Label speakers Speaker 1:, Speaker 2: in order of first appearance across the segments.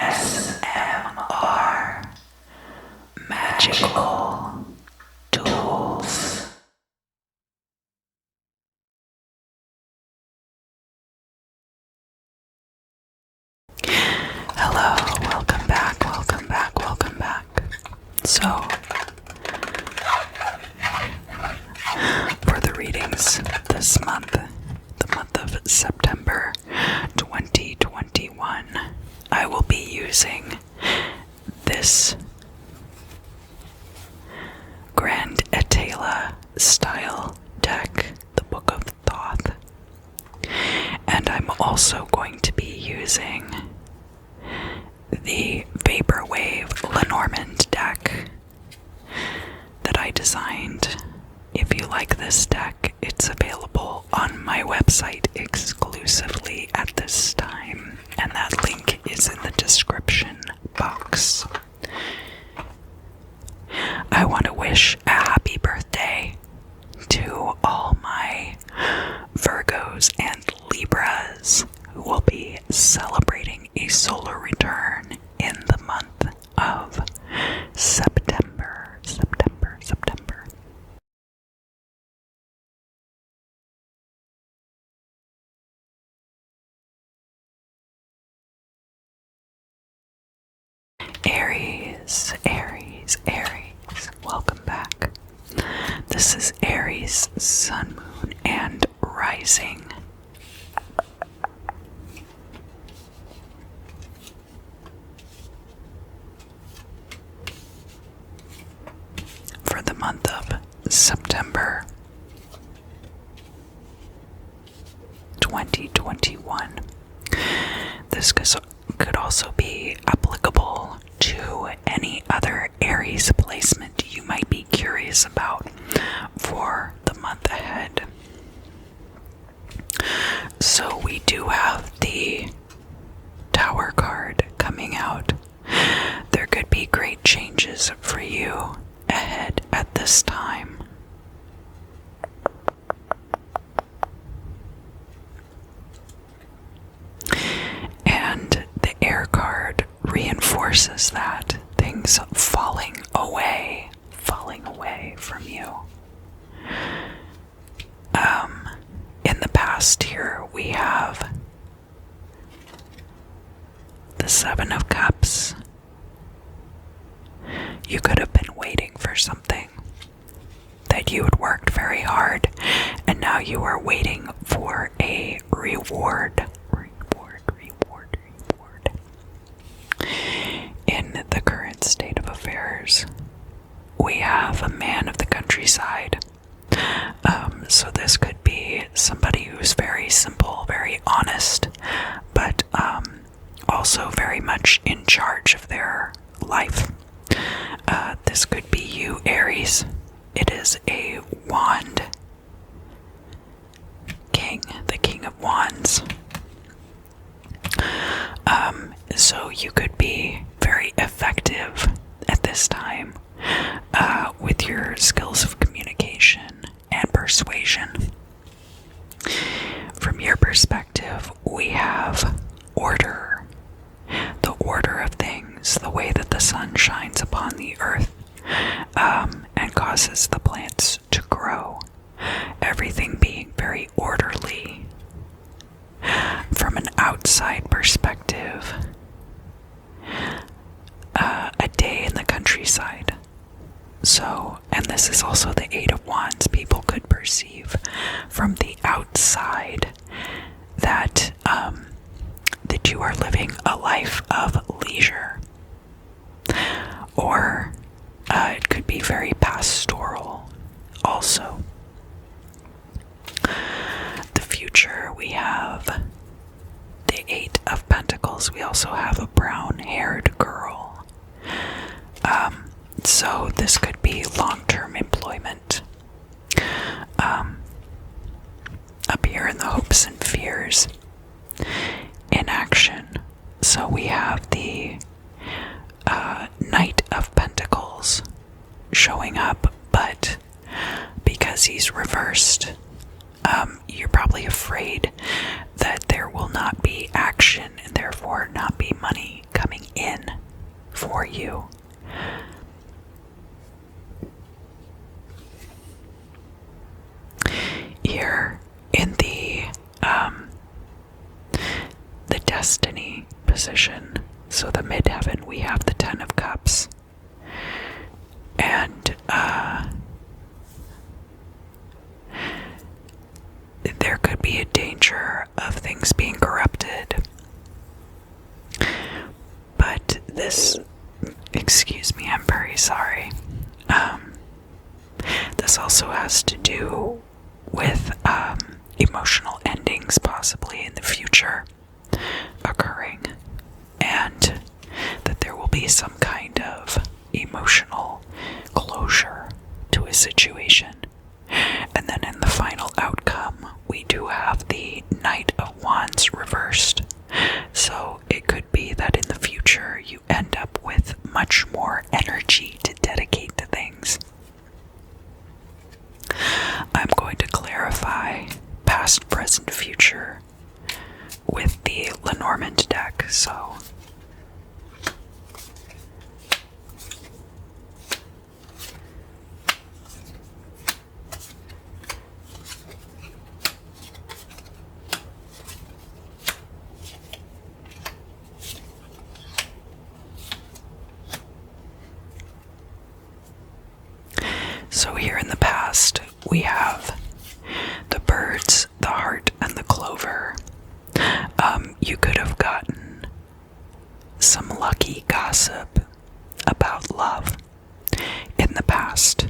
Speaker 1: ASMR Magical Tools. Hello, welcome back. So, for the readings this month, the month of September 2021, I will be using this Grand Atala style deck, the Book of Thoth, and I'm also going to be using the Vaporwave Lenormand deck that I designed. If you like this deck, it's available on my website exclusively at this time, and that link is in the description box. I want to wish a happy birthday to all my Virgos and Libras who will be celebrating a solar return in the month of September. Aries, welcome back. This is Aries, Sun, Moon, and Rising. For the month of September 2021. This could also be applicable to any other Aries placement you might be curious about for the month ahead. So we do have the Tower card coming out. There could be great changes for you ahead at this time. And the Air card reinforces that things falling away from you. In the past here, we have the Seven of Cups. You could have been waiting for something that you had worked very hard, and now you are waiting for a reward. In the current state of affairs, we have a man of the countryside. So this could be somebody who's very simple, very honest, but also very much in charge of their life. This could be you, Aries. It is a wand king, the King of Wands. So you could be very effective at this time with your skills of communication and persuasion. From your perspective, we have order, the order of things, the way that the sun shines upon the earth and causes the plants to grow, everything being very orderly. From an outside perspective, a day in the countryside. So, and this is also the Eight of Wands. People could perceive from the outside that that you are living a life of leisure, or it could be very pastoral also. The future, we have the Eight of Pentacles. We also have a brown-haired girl. So this could be long-term employment. Up here in the hopes and fears in action. So we have the Knight of Pentacles showing up, but because he's reversed, you're probably afraid that there will not be action and therefore not be money coming in position. So the midheaven, we have the Ten of Cups. And there could be a danger of things being corrupted. But this, excuse me, I'm very sorry. This also has to do with emotional endings possibly in the future occurring, and that there will be some kind of emotional closure to a situation. And then in the final outcome, we do have the Knight of Wands reversed. So it could be that in the future you end up with much more energy to dedicate to things. I'm going to clarify past, present, future with the Lenormand deck, so here in the past, we have the birds, the heart, and the clover. You could have gotten some lucky gossip about love in the past,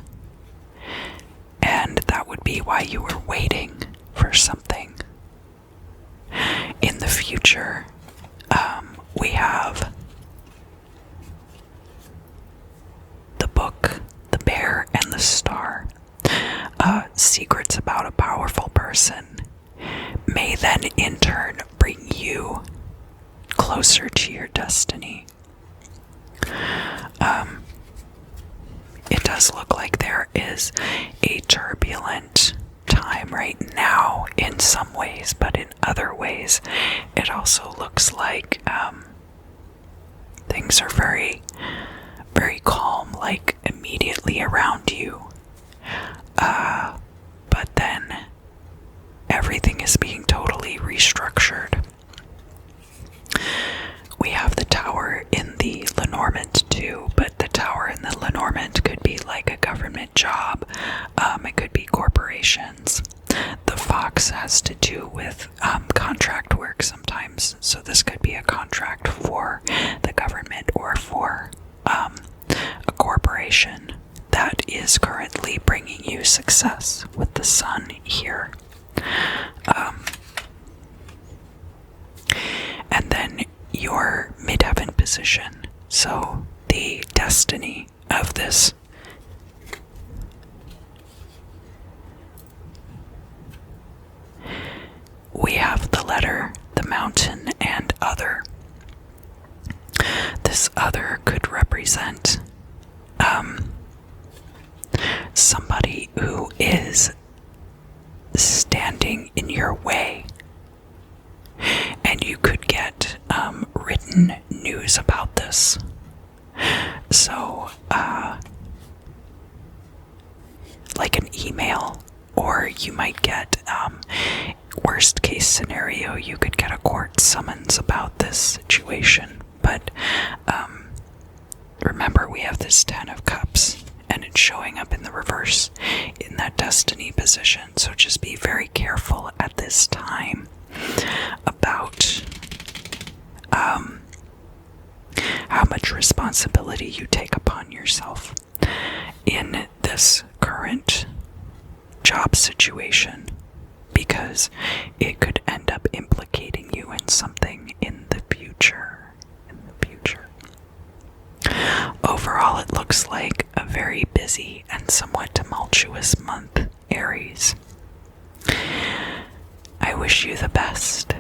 Speaker 1: and that would be why you were waiting for something. In the future, we have the book, the bear, and the star. Secrets about a powerful person may then in turn bring you closer to your destiny. It does look like there is a turbulent time right now in some ways, but in other ways it also looks like things are very, very calm, like immediately around you. But then everything is being totally restructured. We have the tower in the Lenormand too, but the tower in the Lenormand could be like a government job. It could be corporations. The fox has to do with contract work sometimes, so this could be a contract for the government or for a corporation that is currently bringing you success with the sun here. And then your midheaven position, so the destiny of this. We have the letter, the mountain, and other. This other could represent somebody who is standing in your way, and you could get written news about this. So like an email, or you might get worst case scenario, you could get a court summons about this situation. But remember, we have this Ten of Cups, and it's showing up in the reverse in that destiny position. So just be very careful at this time about how much responsibility you take upon yourself in this current job situation, because it could end up implicating you in something in the future. Overall, it looks like a very busy and somewhat tumultuous month, Aries. I wish you the best.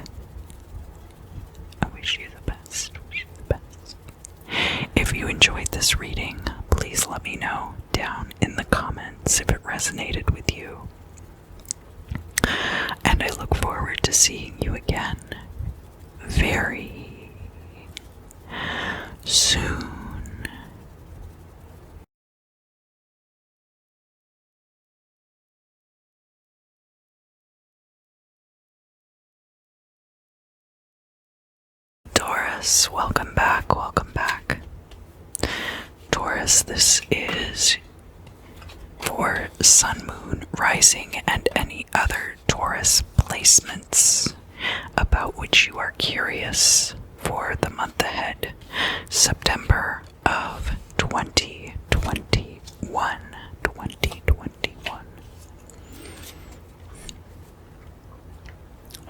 Speaker 1: If you enjoyed this reading, please let me know down in the comments if it resonated with you. And I look forward to seeing you again very soon. Taurus. Taurus, welcome back, welcome back. Taurus, this is for Sun, Moon, Rising, and any other Taurus placements about which you are curious for the month ahead, September of 2021.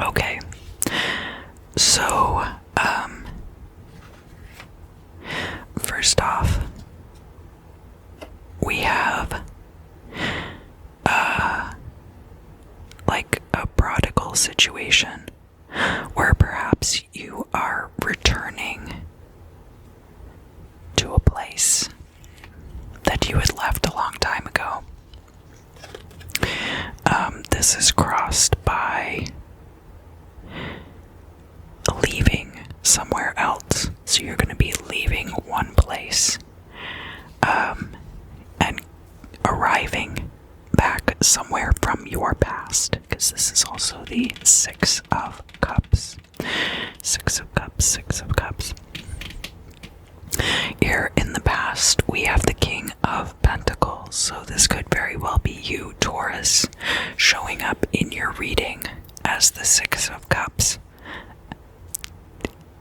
Speaker 1: Okay, so, first off, we have, like a prodigal situation where perhaps you are returning to a place that you had left a long time ago. This is crossed by leaving somewhere else. So you're going to be leaving one place and arriving back somewhere from your past, because this is also the Six of Cups. Six of Cups, Six of Cups. Here in the past, we have the King of Pentacles, so this could very well be you, Taurus, showing up in your reading as the Six of Cups.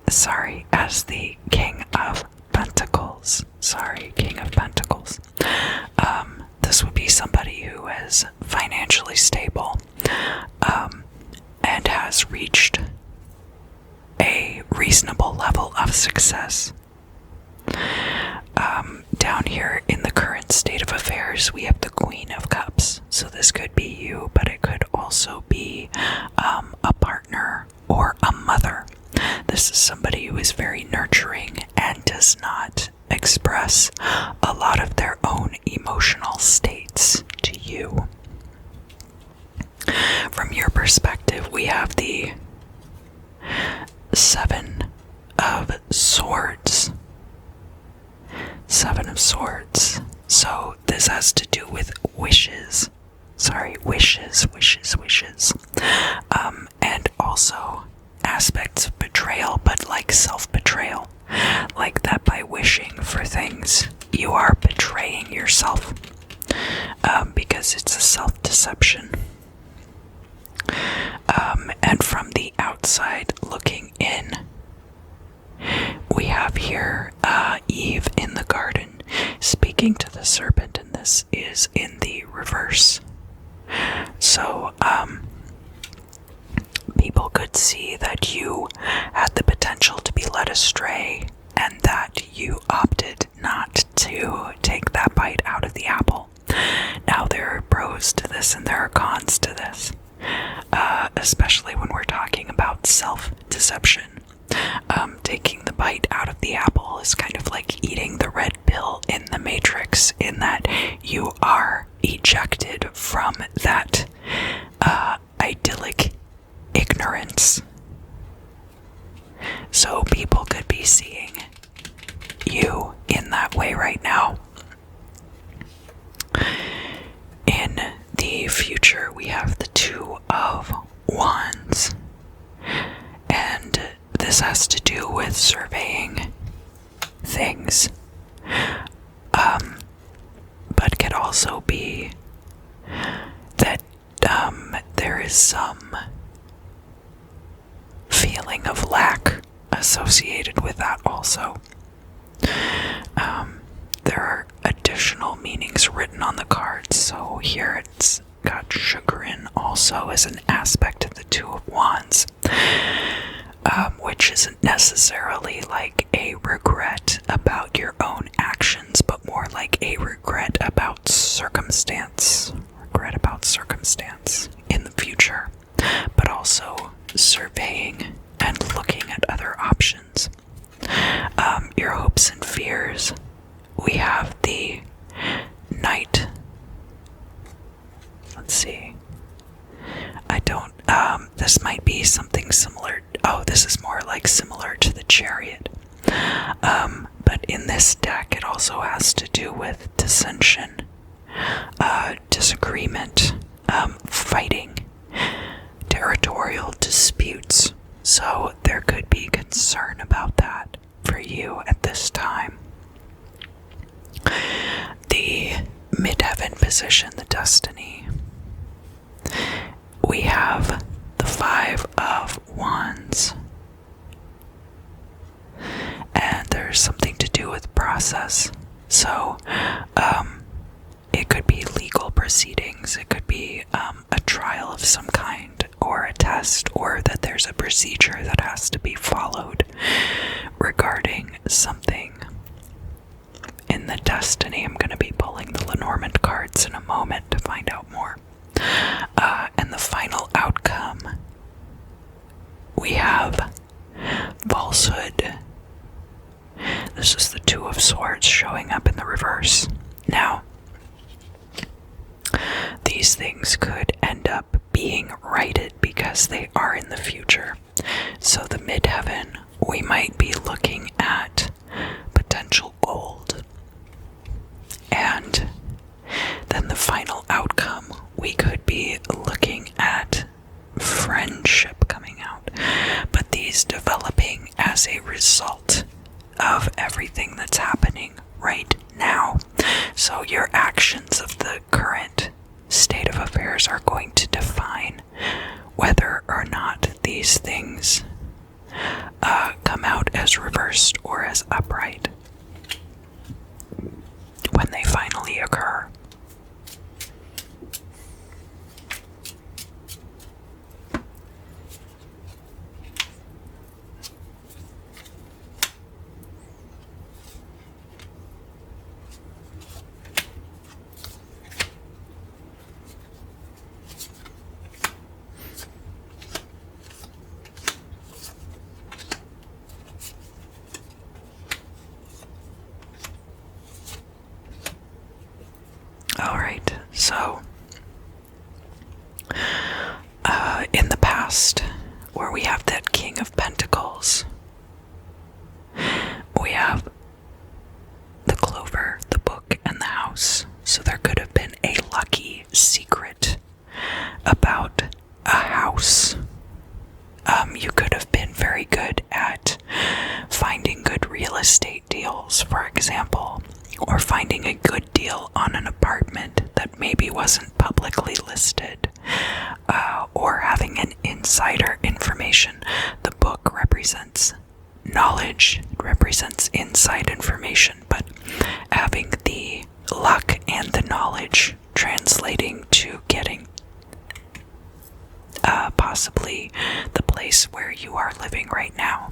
Speaker 1: Sorry, as the King of Pentacles. Sorry, King of Pentacles. This would be somebody who is financially stable, and has reached a reasonable level of success. Down here in the current state of affairs, we have the Queen of Cups. So this could be you, but it could also be a partner or a mother. This is somebody who is very nurturing and does not express a lot of their own emotional states to you. From your perspective, we have the Seven of Swords. Seven of Swords. So this has to do with wishes. Wishes. And also aspects of betrayal, but like self-betrayal. Like that by wishing for things, you are betraying yourself. Because it's a self-deception. And from the outside looking in, we have here Eve in the garden speaking to the serpent, and this is in the reverse. So, people could see that you had the potential to be led astray and that you opted not to take that bite out of the apple. Now, there are pros to this and there are cons to this, especially when we're talking about self-deception. Taking the bite out of the apple is kind of like eating the red pill in the Matrix, in that you are ejected from that idyllic ignorance. So people could be seeing you in that way right now. In the future, we have the Two of Wands, and this has to do with surveying things, but could also be that there is some feeling of lack associated with that also. There are additional meanings written on the cards, so here it's got chagrin also as an aspect of the Two of Wands, which isn't necessarily like a regret about your own actions, but more like a regret about circumstance. Regret about circumstance in the future, but also surveying and looking at other options. Your hopes and fears. We have the Knight. Let's see. This might be something similar. Oh, this is more like similar to the Chariot. But in this deck, it also has to do with dissension, disagreement, fighting, territorial disputes. So there could be concern about that. you at this time. The midheaven position, the destiny. We have the Five of Wands. And there's something to do with process. So, it could be legal proceedings, it could be a trial of some kind, or a test, or that there's a procedure that has to be followed regarding something. In the destiny, I'm going to be pulling the Lenormand cards in a moment to find out more. And the final outcome, we have falsehood. This is the Two of Swords showing up in the reverse. Now, these things could end up being righted because they are in the future. So the midheaven, we might be looking at potential gold. And then the final outcome, we could be looking at friendship coming out. But these developing as a result of everything that's happening right now. So your actions of the current state of affairs are going to define whether or not these things come out as reversed or as upright when they finally occur. Alright, so in the past, where we have that King of Pentacles, we have the Clover, the Book, and the House. So there could have been a lucky secret about a house. You could have been very good at finding good real estate deals, for example, or finding a good deal on an apartment that maybe wasn't publicly listed, or having an insider information. The book represents knowledge, it represents inside information, but having the luck and the knowledge translating to getting possibly the place where you are living right now.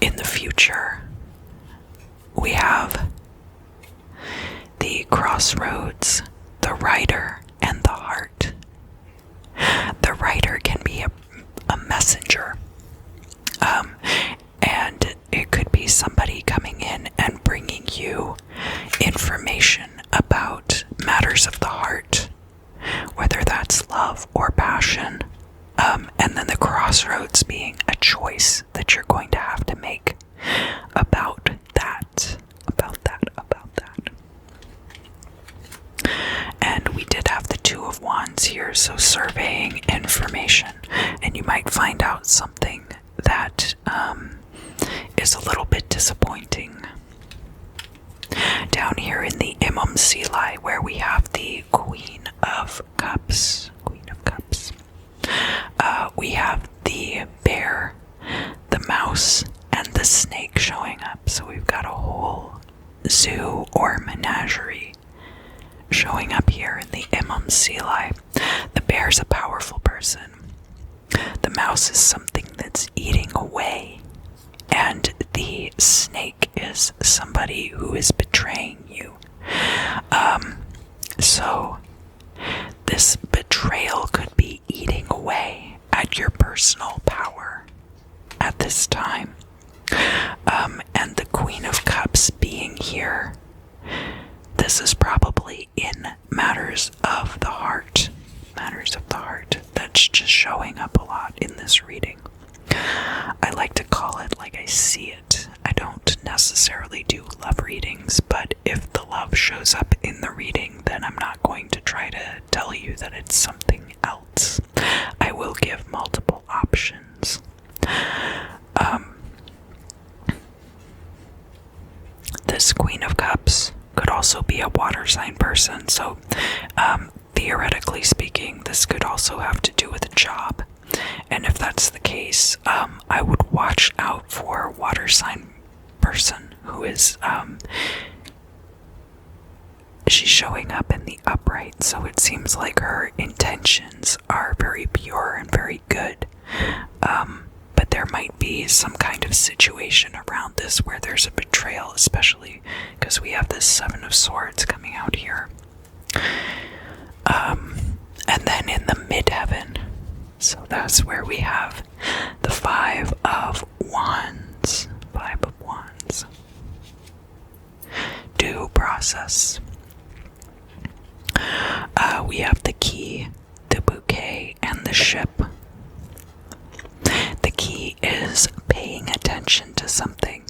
Speaker 1: In the future, we have the Crossroads, the Rider, and the Heart. The Rider can be a messenger, and it could be somebody coming in and bringing you information about matters of the heart, whether that's love or passion, and then the crossroads being a choice that you're going to have to make about that. And we did have the Two of Wands here, so surveying information, and you might find out something that is a little bit disappointing. Down here in the EF, where we have the Queen of Cups, we have the bear, the mouse, and the snake showing up. So we've got a whole zoo or menagerie showing up here in the EF. The bear's a powerful person. The mouse is something that's eating away. And the snake is somebody who is betraying you. So this betrayal could be eating away at your personal power at this time. And the Queen of Cups being here, this is probably in matters of the heart. That's just showing up a lot in this reading. I like to call it like I see it. I don't necessarily do love readings, but if the love shows up in the reading, then I'm not going to try to tell you that it's something else. I will give multiple options. Queen of Cups could also be a water sign person. So theoretically speaking, this could also have to do with a job. And if that's the case, I would watch out for a water sign person who is, she's showing up in the upright, so it seems like her intentions are very pure and very good. But there might be some kind of situation around this where there's a betrayal, especially because we have this Seven of Swords coming out here. And then in the midheaven, so that's where we have the Five of Wands. Five of Wands. Due process. We have the key, the bouquet, and the ship. The key is paying attention to something,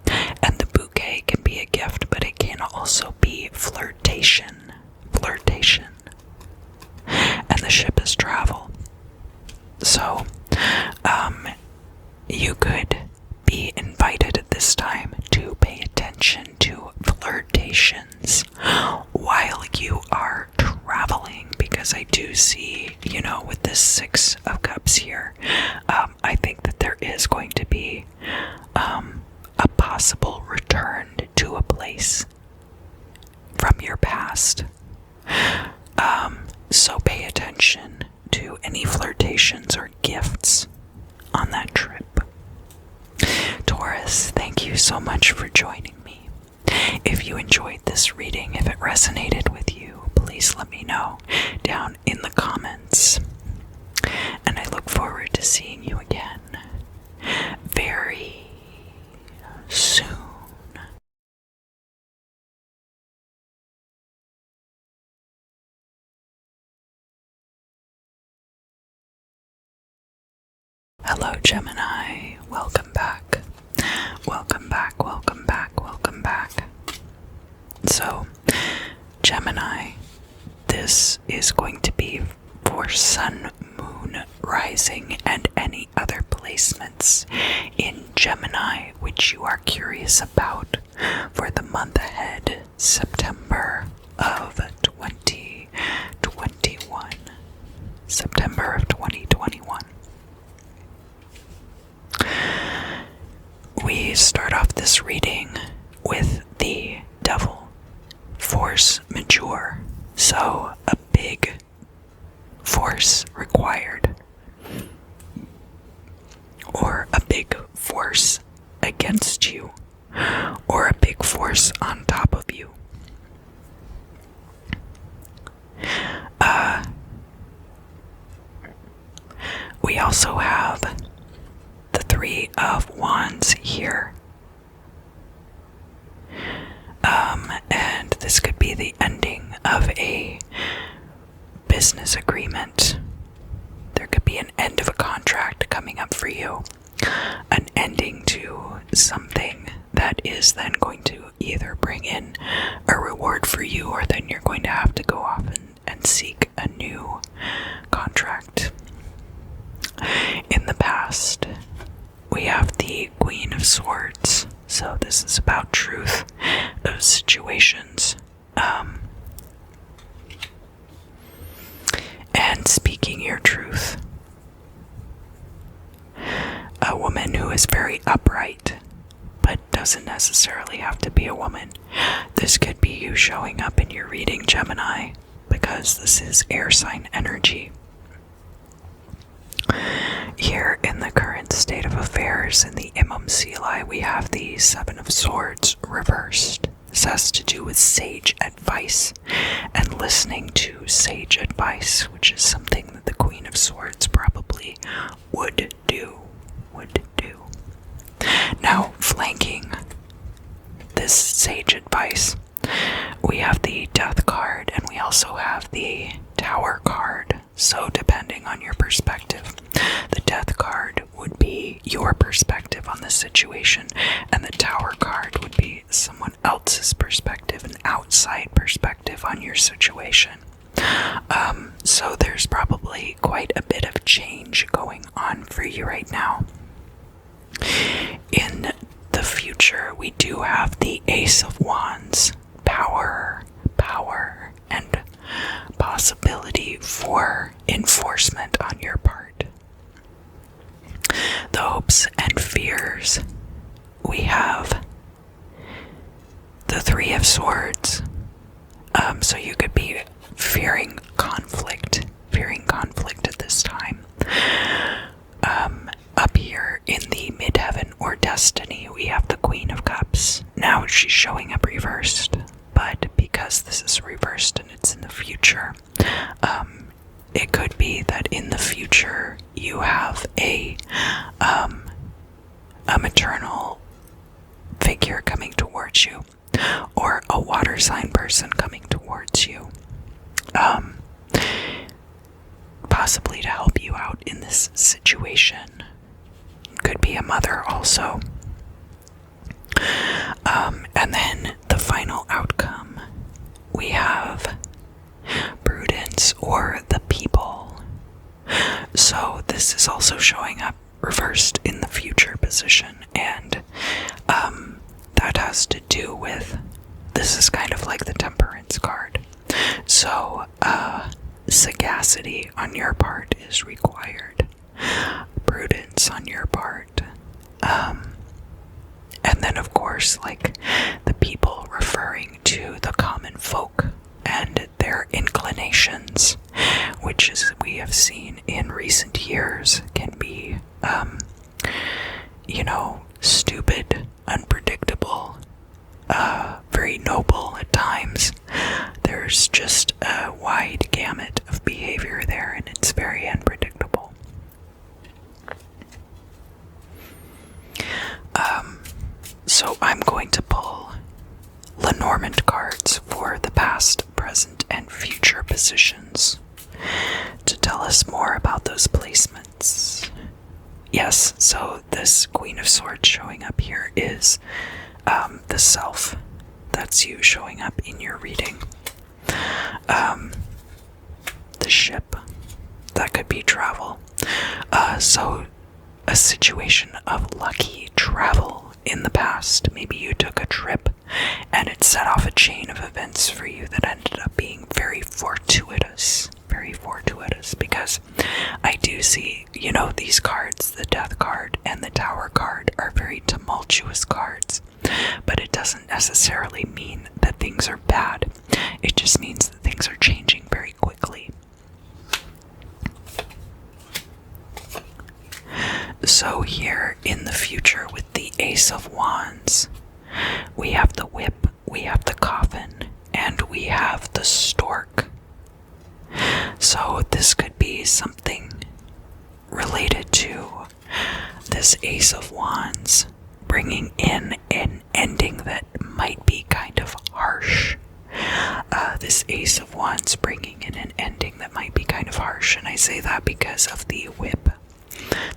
Speaker 1: and the bouquet can be a gift, but it can also be flirtation. Flirtation. And the ship is travel. So, you could be invited at this time to pay attention to flirtations while you are traveling, because I do see, with this Six of Cups here, I think that there is going to be a possible return to a place from your past. So pay attention to any flirtations or gifts on that trip. Taurus, thank you so much for joining me. If you enjoyed this reading, if it resonated with you, please let me know down in the comments. And I look forward to seeing you again very soon. Hello, Gemini. Welcome back. Welcome back, welcome back, welcome back. So, Gemini, this is going to be for Sun, Moon, Rising, and any other placements in Gemini which you are curious about for the month ahead, September of 2021. September of 2021. We start off this reading with the Devil, force majeure, so a big force required, or a big force against you, or a big force on top of you. We also have the Three of Wands here. And this could be the ending of a business agreement. There could be an end of a contract coming up for you. An ending to something that is then going to either bring in a reward for you, or then you're going to have to go off and seek a new contract. In the past, we have the Queen of Swords. So this is about truth of situations. And speaking your truth. A woman who is very upright, but doesn't necessarily have to be a woman. This could be you showing up in your reading, Gemini, because this is air sign energy. Here in the current state of affairs in the MMCLI, we have the Seven of Swords reversed. This has to do with sage advice and listening to sage advice, which is something that the Queen of Swords probably would do. Now, flanking this sage advice, we have the Death card, and we also have the Tower card. So depending on your perspective, the Death card would be your perspective on the situation, and the Tower card would be someone else's perspective, an outside perspective on your situation. So there's probably quite a bit of change going on for you right now. In the future, we do have the Ace of Wands, power, and possibility for enforcement on your part. The hopes and fears, we have the Three of Swords. So you could be fearing conflict at this time. Up here in the midheaven or destiny, we have the Queen of Cups. Now she's showing up reversed, but because this is reversed and it's in the future, it could be that in the future you have a maternal figure coming towards you, or a water sign person coming towards you, possibly to help you out in this situation. Could be a mother also. And then the final outcome, we have prudence or the people. So this is also showing up reversed in the future position, and that has to do with, this is kind of like the Temperance card. So sagacity on your part is required, prudence on your part, and then of course, like, the people referring to the common folk and their inclinations, which, as we have seen in recent years, can be stupid, unpredictable, very noble at times. There's just a wide gamut of behavior there, and it's very unpredictable. So I'm going to pull Lenormand cards for the past, present, and future positions to tell us more about those placements. Yes, so this Queen of Swords showing up here is the self. That's you showing up in your reading. The ship, that could be travel. So a situation of lucky travel in the past. Maybe you took a trip and it set off a chain of events for you that ended up being very fortuitous, because I do see, these cards, the Death card and the Tower card, are very tumultuous cards, but it doesn't necessarily mean that things are bad. It just means that things are changing very quickly. So here in the future with the Ace of Wands, we have the Whip, we have the Coffin, and we have the Stork. So this could be something related to this Ace of Wands bringing in an ending that might be kind of harsh. This Ace of Wands bringing in an ending that might be kind of harsh, and I say that because of the Whip.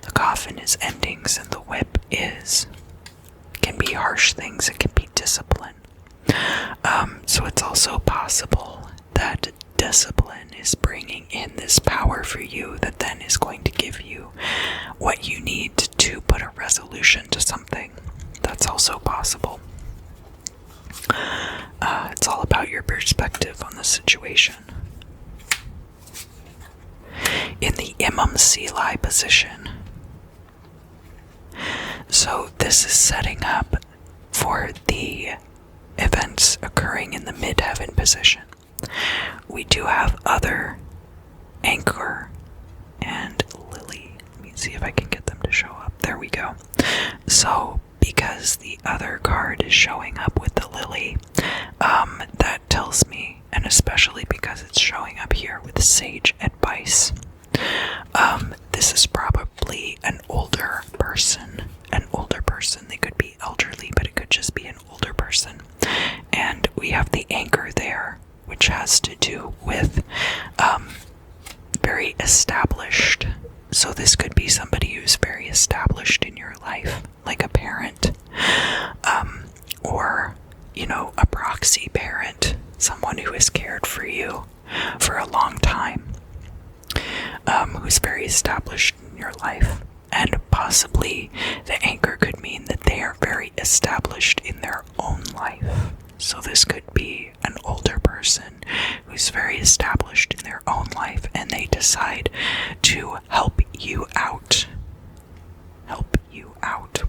Speaker 1: The Coffin is endings, and the Whip can be harsh things. It can be discipline. So it's also possible that discipline is bringing in this power for you that then is going to give you what you need to put a resolution to something. That's also possible. It's all about your perspective on the situation. In the Imam Sili position, so this is setting up for the events occurring in the midheaven position. We do have other Anchor and Lily. Let me see if I can get them to show up. There we go. So because the other card is showing up with the Lily, that tells me, and especially because it's showing up here with sage advice, this is probably an older person. They could be elderly, but it could just be an older person. And we have the Anchor there, which has to do with very established. So this could be somebody who's very established in your life, like a parent, or, a proxy parent, someone who has cared for you for a long time, who's very established in your life. And possibly the anchor could mean that they are very established in their own life. So this could be an older person who's very established in their own life, and they decide to help you out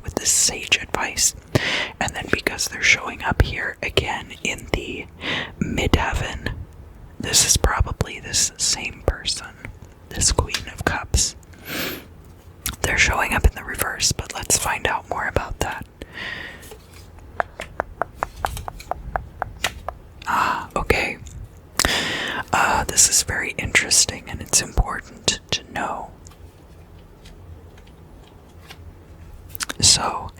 Speaker 1: with this sage advice. And then because they're showing up here again in the midheaven, this is probably this same person, this Queen of Cups. They're showing up in the reverse, but let's find out more about that. Okay. This is very interesting, and it's important to know. So,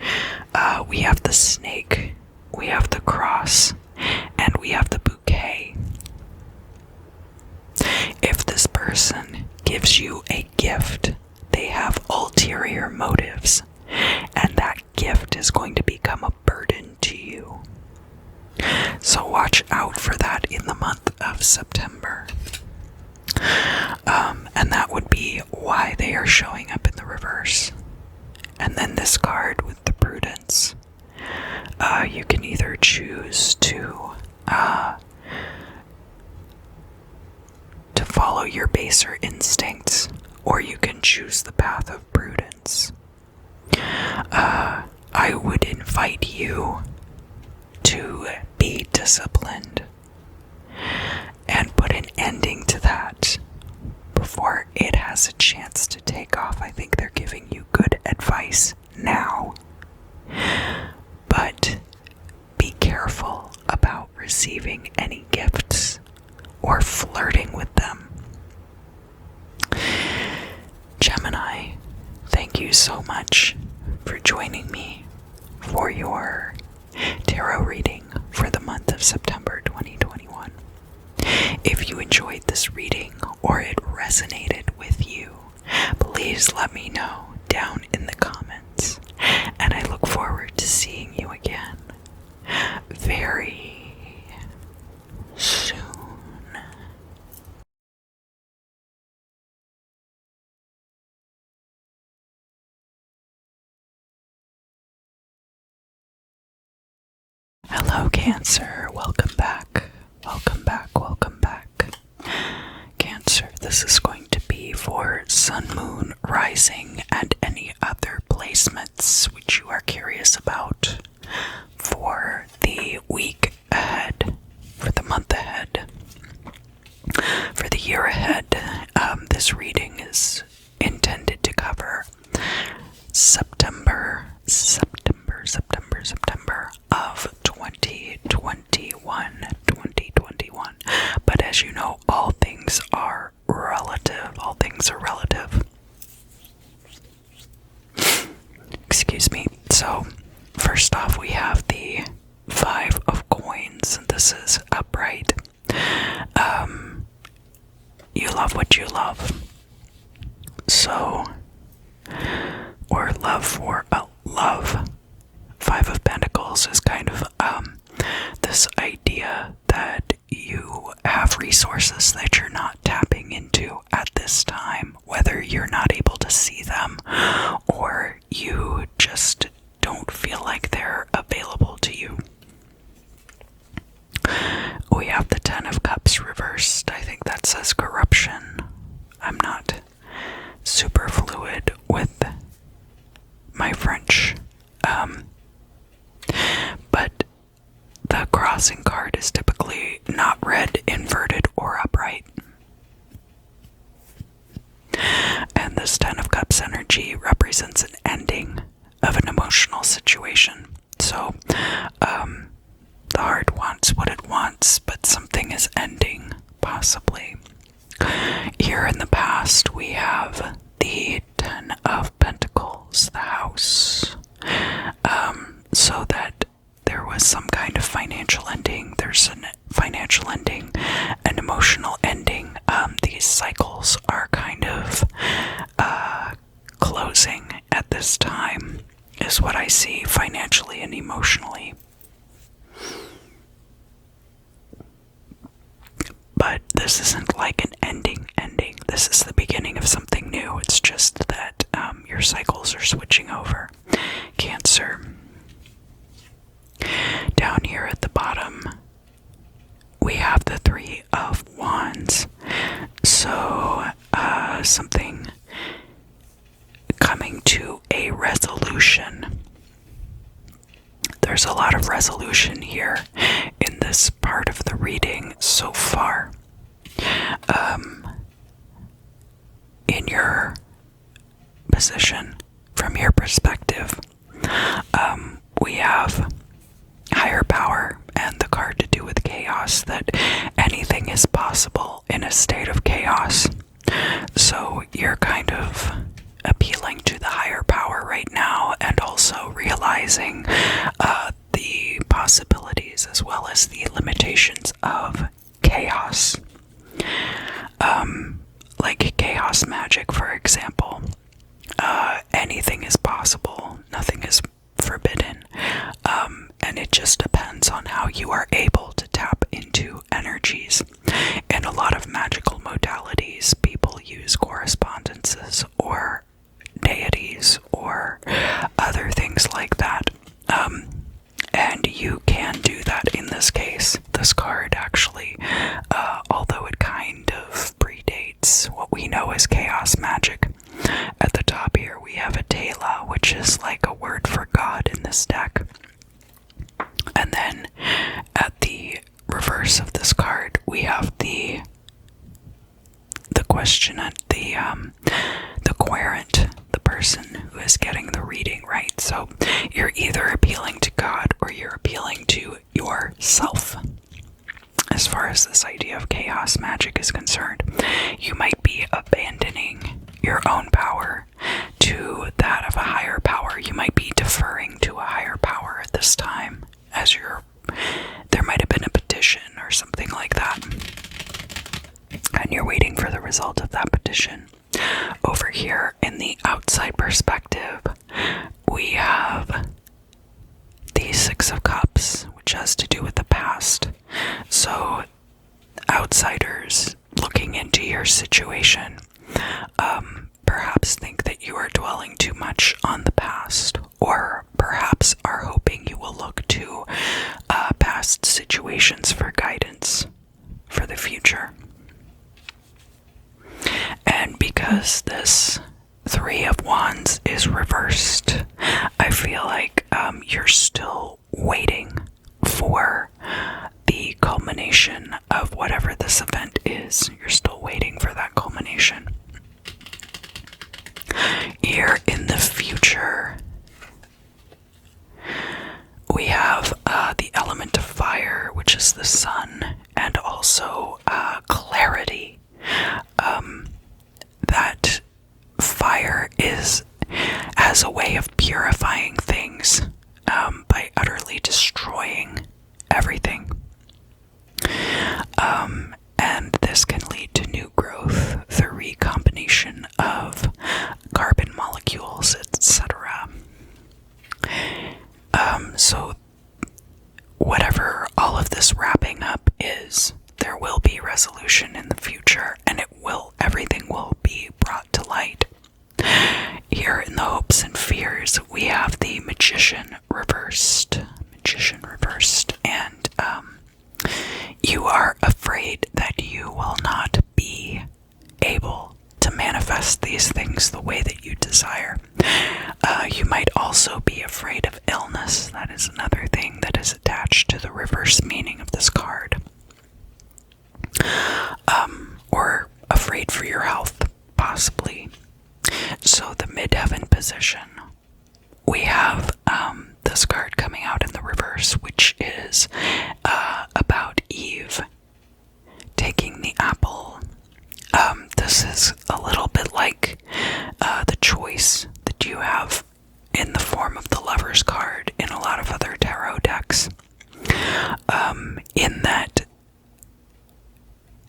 Speaker 1: we have the snake, we have the cross, and we have the bouquet. If this person gives you a gift, they have ulterior motives, and that gift is going to become a burden to you. So watch out for that in the month of September. And that would be why they are showing up in the reverse. And then this card with the prudence. You can either choose to follow your baser instincts, or you can choose the path of prudence. I would invite you to be disciplined and put an ending to that before it has a chance to take off. I think they're giving you good advice now, but be careful about receiving any gifts or flirting with them. Gemini, thank you so much for joining me for your tarot reading for the month of September 2021. If you enjoyed this reading or it resonated with you, please let me know down in the comments, and I look forward to seeing you again very soon. Hello, Cancer. Welcome back. Welcome back. Welcome back. Cancer, this is going to be for Sun, Moon, Rising, and any other placements which you are curious about for the week ahead, for the month ahead, for the year ahead. This reading is intended to cover September of 2021. But as you know, all things are relative. Excuse me. So, first off, we have the 5 of coins. This is upright. You love what you love. So, or love for love. 5 of Pentacles is kind of this idea that you have resources that you're not tapping into at this time, whether you're not able to see them or you just don't feel like they're available to you. We have the 10 of Cups reversed. I think that says corruption. I'm not super fluid with my French. But the crossing card is typically not read inverted or upright. And this 10 of Cups energy represents an ending of an emotional situation. So, the heart wants what it wants, but something is ending, possibly. Here in the past, we have the 10 of Pentacles, the house. So that there was some kind of financial ending. There's a financial ending, an emotional ending. These cycles are kind of closing at this time, is what I see financially and emotionally. But this isn't like an ending. This is the beginning of something new. It's just that you're cycles are switching over. Cancer. Down here at the bottom, we have the Three of Wands. So, something coming to a resolution. There's a lot of resolution here in this part of the reading so far. In your position, from your perspective, we have higher power and the card to do with chaos, that anything is possible in a state of chaos. So you're kind of appealing to the higher power right now, and also realizing the possibilities as well as the limitations of chaos. Like chaos magic, for example. Anything is possible, nothing is forbidden, and it just depends on how you are able to tap into energies. In a lot of magical modalities, people use correspondences or deities or other things like that, and you can do that in this case. This card actually, although it kind of predates what we know as chaos magic, at the top here we have a Tela, which is like a word for God in this deck. And then at the reverse of this card, we have the questionant, the querent, the person who is getting the reading, right? So you're either appealing to God or you're appealing to yourself. As far as this idea of chaos magic is concerned, you might be abandoning your own power to that of a higher power. You might be deferring to a higher power at this time, as there might have been a petition or something like that, and you're waiting for the result of that petition. Over here in the outside perspective, we have the Six of Cups, which has to do with the past. So outsiders looking into your situation perhaps think that you are dwelling too much on the past, or perhaps are hoping you will look to past situations for guidance for the future. And because this Three of Wands is reversed, I feel like you're still waiting for the culmination of whatever this event is. You're still waiting for that culmination. Here in the future, we have the element of fire, which is the sun, and also clarity. That fire has a way of purifying things by utterly destroying everything. And this can lead to new growth through recombination of carbon molecules, etc. So whatever all of this wrapping up is, there will be resolution in the future, and everything will be brought to light. Here in the hopes and fears, we have the Magician reversed, and you are afraid that you will not be able to manifest these things the way that you desire. You might also be afraid of illness. That is another thing that is attached to the reverse meaning of this card. Or afraid for your health, possibly. So the midheaven position, we have this card coming out in the reverse, which is about Eve taking the apple. This is a little bit like the choice that you have in the form of the Lover's card in a lot of other tarot decks, in that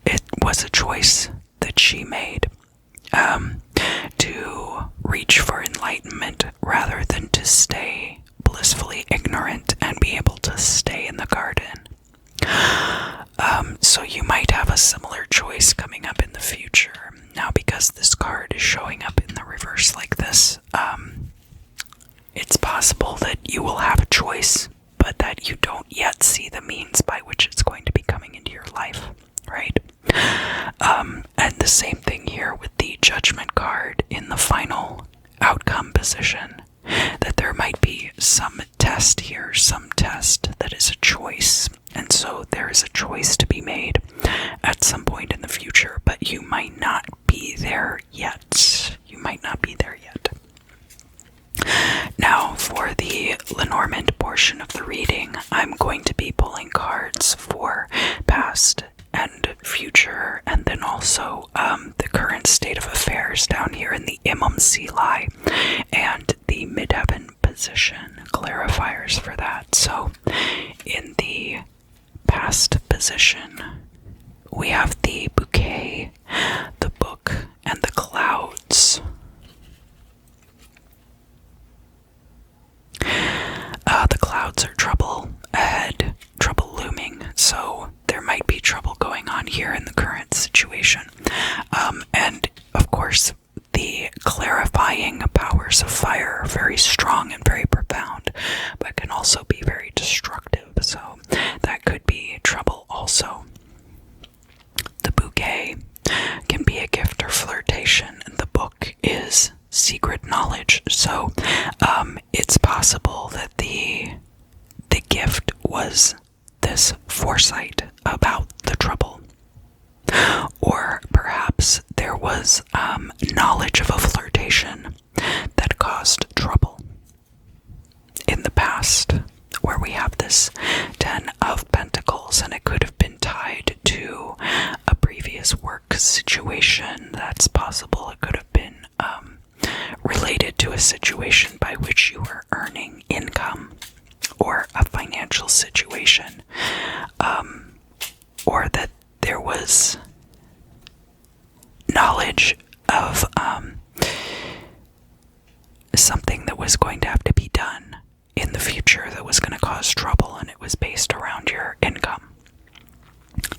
Speaker 1: it was a choice that she made to reach for enlightenment rather than to stay blissfully ignorant and be able to stay in the garden. So you might have a similar choice coming up in the future. Now, because this card is showing up in the reverse like this, it's possible that you will have a choice, but that you don't yet see the means by which it's going to be coming into your life, right? And the same thing here with the Judgment card in the final outcome position, that there might be some test here, some test that is a choice. And so there is a choice to be made at some point in the future, but you might not be there yet. You might not be there yet. Now, for the Lenormand portion of the reading, I'm going to be pulling cards for past and future, and then also the current state of affairs down here in the Imam Silai and the midheaven position, clarifiers for that. So, in the past position, we have the bouquet, the book, and the clouds. The clouds are trouble ahead, trouble looming, so there might be trouble going on here in the current situation. And of course, the clarifying powers of fire are very strong and very profound, but can also be very destructive, so that could be trouble also. The bouquet can be a gift or flirtation, and the book is secret knowledge, so it's possible that the gift was this foresight about the trouble, or perhaps there was knowledge of a flirtation that caused trouble in the past, where we have this 10 of Pentacles, and it could have been tied to a previous work situation. That's possible. It could have been related to a situation by which you were earning income, or a financial situation, or that there was knowledge of something that was going to have to be done in the future that was going to cause trouble, and it was based around your income.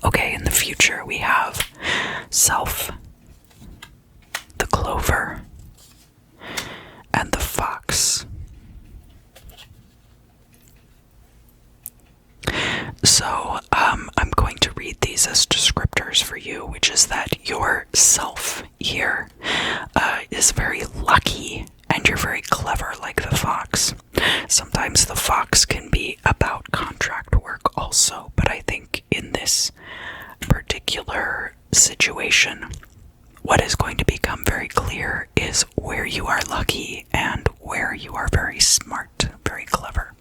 Speaker 1: Okay, in the future we have Self, the Clover, and the Fox. So, I'm going to read these as descriptors for you, which is that your self here is very lucky, and you're very clever like the fox. Sometimes the fox can be about contract work also, but I think in this particular situation, what is going to become very clear is where you are lucky and where you are very smart, very clever.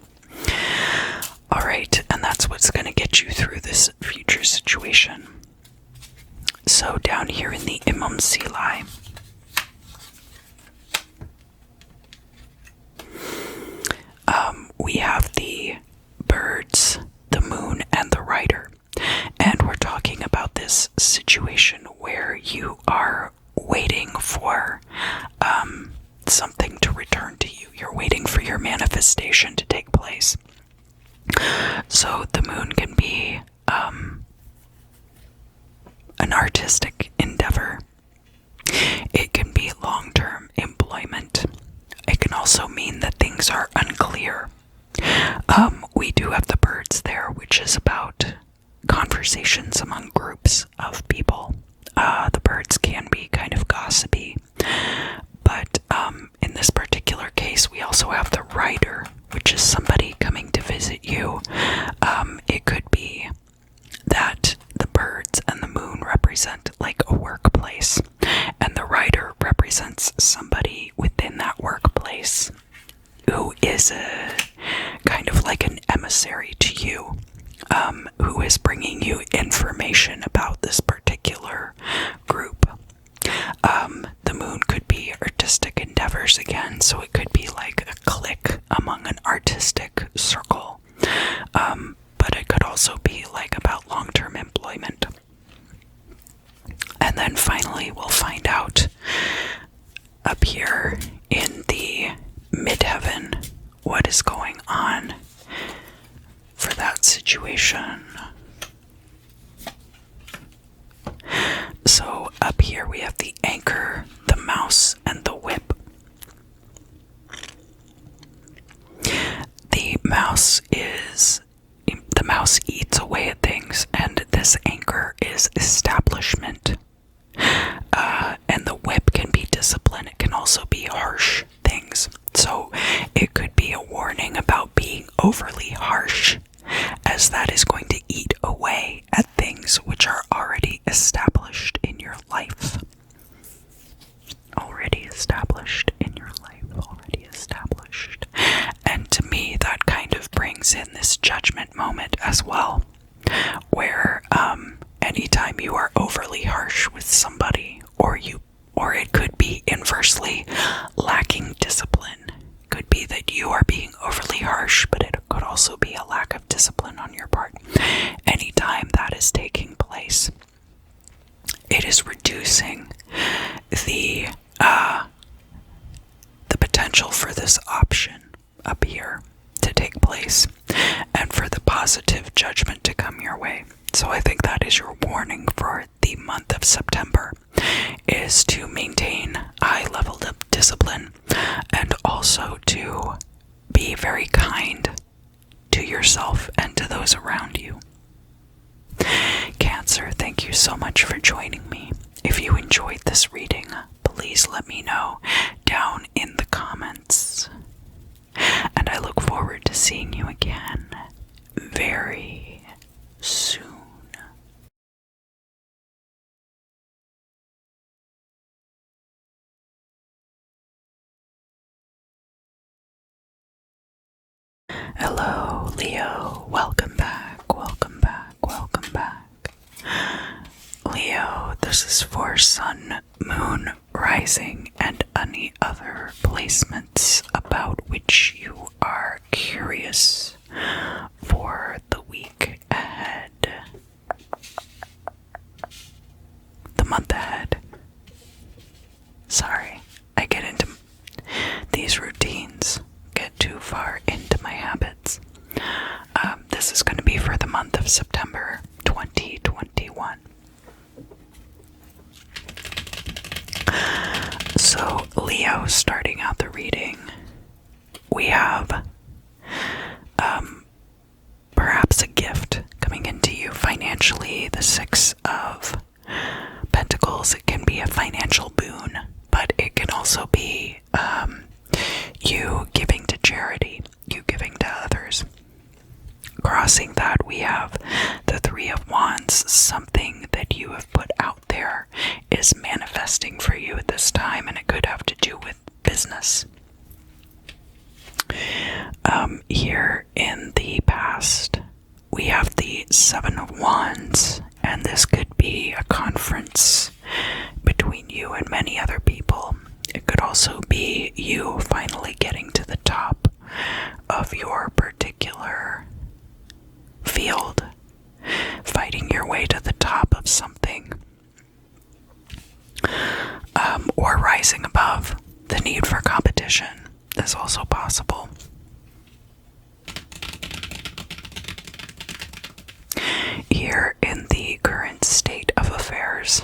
Speaker 1: Alright, and that's what's going to get you through this future situation. So down here in the Imam Silai, we have the birds, the moon, and the rider. And we're talking about this situation where you are waiting for something to return to you. You're waiting for your manifestation to take place. So the moon can be an artistic endeavor. It can be long-term employment. It can also mean that things are unclear. We do have the birds there, which is about conversations among groups of people. The birds can be kind of gossipy, but in this particular case, we also have the rider, which is somebody coming to visit you. It could be that the birds and the moon represent like a workplace, and the rider represents somebody within that workplace who is a kind of like an emissary to you, who is bringing you information about this particular group. The moon could be artistic endeavors again, so it could be like a clique among an artistic circle, but it could also be like about long-term employment. And then finally we'll find out up here in the midheaven what is going on for that situation. So up here we have the overly harsh, as that is going to eat away at things which are already established in your life. Already established in your life, already established. And to me, that kind of brings in this judgment moment as well, where anytime you are overly harsh with somebody, or it could be inversely lacking discipline. Could be that you are being overly harsh, but it could also be a lack of discipline on your part. Anytime that is taking place, it is reducing the potential for this option up here to take place, and for the positive judgment to come your way. So I think that is your warning for the month of September, is to maintain a high level of discipline, and also to be very kind to yourself and to those around you. Cancer, thank you so much for joining me. If you enjoyed this reading, please let me know down in the comments. And I look forward to seeing you again very soon. Hello, Leo. Welcome back, welcome back, welcome back. Leo, this is for Sun, Moon, Rising, and any other placements about which you are curious for the week ahead. The month ahead. Sorry, I get into these routines, get too far into my habits. This is going to be for the month of September 2021. So, Leo, starting out the reading, we have perhaps a gift coming into you financially. The Six of Pentacles, it can be a financial boon, but it can also be you giving to charity, you giving to others. Crossing that, we have the Three of Wands. Something that you have put out there is manifesting for you at this time, and it could have to do with business. Here in the past, we have the Seven of Wands, and this could be a conference between you and many other people. It could also be you finally getting to the top of your particular field, fighting your way to the top of something, or rising above. The need for competition is also possible. Here in the current state of affairs,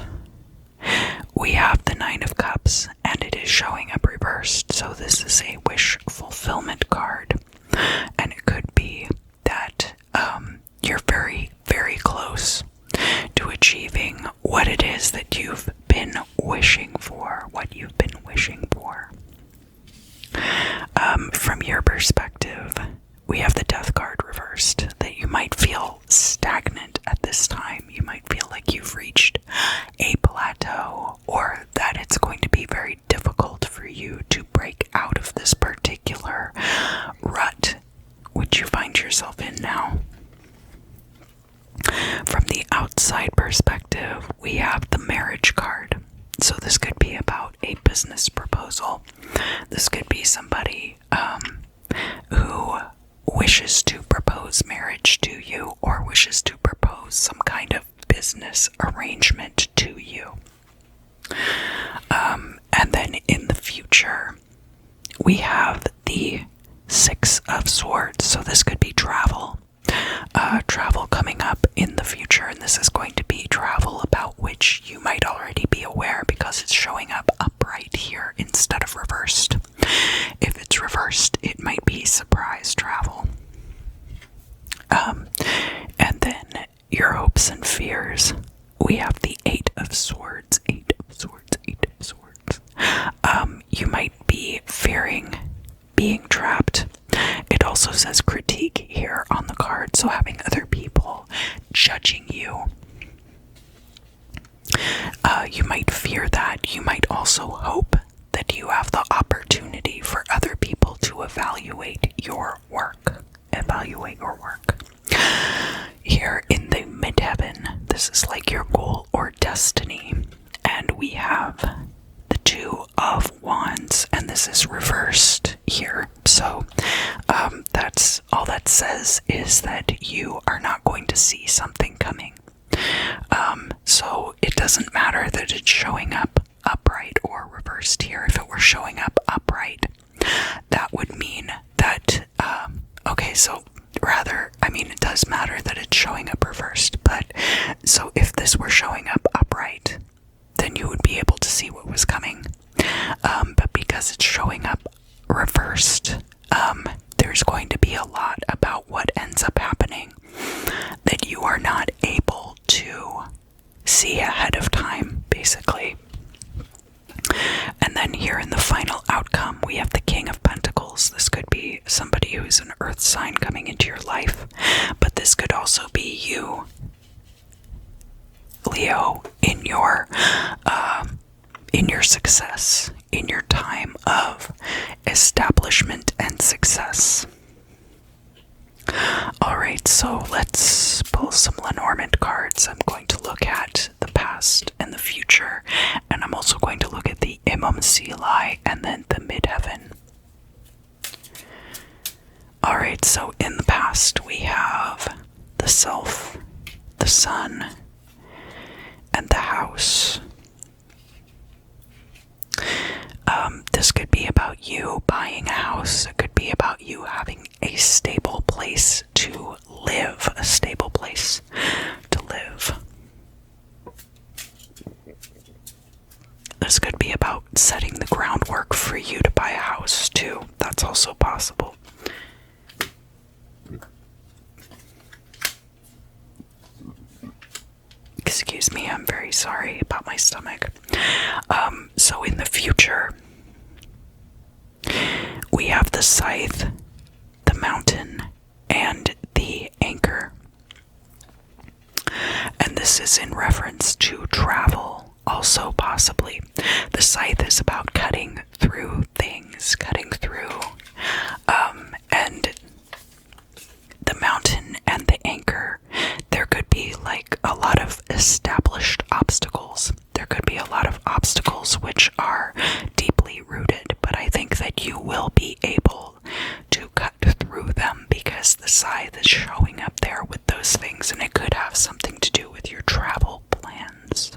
Speaker 1: we have the Nine of Cups, and it is showing up reversed. So this is a wish fulfillment card, and it could be that you're very, very close to achieving what it is that you've been wishing for, From your perspective, we have the Death card reversed, that you might feel stagnant at this time. You might feel like you've reached a plateau, or that it's going to be very difficult for you to break out of this particular rut which you find yourself in now. From the outside perspective, we have the Marriage card. So this could be about a business proposal. This could be somebody who wishes to propose marriage to you, or wishes to propose some kind of business arrangement to you. And then in the future, we have the Six of Swords. So this could be travel. Travel coming up in the future, and this is going to be travel about which you might already be aware, because it's showing up upright here instead of reversed. If it's reversed, it might be surprise travel. And then your hopes and fears. We have the Eight of Swords. Eight of Swords. You might be fearing being trapped. It also also says critique here on the card, so having other people judging you. You might fear that. You might also hope that you have the opportunity for other people to evaluate your work. Here in the midheaven, this is like your goal or destiny. And we have the Two of Wands, and this is reversed here. So that's all that says, is that you are not going to see something coming. So it doesn't matter that it's showing up upright or reversed here. If it were showing up upright, that would mean that, it does matter that it's showing up reversed, but so if this were showing up upright, then you would be able to see what was coming. But because it's showing up reversed, there's going to be a lot about what ends up happening that you are not able to see ahead of time, basically. And then here in the final outcome, we have the King of Pentacles. This could be somebody who's an earth sign coming into your life, but this could also be you, Leo, in your success, in your time of establishment and success. Alright, so let's pull some Lenormand cards. I'm going to look at the past and the future, and I'm also going to look at the Imam Selah and then the midheaven. Alright, so in the past we have the self, the sun, and the house. This could be about you buying a house. It could be about you having a stable place to live, a stable place to live. This could be about setting the groundwork for you to buy a house too. That's also possible. Excuse me, I'm very sorry about my stomach. So in the future, we have the scythe, the mountain, and the anchor. And this is in reference to travel, also possibly. The scythe is about cutting through things, and the mountain and the anchor, there could be like a lot of established obstacles. There could be a lot of obstacles which are deeply rooted, but I think that you will be able to cut through them because the scythe is showing up there with those things, and it could have something to do with your travel plans.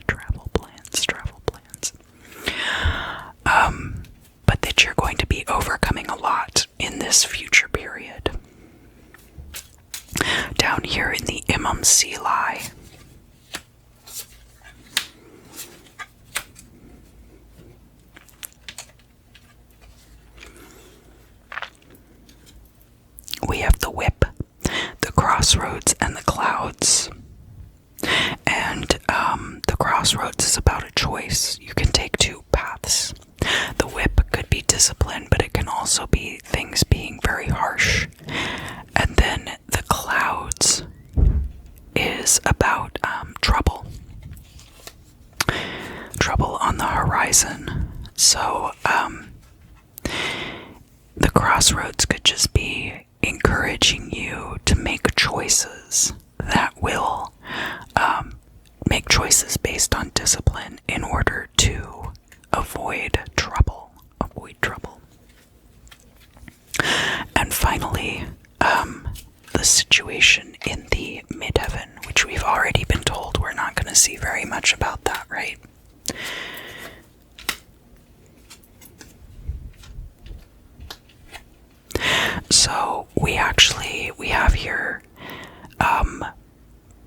Speaker 1: But that you're going to be overcoming a lot in this future period. Down here in the Imam Selah, we have the whip, the crossroads, and the clouds. And the crossroads is about a choice. You can take two paths. The whip could be discipline, but it can also be things being very harsh. And then the clouds is about trouble on the horizon. So the crossroads could just be encouraging you to make choices that will make choices based on discipline in order to avoid trouble. And finally, the situation in the midheaven, which we've already been told we're not going to see very much about that, right? So we have here,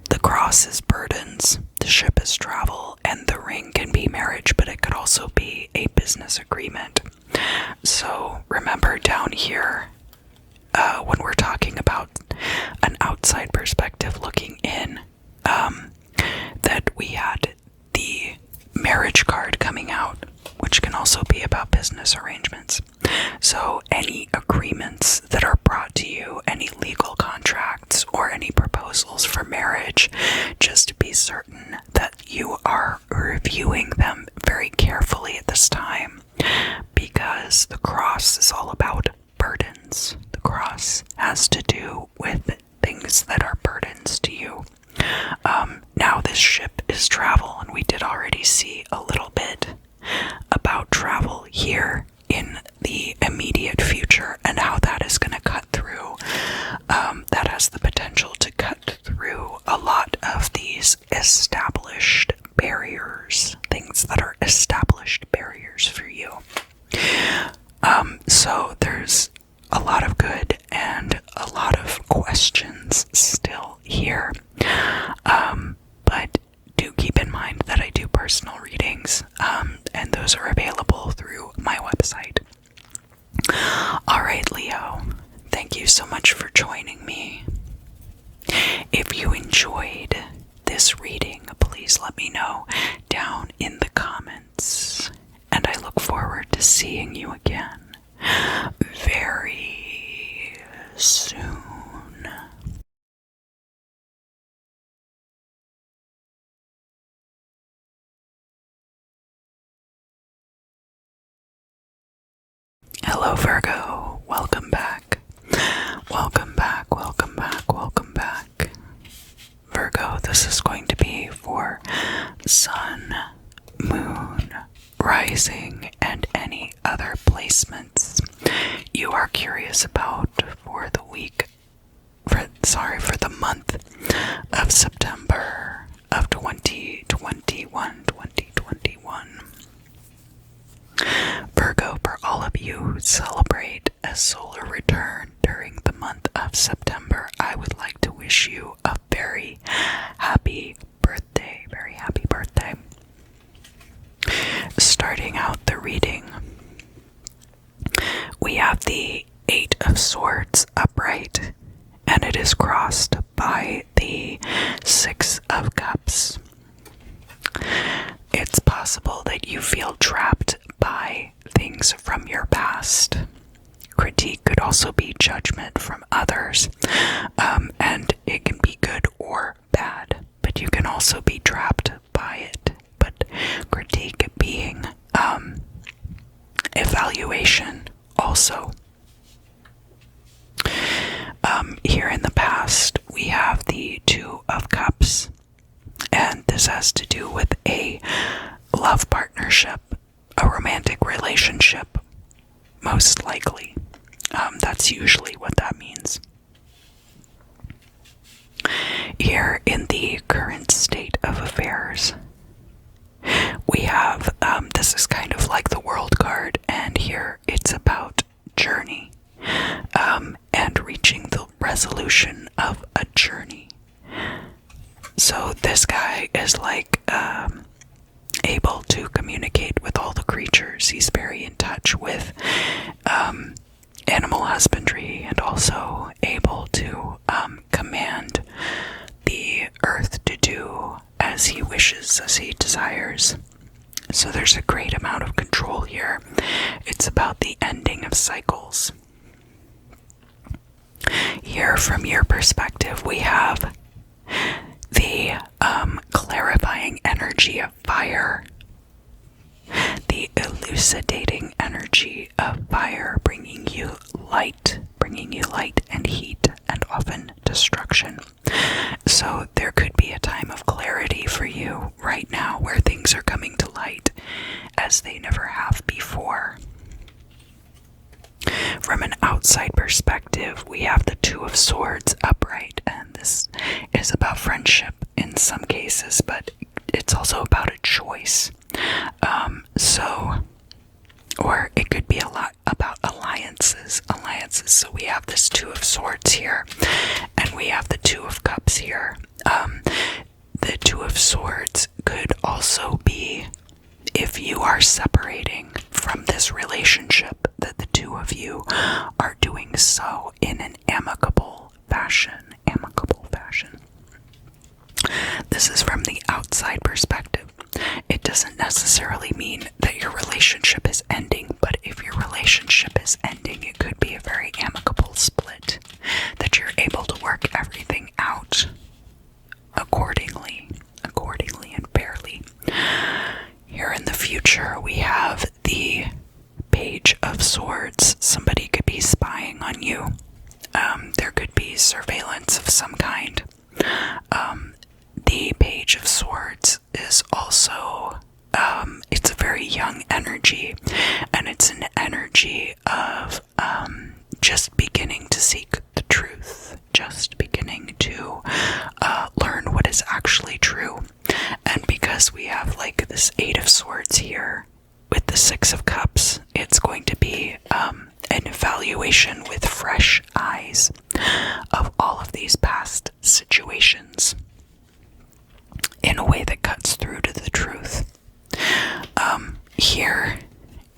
Speaker 1: the cross is burdens, the ship is travel, and the ring can be marriage, but it could also be a business agreement. So remember down here, when we're talking about an outside perspective looking in, that we had the marriage card coming out, which can also be about business arrangements. So any agreements that are brought to you message, just to be certain that you are reviewing them very carefully at this time, because the cross is all about burdens. The cross has to do with things that are burdens to you. Now this ship is travel, and we did already see a little bit about travel here in the immediate future and how that is going to cut through. That has the potential to cut through a lot of these established barriers, things that are established barriers for you. So there's a lot of good and a lot of questions still here. But do keep in mind that I do personal readings, and those are available through my website. Alright, Leo, thank you so much for joining me. If you enjoyed this reading, please let me know down in the comments, and I look forward to seeing you again very soon. Hello, Virgo. Welcome back. Welcome back, welcome back, welcome back. Virgo, this is going to be for Sun, Moon, Rising, and any other placements you are curious about for the for the month of September of 2021. Virgo, for all of you who celebrate a solar return during the month of September, I would like to wish you a very happy birthday. Very happy birthday. Starting out the reading, we have the Eight of Swords upright, and it is crossed by the Six of Cups. It's possible that you feel trapped by things from your past. Critique could also be judgment from others, and it can be good or bad, but you can also be trapped by it. But critique being evaluation also. Here in the past, we have the Two of Cups, and this has to do with a love partnership, a romantic relationship, most likely. That's usually what that means. Here in the current state of affairs, we have, this is kind of like the World card, and here it's about journey, and reaching the resolution of a journey. So this guy is like, able to communicate with all the creatures. He's very in touch with animal husbandry, and also able to command the earth to do as he wishes, as he desires. So there's a great amount of control here. It's about the ending of cycles. Here, from your perspective, we have the clarifying energy of fire, the elucidating energy of fire, bringing you light and heat, and often destruction. So there could be a time of clarity for you right now, where things are coming to light as they never have before. From an outside perspective, we have the Two of Swords upright, and this is about friendship in some cases, but it's also about a choice. Or it could be a lot about alliances. So we have this Two of Swords here, and we have the Two of Cups here. The Two of Swords could also be, if you are separating from this relationship, that the two of you are doing so in an amicable fashion. This is from the outside perspective. It doesn't necessarily mean that your relationship is ending, but if your relationship is ending, it could be a very amicable split, that you're able to work everything out on you. There could be surveillance of some kind. The Page of Swords is also, it's a very young energy, and it's an energy of just beginning to seek the truth, just beginning to learn what is actually true. And because we have like this Eight of Swords here with the Six of Cups, it's going to be an evaluation with fresh eyes of all of these past situations in a way that cuts through to the truth. Here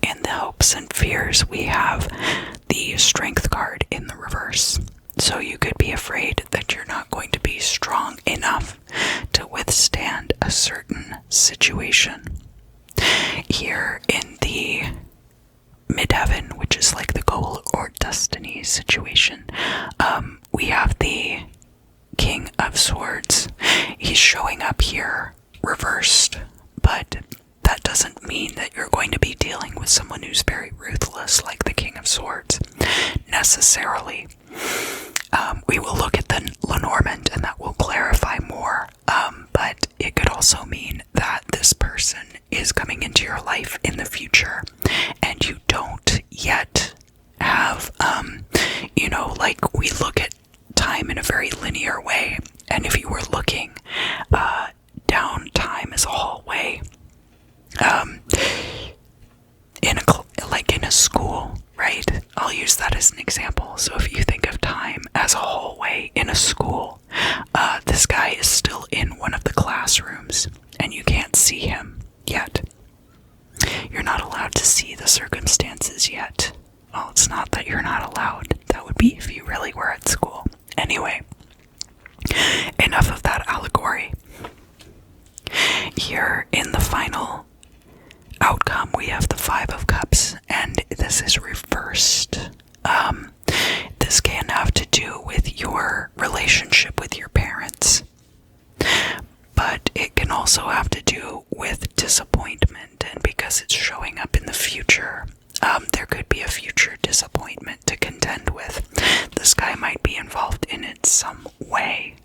Speaker 1: in the Hopes and Fears, we have the Strength card in the reverse. So you could be afraid that you're not going to be strong enough to withstand a certain situation. Here in the Midheaven, which is like the goal or destiny situation, we have the King of Swords. He's showing up here reversed, but that doesn't mean that you're going to be dealing with someone who's very ruthless like the King of Swords, necessarily. We will look at the Lenormand and that will clarify more, but it could also mean that this person is coming into your life in the future and you don't yet have, like we look at time in a very linear way, and if you were looking down time as a hallway, in a school, right? I'll use that as an example. So if you think of time as a hallway in a school, this guy is still in one of the classrooms and you can't see him yet. You're not allowed to see the circumstances yet. Well, it's not that you're not allowed. That would be if you really were at school. Anyway, enough of that allegory. Here in the final outcome, we have the Five of Cups, and this is reversed. This can have to do with your relationship with your parents, but it can also have to do with disappointment, and because it's showing up in the future, there could be a future disappointment to contend with. This guy might be involved in it some way.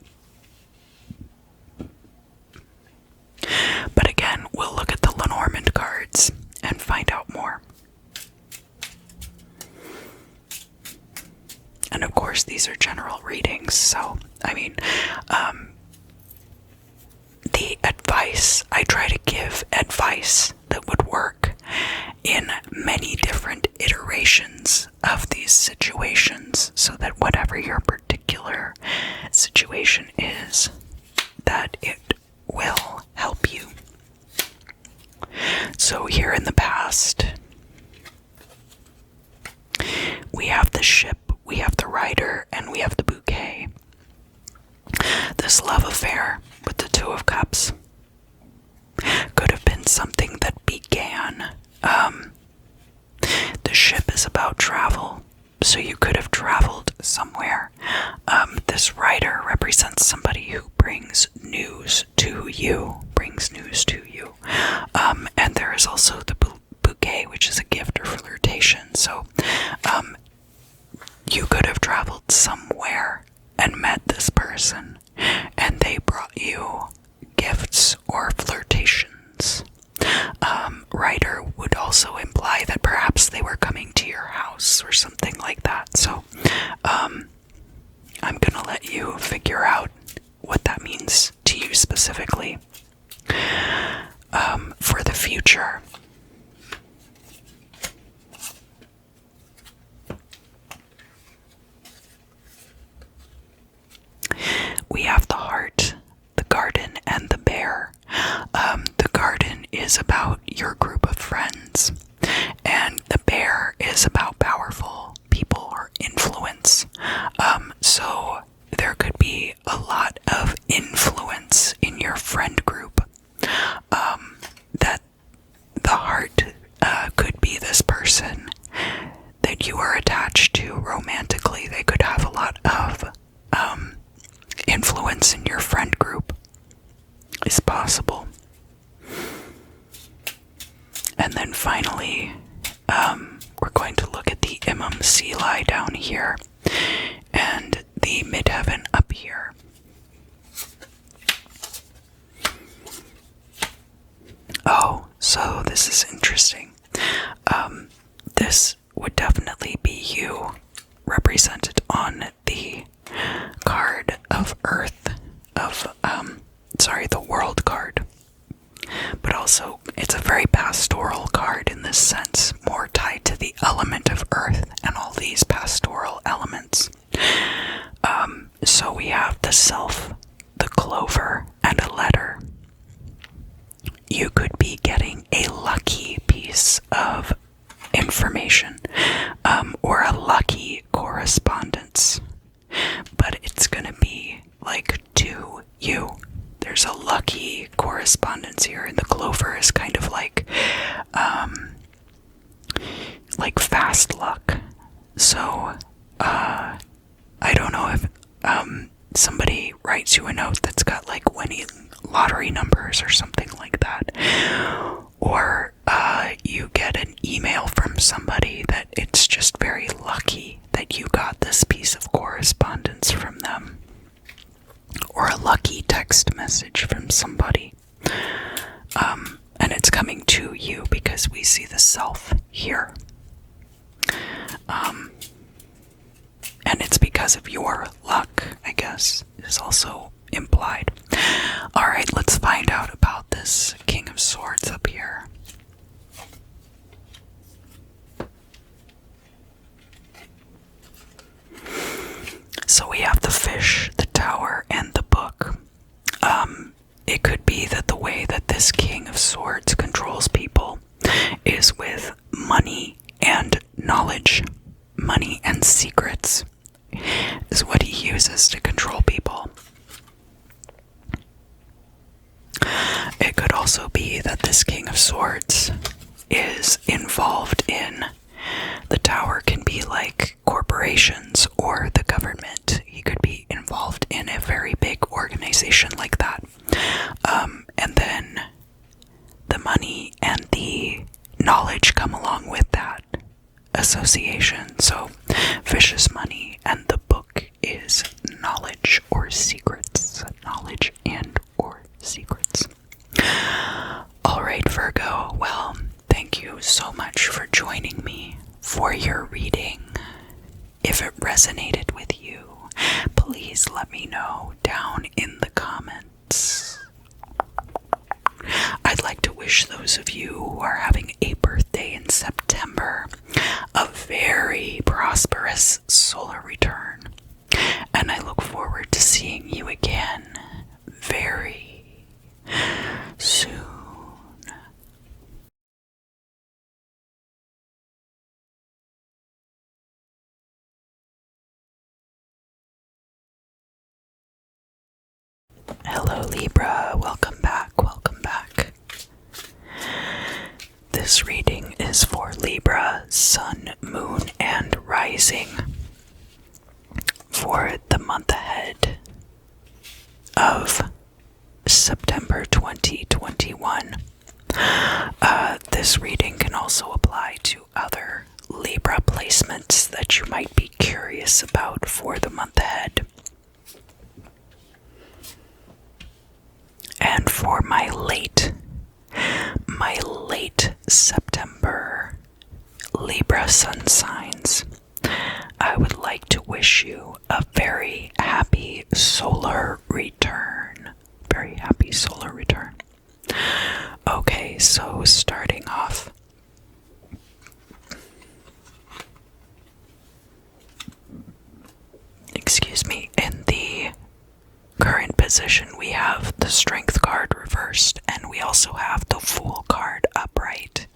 Speaker 1: But again, we'll look at the Lenormand cards and find out more. And of course, these are general readings, so, the advice, I try to give advice that would work in many different iterations of these situations, so that whatever your particular situation is, that it will help you. So here in the past, we have the Ship, we have the Rider, and we have the Bouquet. This love affair with the Two of Cups could have been something that began. The Ship is about travel, so you could have traveled somewhere. This Rider represents somebody who brings news to you, and there is also the Bouquet, which is a gift or flirtation. So you could have traveled somewhere and met this person, and they brought you gifts or flirtations. Rider would also imply that perhaps they were coming to your house or something like that. So I'm gonna let you figure out what that means to you specifically. For the future, we have the Heart, the Garden, and the Bear. The Garden is about your group of friends, and the Bear is about powerful people or influence. So there could be a lot of influence in your friend group. That the Heart could be this person that you are attached to romantically. They could have a lot of influence in your friend group. Is possible. And then finally, we're going to look at the Imam Selah down here, and the midheaven up here. Oh, so this is interesting. This would definitely be you represented on the card of Earth, the World card. But also, it's a very pastoral card in this sense, more tied to the element of Earth and all these pastoral elements. So we have the self, the clover, and a letter. You could be getting a lucky piece of information, or a lucky correspondence, but it's gonna be like to you. There's a lucky correspondence here, and the clover is kind of like fast luck. So I don't know if somebody writes you a note that's got like winning lottery numbers or something like that, or you get an email from somebody that it's just very lucky that you got this piece of correspondence from them, or a lucky text message from somebody, and it's coming to you because we see the self here, and it's because of your luck, I guess, is also implied. Alright, let's find out about this King of Swords up here. So we have the fish, the tower, and the book. It could be that the way that this King of Swords controls people is with money and knowledge. Money and secrets is what he uses to control people. It could also be that this King of Swords is involved in, the tower can be like corporations or the government. He could be involved in a very big organization like that. And then the money and the knowledge come along with that association. So fish is money and the book is knowledge or secrets. Knowledge and or secrets. Alright, Virgo, well, thank you so much for joining me for your reading. If it resonated with you, please let me know down in the comments. I'd like to wish those of you who are having a birthday in September a very prosperous solar return. And I look forward to seeing you again very soon. Hello Libra, welcome back, welcome back. This reading is for Libra, Sun, Moon, and Rising for the month ahead of September 2021. This reading can also apply to other Libra placements that you might be curious about for the month ahead. And for my late September Libra sun signs, I would like to wish you a very happy solar return. Very happy solar return. Okay, so starting off, in the current position we have the Strength card reversed, and we also have the Fool card upright.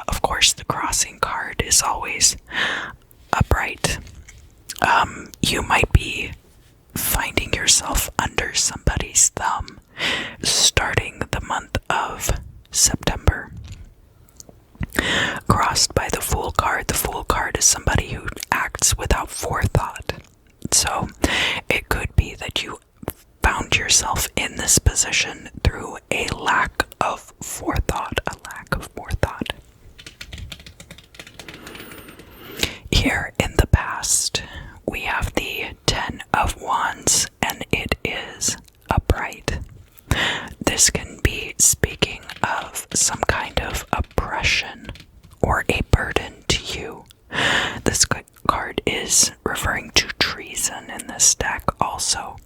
Speaker 1: Of course, the Crossing card is always upright. You might be finding yourself under somebody's thumb starting the month of September. Crossed by the Fool card. The Fool card is somebody who acts without forethought. So it could be that you found yourself in this position through a lack of forethought. Here in the past, past, we have the 10 of Wands, and it is upright. This can be speaking of some kind of oppression or a burden to you. This card is referring to treason in this deck also,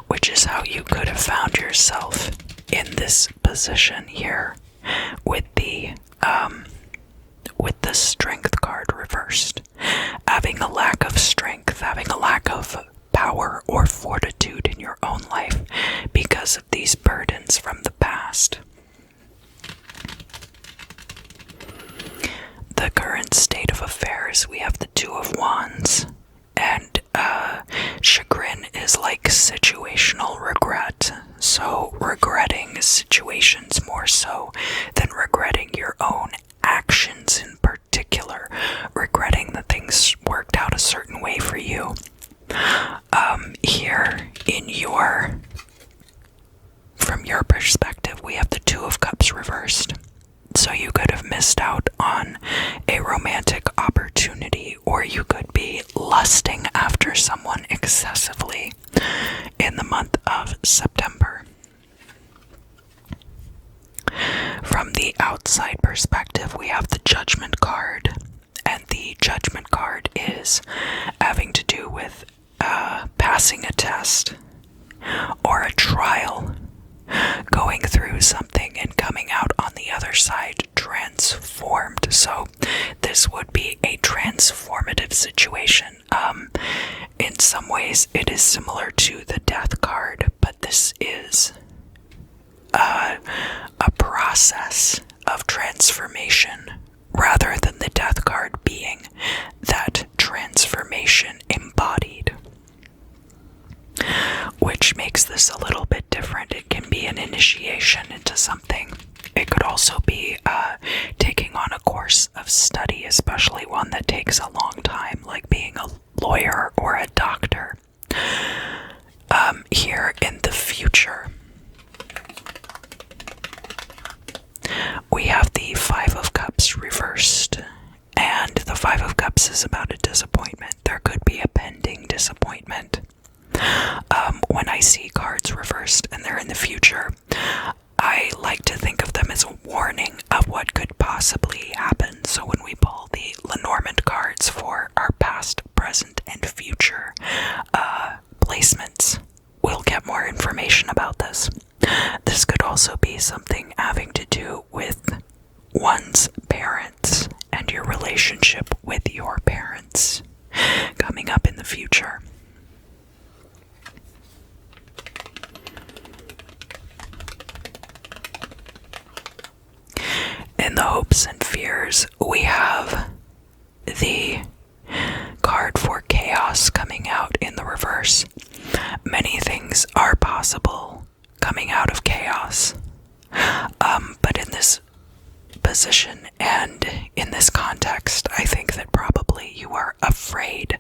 Speaker 1: which is how you could have found yourself in this position here with the strength card reversed. Having a lack of strength, having a lack of power or fortitude in your own life because of these burdens from the past. The current state of affairs, we have the 2 of Wands, and chagrin is like situational regret, so regretting situations more so than regretting your own actions in particular, regretting that things worked out a certain way for you. Here from your perspective, we have the 2 of Cups reversed. So you could have missed out on a romantic opportunity, or you could be lusting after someone excessively in the month of September. From the outside perspective, we have the Judgment card, and the Judgment card is having to do with passing a test or a trial, going through something and coming out on the other side transformed. So this would be a transformative situation. In some ways it is similar to the Death card, but this is a process of transformation rather than the Death card being that transformation embodied, which makes this a little bit different. It can be an initiation into something. It could also be taking on a course of study, especially one that takes a long time, like being a lawyer or a doctor. Here in the future, we have the 5 of Cups reversed, and the 5 of Cups is about a disappointment. There could be a pending disappointment. When I see cards reversed and they're in the future, I like to think of them as a warning of what could possibly happen. So when we pull the Lenormand cards for our past, present, and future placements, we'll get more information about this. This could also be something having to do with one's parents and your relationship with your parents coming up in the future. In the hopes and fears, we have the card for chaos coming out in the reverse. Many things are possible coming out of chaos, but in this position and in this context, I think that probably you are afraid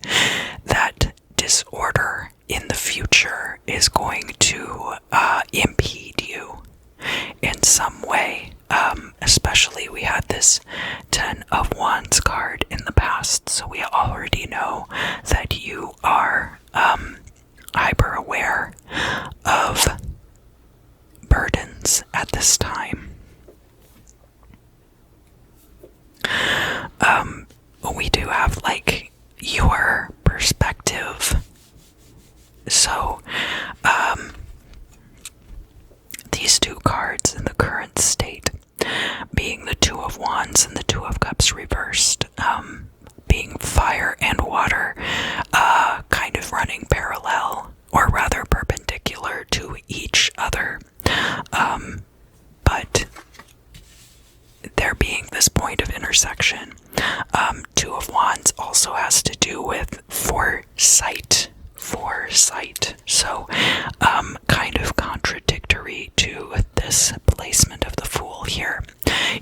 Speaker 1: that disorder in the future is going to impede you in some way. Especially we had this 10 of Wands card in the past, so we already know that you are hyper aware of burdens at this time. We do have like your perspective, so these 2 cards in the current state, being the 2 of Wands and the 2 of Cups reversed, being fire and water, kind of running parallel, or rather perpendicular to each other, but there being this point of intersection. 2 of Wands also has to do with foresight, so kind of contradictory to this placement of the Fool here.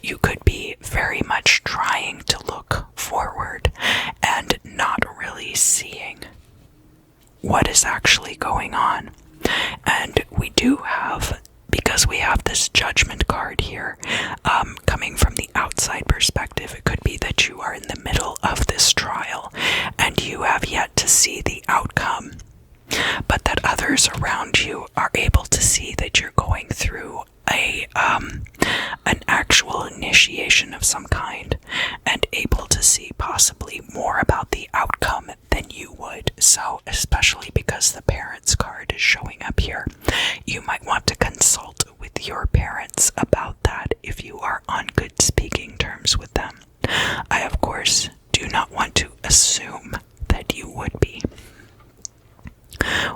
Speaker 1: You could be very much trying to look forward and not really seeing what is actually going on. And we do have, because we have this Judgment card here, coming from the outside perspective, it could be that you are in the middle of this trial to see the outcome, but that others around you are able to see that you're going through an actual initiation of some kind, and able to see possibly more about the outcome than you would. So, especially because the parents card is showing up here, you might want to consult with your parents about that if you are on good speaking terms with them. I, of course, do not want to assume that you would be,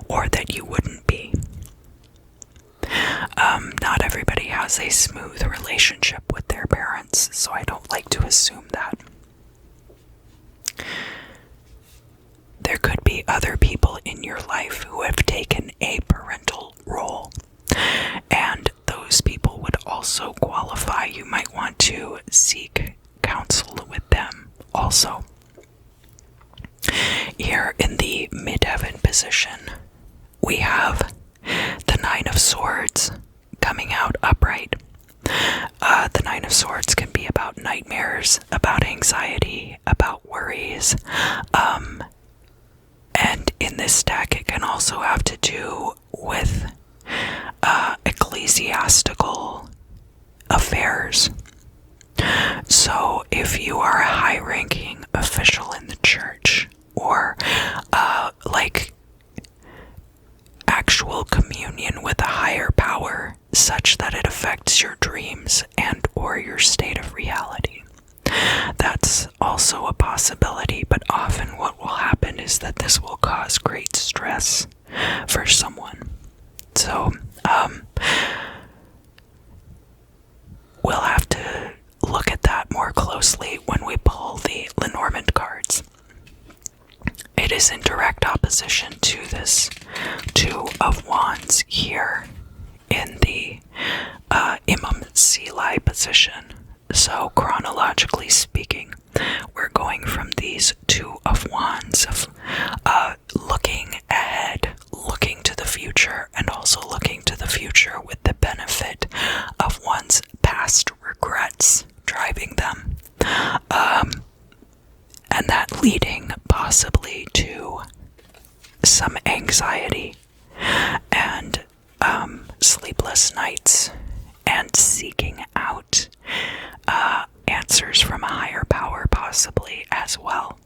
Speaker 1: or that you wouldn't be. Not everybody has a smooth relationship with their parents, so I don't like to assume that. There could be other people in your life who have taken a parental role, and those people would also qualify. You might want to seek counsel with them also. Here in the midheaven position, we have the Nine of Swords coming out upright. The Nine of Swords can be about nightmares, about anxiety, about worries. And in this deck, it can also have to do with ecclesiastical affairs. So if you are a high-ranking official in the church, or like actual communion with a higher power such that it affects your dreams and or your state of reality, that's also a possibility. But often what will happen is that this will cause great stress for someone. So we'll have to look at that more closely when we pull the Lenormand cards. It is in direct opposition to this Two of Wands here in the Imam Silai position. So chronologically speaking, we're going from these Two of Wands of looking ahead, looking to the future, and also looking to the future with the benefit of one's past regrets driving them. And that leading possibly to some anxiety and sleepless nights, and seeking out answers from a higher power possibly as well.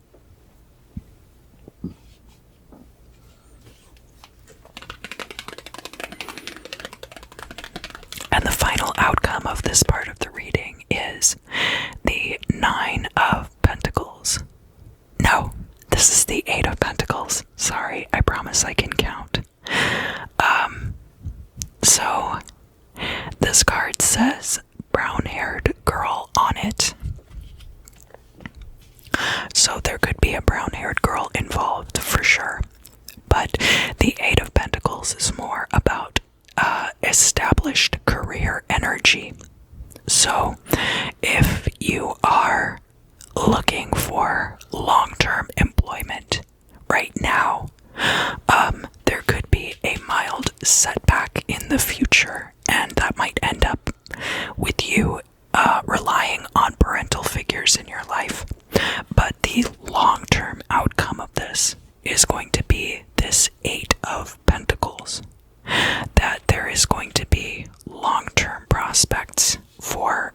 Speaker 1: And the final outcome of this part of the reading is the Nine of Pentacles. No, this is the Eight of Pentacles. Sorry, I promise I can count. So this card says brown-haired girl on it. So there could be a brown-haired girl involved for sure. But the Eight of Pentacles is more about established career energy. So if you are looking for long-term employment right now, there could be a mild setback in the future, and that might end up with you relying on parental figures in your life. But the long-term outcome of this is going to be this Eight of Pentacles, that there is going to be long-term prospects for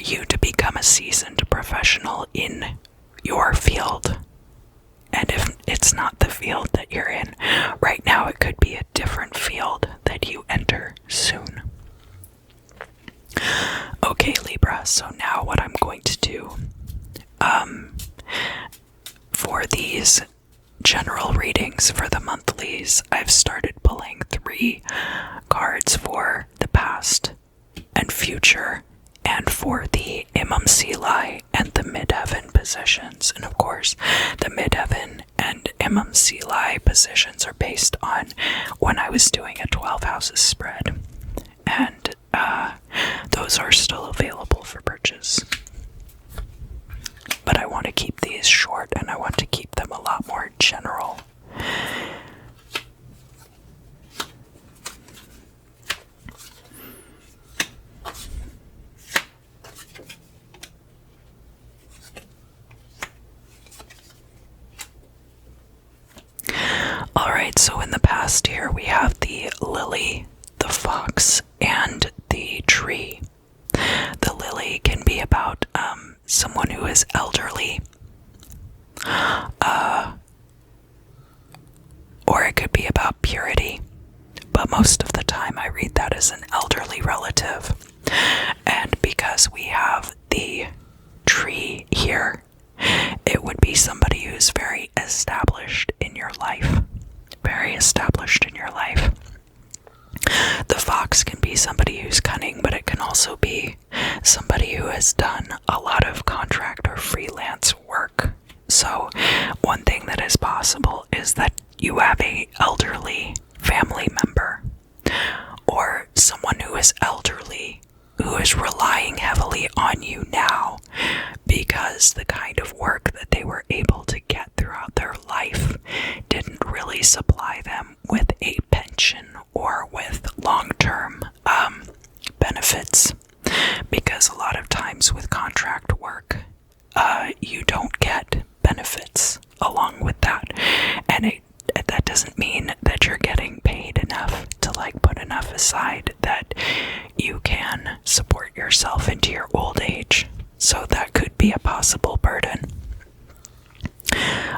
Speaker 1: you to become a seasoned professional in your field. And if it's not the field that you're in right now, it could be a different field that you enter soon. Okay, Libra, so now what I'm going to do, for these general readings for the monthlies, I've started pulling 3 cards for the past and future, and for the Imam Silai and the midheaven positions. And of course, the midheaven and Imam Silai positions are based on when I was doing a 12 houses spread. And those are still available for purchase. But I want to keep these short, and I want to keep them a lot more general. lily, the fox, and the tree. The lily can be about someone who is elderly, or it could be about purity, but most of the time I read that as an elderly relative. And because we have the tree here, it would be somebody who's very established in your life. Very established in your life. The fox can be somebody who's cunning, but it can also be somebody who has done a lot of contract or freelance work. So one thing that is possible is that you have an elderly family member or someone who is elderly who is relying heavily on you now because the kind of work that they were able to get throughout their life didn't really supply them with a pension or with long-term benefits. Because a lot of times with contract work, you don't get benefits along with that. And that doesn't mean that you're getting paid enough to put enough aside that you can support yourself into your old age. So that could be a possible burden.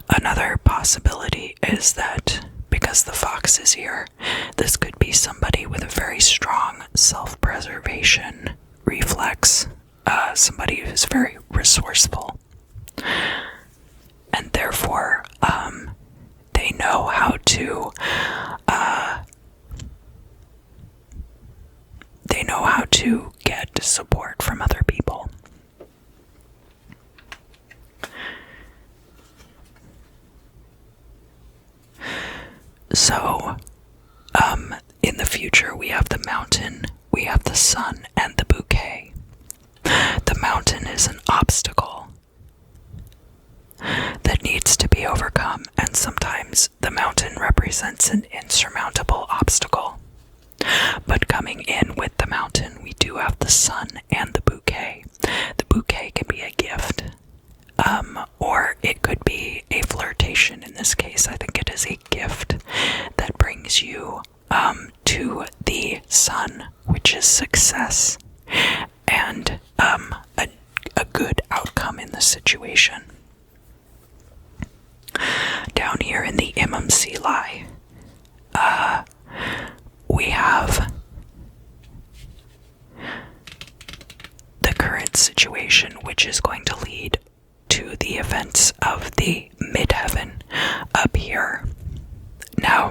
Speaker 1: Another possibility is that because the fox is here, this could be somebody with a very strong self-preservation reflex, somebody who's very resourceful, and therefore they know how to get support from other people. So, in the future, we have the mountain, we have the sun, and the bouquet. The mountain is an obstacle that needs to be overcome, and sometimes the mountain represents an insurmountable obstacle. But coming in with the mountain, we do have the sun and the bouquet. The bouquet can be a gift, or it could be a flirtation. In this case, I think it is a gift that brings you to the sun, which is success and a good outcome in the situation. Down here in the MMC we have the current situation, which is going to lead to the events of the midheaven up here. Now,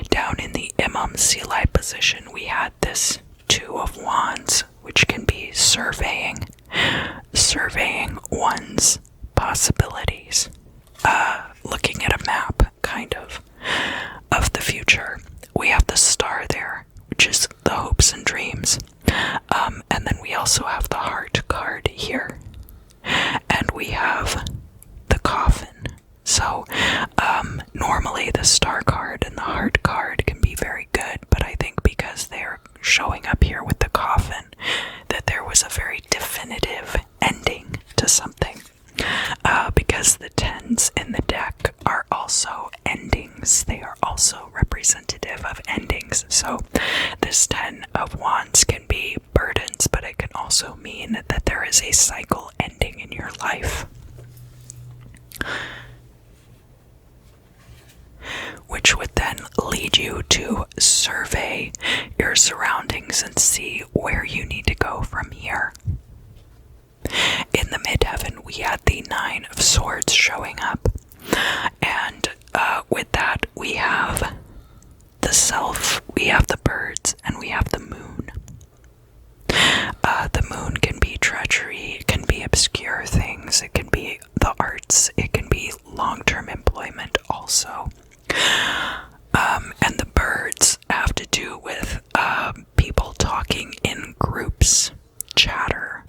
Speaker 1: down in the MMC position, we had this Two of Wands, which can be surveying one's possibilities, looking at a map, kind of the future. We have the star there, which is the hopes and dreams, and then we also have the heart card here, and we have the coffin. So normally the star card and the heart card can be very good, but I think because they're showing up here with the coffin, that there was a very definitive ending to something, because the tens in the deck are also endings. They are also representative of endings. So this 10 of Wands can be burdens, but it can also mean that there is a cycle ending in your life, which would then lead you to survey your surroundings and see where you need to go from here. In the midheaven, we had the 9 of Swords showing up, and with that, we have the self, we have the birds, and we have the moon. The moon can be treachery, it can be obscure things, it can be the arts, it can be long-term employment also. And the birds have to do with people talking in groups, chatter,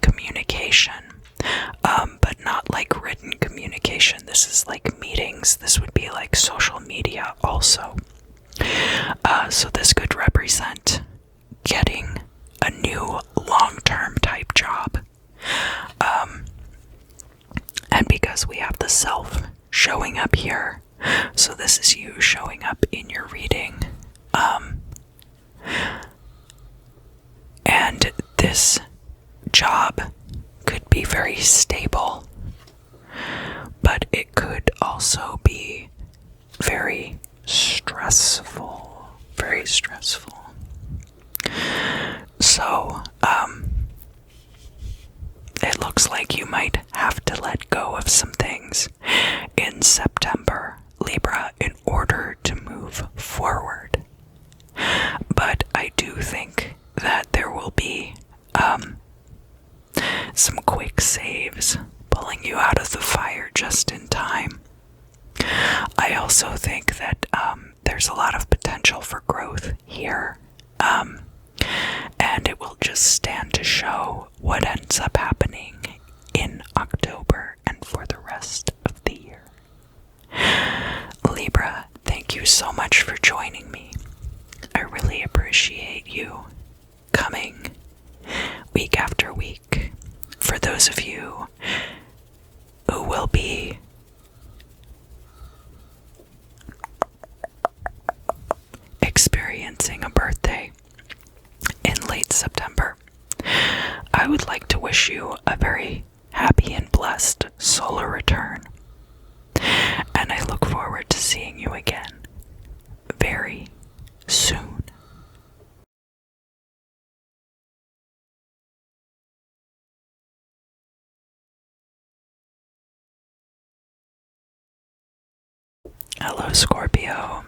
Speaker 1: communication, but not like written communication. This is like meetings. This would be like social media also. So this could represent getting a new long-term type job. And because we have the self showing up here, so this is you showing up in your reading, And this job could be very stable, but it could also be very stressful. Very stressful. So, it looks like you might have to let go of some things in September, Libra, in order to move forward. But I do think that there will be some quick saves pulling you out of the fire just in time. I also think that there's a lot of potential for growth here. And it will just stand to show what ends up happening in October and for the rest of the year. Libra, thank you so much for joining me. I really appreciate you coming week after week. For those of you who will be experiencing a birthday in late September, I would like to wish you a very happy and blessed solar return. And I look forward to seeing you again very soon. Hello, Scorpio.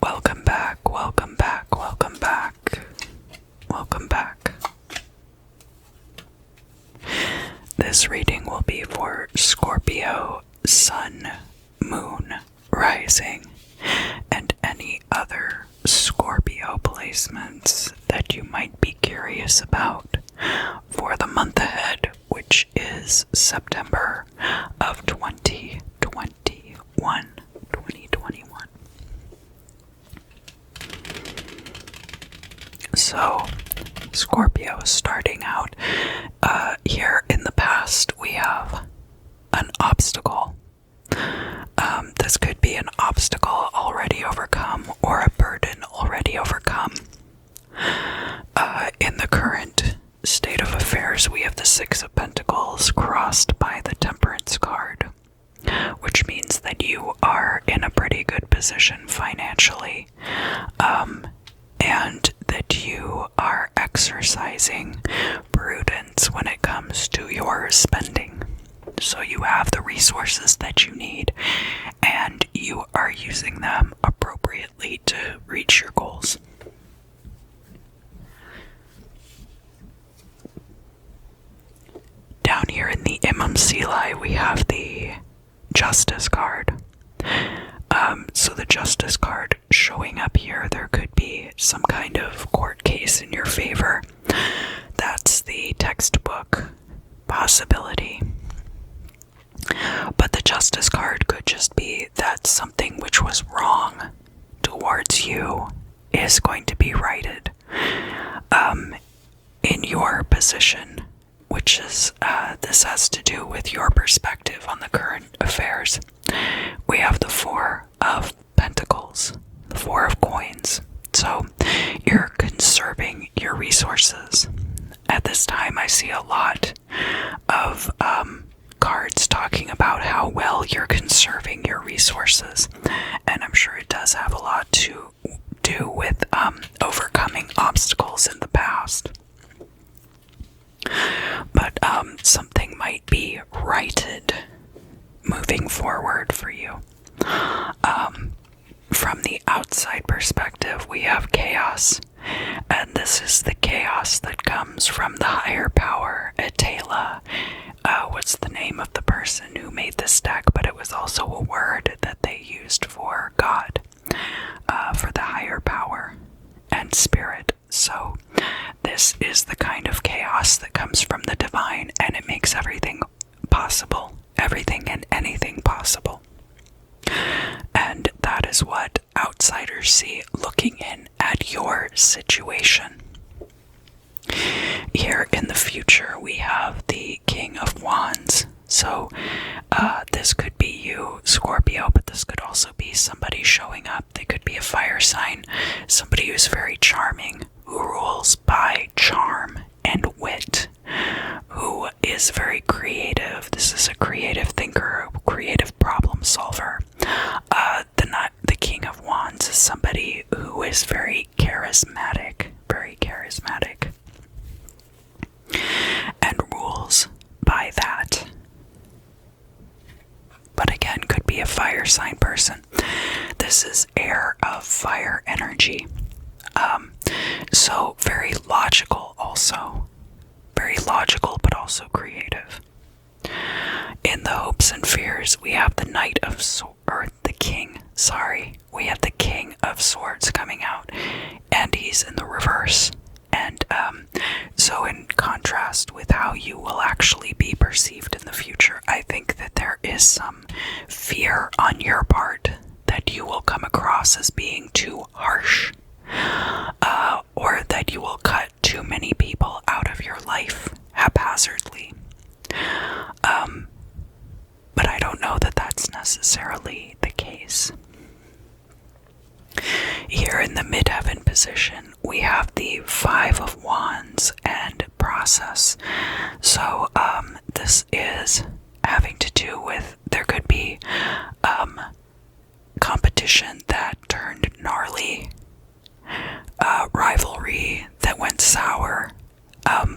Speaker 1: Welcome back, welcome back, welcome back, welcome back. This reading will be for Scorpio, Sun, Moon, Rising, and any other Scorpio placements that you might be curious about for the month ahead, which is September of 2021. So, Scorpio, starting out, here in the past, we have an obstacle. This could be an obstacle already overcome or a burden already overcome. In the current state of affairs, we have the Six of Pentacles crossed by the Temperance card, which means that you are in a pretty good position financially, and that you are exercising prudence when it comes to your spending. So you have the resources that you need, and you are using them appropriately to reach your goals. Down here in the MMCLI, we have the Justice card. So the Justice card showing up here, there could be some kind of court case in your favor. That's the textbook possibility. But the Justice card could just be that something which was wrong towards you is going to be righted in your position, which is, this has to do with your perspective on the current affairs. We have the Four of Pentacles, the Four of Coins. So you're conserving your resources. At this time, I see a lot of cards talking about how well you're conserving your resources. And I'm sure it does have a lot to do with overcoming obstacles in the past. But something might be righted moving forward for you. From the outside perspective, we have chaos, and this is the chaos that comes from the higher power, Atala. What's the name of the person who made this deck? But it was also a word that they used for God, for the higher power and spirit. So this is the kind of chaos that comes from the divine, and it makes everything possible. Everything and anything possible. And that is what outsiders see looking in at your situation. Here in the future, we have the King of Wands. So this could be you, Scorpio, but this could also be somebody showing up. They could be a fire sign, somebody who's very charming, who rules by charm and wit, who is very creative. This is a creative thinker, a creative problem solver. The King of Wands is somebody who is very charismatic, and rules by that. But again, could be a fire sign person. This is air of fire energy. So very logical also. Very logical, but also creative. In the hopes and fears, we have the Knight of we have the King of Swords coming out, and he's in the reverse. And so in contrast with how you will actually be perceived in the future, I think that there is some fear on your part that you will come across as being too harsh, or that you will cut too many people out of your life haphazardly. But I don't know that that's necessarily the case. Here in the midheaven position, we have the Five of Wands and process. So this is having to do with, there could be competition that turned gnarly, rivalry that went sour,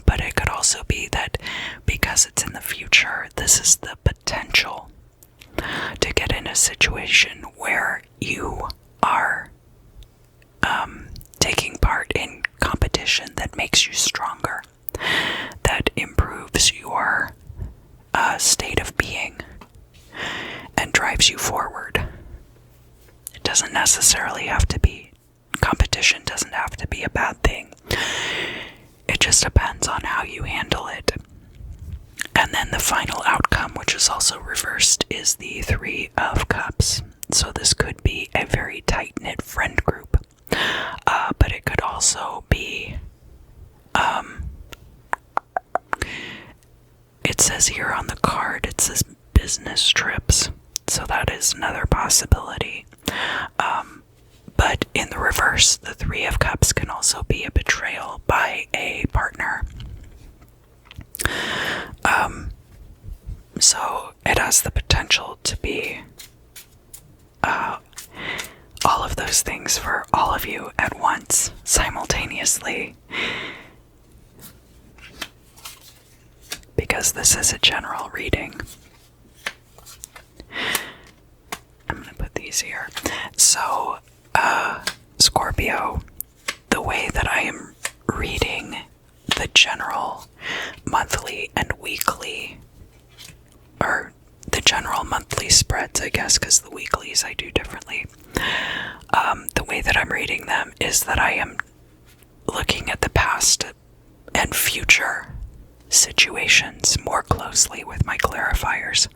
Speaker 1: but it could also be that because it's in the future, this is the potential to get in a situation where you are taking part in competition that makes you stronger, that improves your state of being and drives you forward. It doesn't necessarily have to be, competition doesn't have to be a bad thing. It just depends on how you handle it. And then the final outcome, which is also reversed, is the Three of Cups. So this could be a very tight-knit friend group. But it could also be, it says here on the card, it says business trips. So that is another possibility. But in the reverse, the Three of Cups can also be a betrayal by a partner. So it has the potential to be all of those things for all of you at once, simultaneously. Because this is a general reading. I'm going to put these here. So, Scorpio, the way that I am reading the general monthly and weekly, or the general monthly spreads, I guess, because the weeklies I do differently. The way that I'm reading them is that I am looking at the past and future situations more closely with my clarifiers,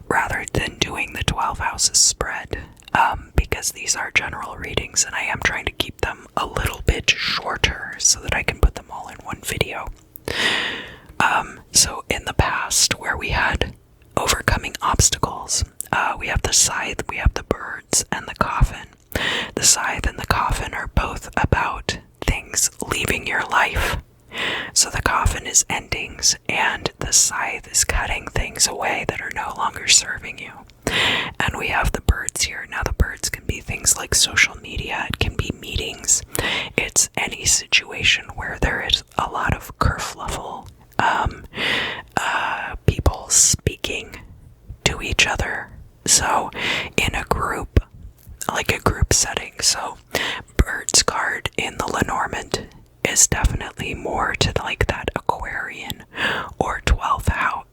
Speaker 1: rather than doing the 12 houses spread, because these are general readings and I am trying to keep them a little bit shorter so that I can put them all in one video. So in the past, where we had overcoming obstacles, we have the scythe, we have the birds, and the coffin. The scythe and the coffin are both about things leaving your life. So the coffin is endings, and the scythe is cutting things away that are no longer serving you. And we have the birds here. Now the birds can be things like social media, it can be meetings, it's any situation where there is a lot of kerfluffle, people speaking to each other. So in a group, like a group setting, so birds card in the Lenormand is definitely more to like that Aquarian or 12th house,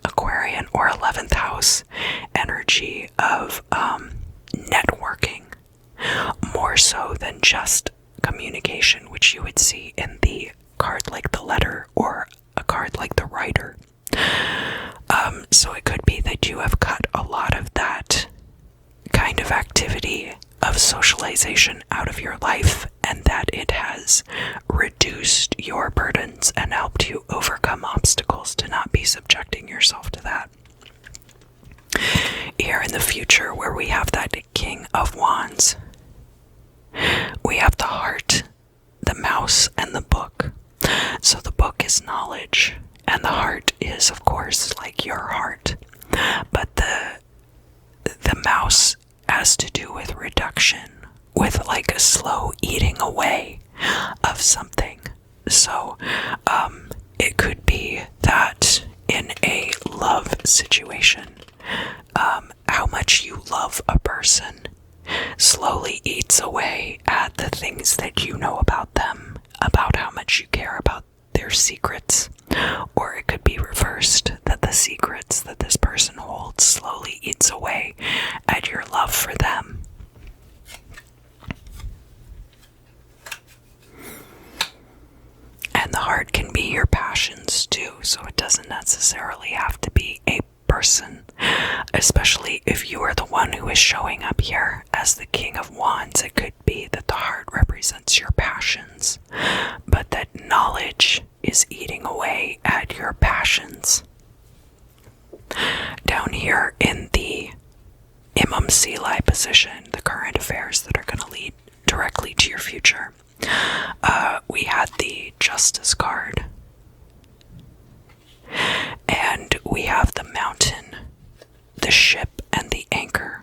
Speaker 1: Aquarian or 11th house energy of networking, more so than just communication, which you would see in the card like the Letter or a card like the Rider. So it could be that you have cut a lot of that kind of activity of socialization out of your life, and that it has reduced your burdens and helped you overcome obstacles to not be subjecting yourself to that. Here in the future where we have that King of Wands. We have the heart, the mouse, and the book. So the book is knowledge, and the heart is, of course, like your heart. But the mouse has to do with reduction, with like a slow eating away of something. So it could be that in a love situation, how much you love a person slowly eats away at the things that you know about them, about how much you care about their secrets. Or it could be reversed, that the secrets that this person holds slowly eats away at your love for them. And the heart can be your passions too, so it doesn't necessarily have to be a person, especially if you are the one who is showing up here as the King of Wands. It could be that the heart represents your passions, but that knowledge is eating away at your passions. Down here in the MMC position, the current affairs that are going to lead directly to your future, we had the Justice card, and we have the Mountain, the Ship, and the Anchor.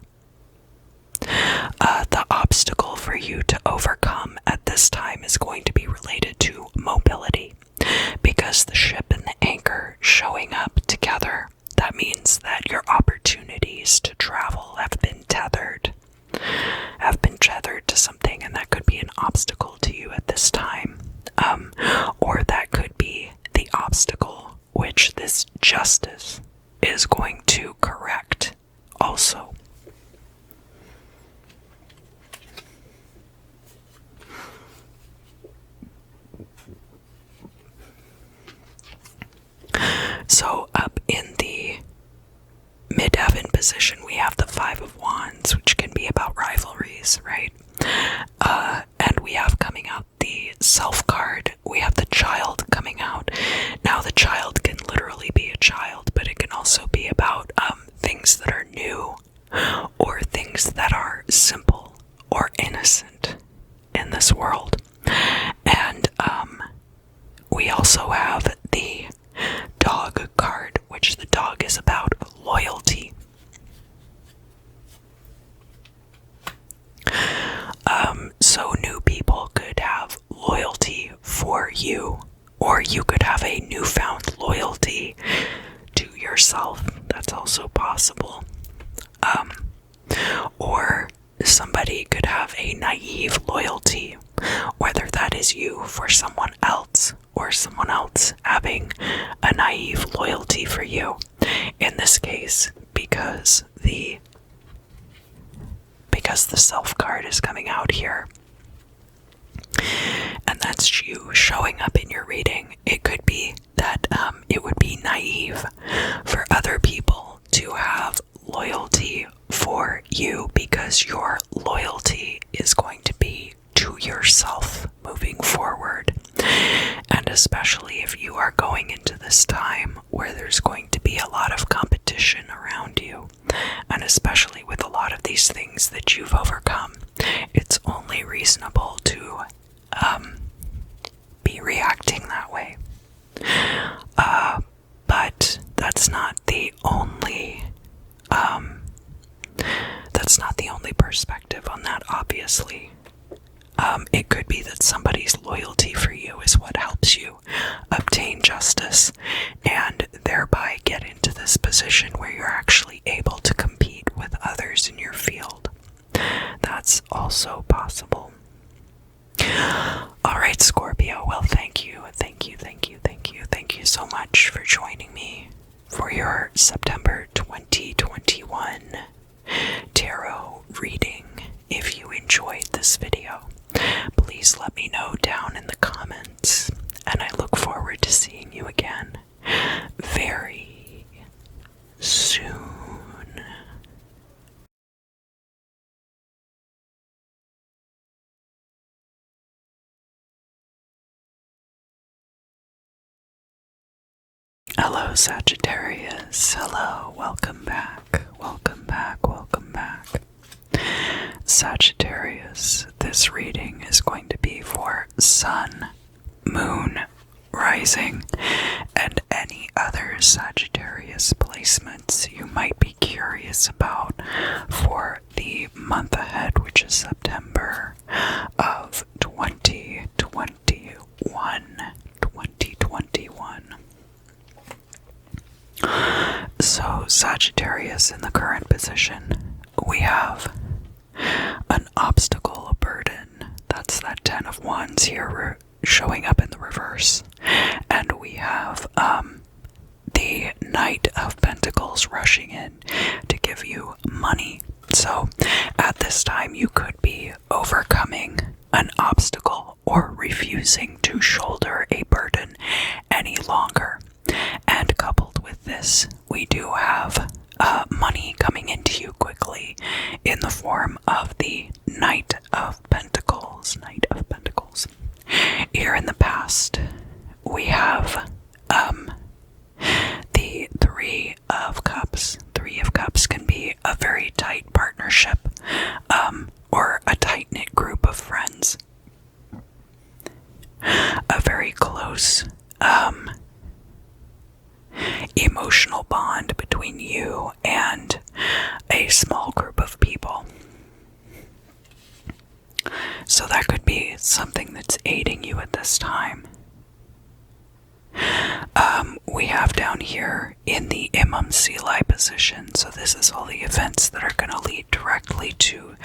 Speaker 1: The obstacle for you to overcome at this time is going to be related to mobility, because the Ship and the Anchor showing up together, that means that your opportunities to travel have been tethered to something, and that could be an obstacle to you at this time. Or that could be the obstacle which this Justice is going to correct also. So up in the midheaven position, we have the Five of Wands, which can be about rivalries, right? And we have coming out the Self card. We have the Child coming out. Now, the Child can literally be a child, but it can also be about things that are new, or things that are simple or innocent in this world. And we also have the Dog card, which the dog is about loyalty. So new people could have loyalty for you, or you could have a newfound loyalty to yourself. That's also possible. Or somebody could have a naive loyalty, whether that is you for someone else, or someone else having a naive loyalty for you. In this case, because the Self card is coming out here, and that's you showing up in your reading, it could be that it would be naive for other people to have loyalty for you, because your loyalty is going to be to yourself moving forward. And especially if you are going into this time where there's going to be a lot of competition around you, and especially with a lot of these things that you've overcome, it's only reasonable to be reacting that way. But that's not the only perspective on that, obviously. It could be that somebody's loyalty for you is what helps you obtain justice, and thereby get into this position where you're actually able to compete with others in your field. That's also possible. Alright, Scorpio, well, thank you so much for joining me for your September 2021 tarot reading. If you enjoyed this video, please let me know down in the comments, and I look forward to seeing you again very soon. Hello, Sagittarius. Hello, welcome back, welcome back, welcome Sagittarius, this reading is going to be for Sun, Moon, Rising, and any other Sagittarius placements you might be curious about for the month ahead, which is September of 2021. So, Sagittarius in the current position, we have an obstacle, a burden. That's that 10 of Wands here showing up in the reverse. And we have the Knight of Pentacles rushing in to give you money. So at this time you could be overcoming an obstacle or refusing to shoulder a burden any longer. And coupled with this, we do have money coming into you quickly in the form of the Knight of Pentacles. Here in the past, we have the Three of Cups. Three of Cups can be a very tight partnership or a tight-knit group of friends. A very close emotional bond between you and a small group of people. So that could be something that's aiding you at this time. We have down here in the Imam Silai position, so this is all the events that are going to lead directly to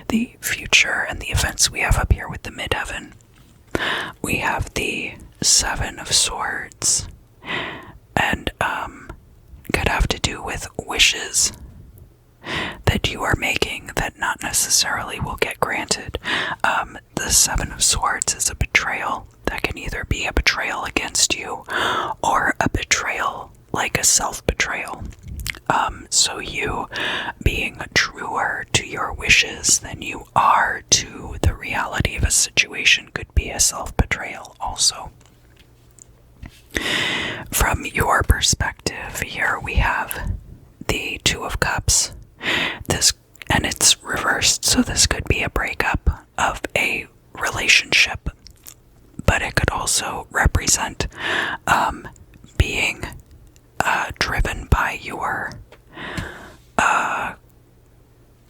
Speaker 1: the future and the events we have up here with the midheaven. We have the Seven of Swords, and could have to do with wishes that you are making that not necessarily will get granted. The Seven of Swords is a betrayal. That can either be a betrayal against you or a betrayal like a self-betrayal. So you being truer to your wishes than you are to the reality of a situation could be a self-betrayal also. From your perspective, here we have the Two of Cups. And it's reversed, so this could be a breakup of a relationship, but it could also represent being driven by your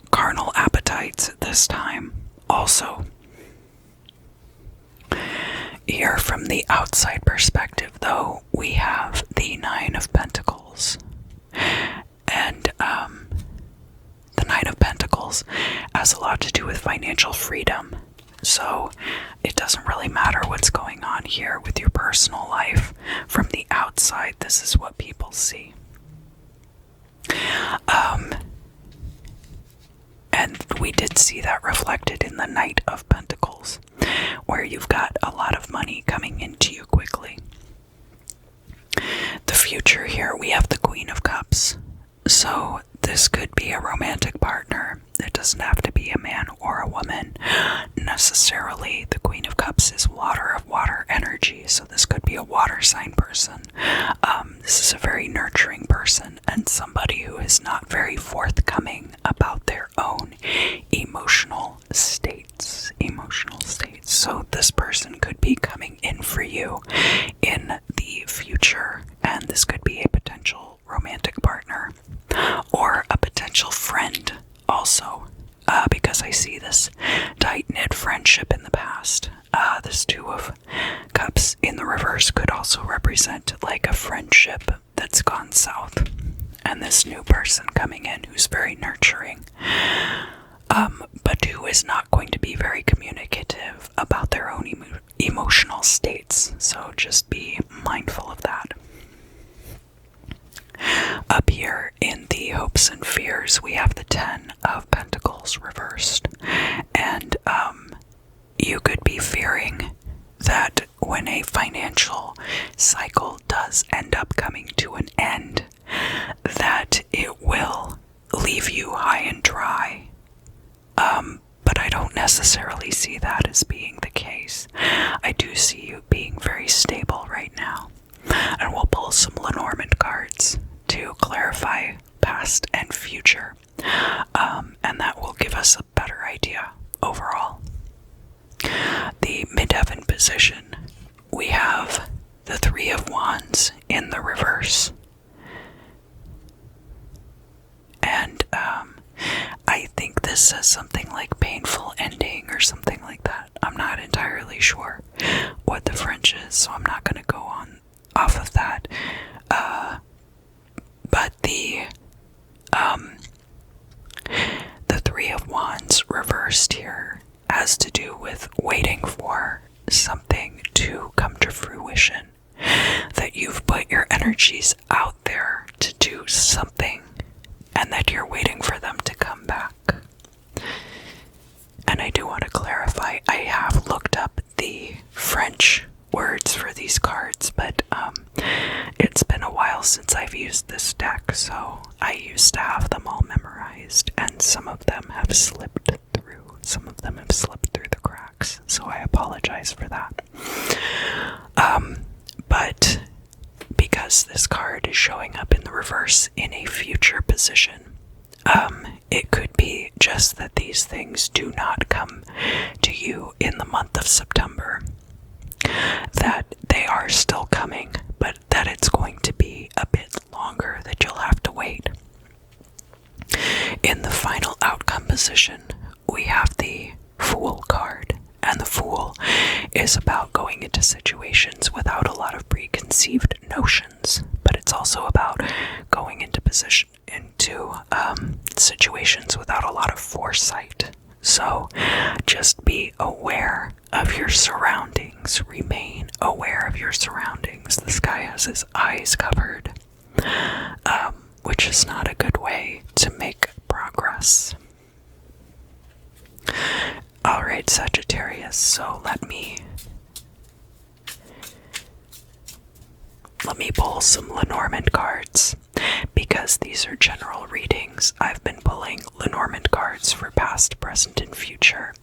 Speaker 1: carnal appetites at this time also. Here from the outside perspective, though, we have the Nine of Pentacles. And the Nine of Pentacles has a lot to do with financial freedom. So it doesn't really matter what's going on here with your personal life. From the outside, this is what people see. And we did see that reflected in the Knight of Pentacles, where you've got a lot of money coming into you quickly. The future here, we have the Queen of Cups. So this could be a romantic partner. It doesn't have to be a man or a woman necessarily. The Queen of Cups is water energy, so this could be a water sign person. This is a very nurturing person and somebody who is not very forthcoming about their own emotional states. So this person could be coming in for you in the future, and this could be a potential romantic partner or a potential friend also, because I see this tight-knit friendship in the past. This Two of Cups in the reverse could also represent like a friendship that's gone south, and this new person coming in who's very nurturing, but who is not going to be very communicative about their own emotional states, so just be mindful of that. Up here in the hopes and fears, we have the Ten of Pentacles reversed, and you could be fearing that when a financial cycle does end up coming to an end, that it will leave you high and dry. But I don't necessarily see that as being the case. I do see you being very stable right now. And we'll pull some Lenormand cards to clarify past and future. And that will give us a better idea overall. The midheaven position, we have the Three of Wands in the reverse. And I think this says something like painful ending or something like that. I'm not entirely sure what the French is, so I'm not going to go on off of that. But the Three of Wands reversed here has to do with waiting for something to come to fruition. That you've put your energies out there to do something, and that you're waiting for them to come back. And I do want to clarify, I have looked up the French words for these cards, but it's been a while since I've used this deck, so I used to have them all memorized, and some of them have slipped through. Some of them have slipped through the cracks, so I apologize for that. But because this card is showing up in the reverse in a future position, it could be just that these things do not come to you in the month of September. That they are still coming, but that it's going to be a bit longer, that you'll have to wait. In the final outcome position, we have the Fool card, and the Fool is about going into situations without a lot of preconceived notions, but it's also about going into situations without a lot of foresight. So just be aware of your surroundings. Remain aware of your surroundings. This guy has his eyes covered, which is not a good way to make progress. Alright, Sagittarius, so let me pull some Lenormand cards, because these are general readings. I've been pulling Lenormand cards for past, present, and future,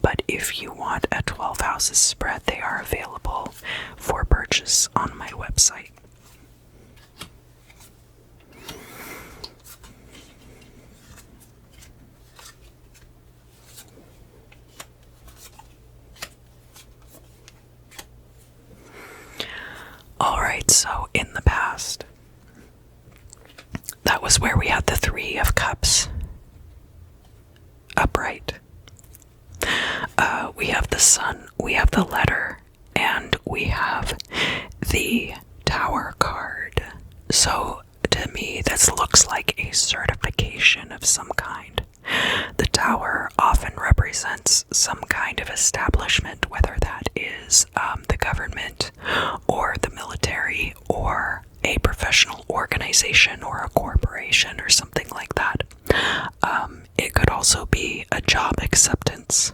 Speaker 1: but if you want a 12 houses spread, they are available for purchase on my website. Alright, so in the past, that was where we had the Three of Cups upright. We have the Sun, we have the Letter, and we have the Tower card. So to me, this looks like a certification of some kind. The Tower often represents some kind of establishment, whether that is the government or the military or a professional organization or a corporation or something like that. It could also be a job acceptance,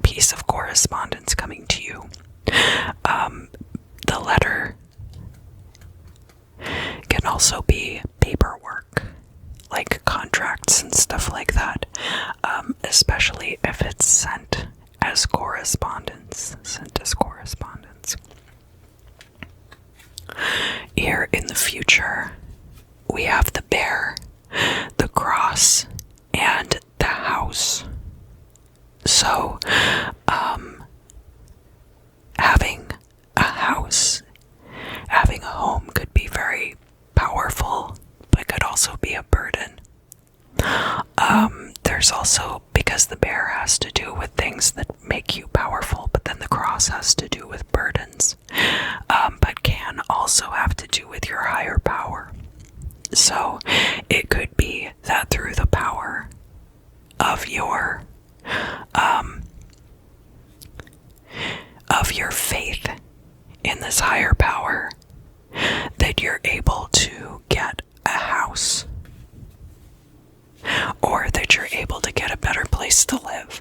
Speaker 1: piece of correspondence coming to you. The Letter can also be paperwork, like contracts and stuff like that, especially if it's sent as correspondence. Here in the future, we have the Bear, the Cross, and the House. So, having a house, having a home could be very powerful, but could also be a burden. There's also, because the Bear has to do with things that make you powerful, but then the Cross has to do with burdens, but can also have to do with your higher power. So it could be that through the power of your faith in this higher power, that you're able to get a house, or that you're able to get a better place to live.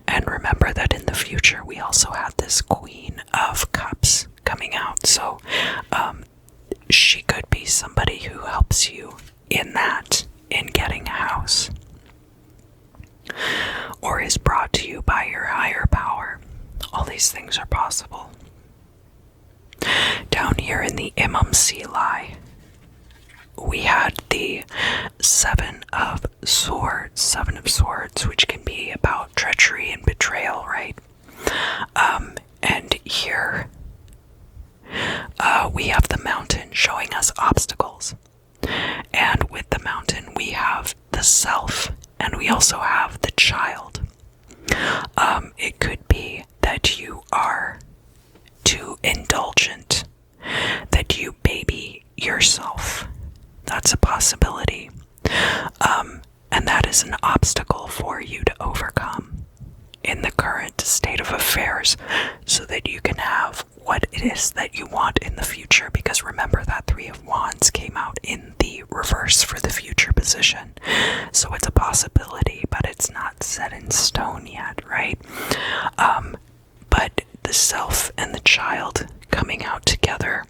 Speaker 1: And remember that in the future we also had this Queen of Cups coming out, so she could be somebody who helps you in getting a house, or is brought to you by your higher power. All these things are possible. Down here in the MMC we had the Seven of Swords Swords, which can be about treachery and betrayal, right? And here we have the Mountain showing us obstacles. And with the Mountain, we have the Self, and we also have the Child. It could be that you are too indulgent, that you baby yourself. That's a possibility. And that is an obstacle for you to overcome in the current state of affairs so that you can have what it is that you want in the future. Because remember, that Three of Wands came out in the reverse for the future position. So it's a possibility, but it's not set in stone yet, right? But the Self and the Child coming out together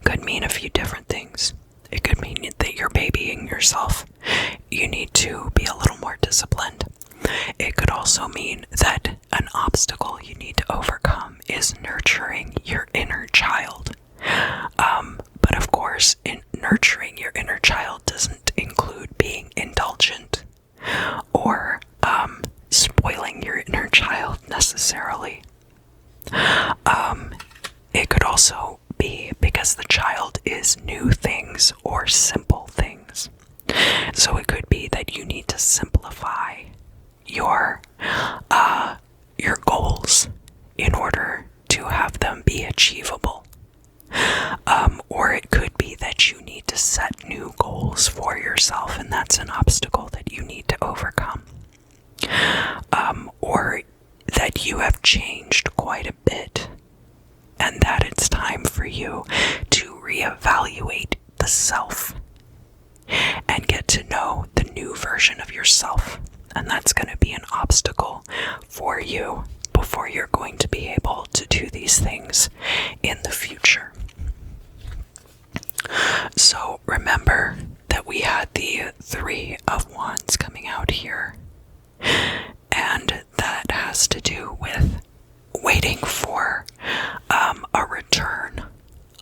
Speaker 1: could mean a few different things. It could mean that you're babying yourself. You need to be a little more disciplined. It could also mean that an obstacle you need to overcome is nurturing your inner child. But of course, nurturing your inner child doesn't include being indulgent or spoiling your inner child necessarily. It could also be because the child is new things or simple things. So it could be that you need to simplify your goals in order to have them be achievable. Or it could be that you need to set new goals for yourself, and that's an obstacle that you need to overcome. Or that you have changed quite a bit, and that it's time for you to reevaluate the self and get to know the new version of yourself. And that's going to be an obstacle for you before you're going to be able to do these things in the future. So remember that we had the Three of Wands coming out here, and that has to do with waiting for a return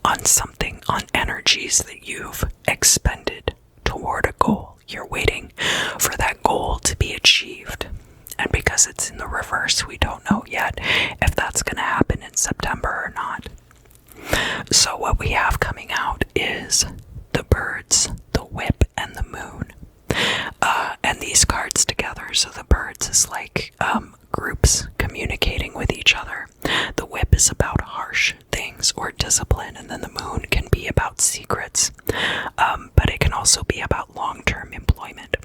Speaker 1: on something, on energies that you've expended toward a goal. You're waiting for that goal to be achieved. And because it's in the reverse, we don't know yet if that's going to happen in September or not. So what we have coming out is the Birds, the Whip, and the Moon. And these cards together, so the Birds is like groups communicating with each other. The Whip is about harsh things or discipline, and then the Moon can be about secrets. But it can also be about long-term employment.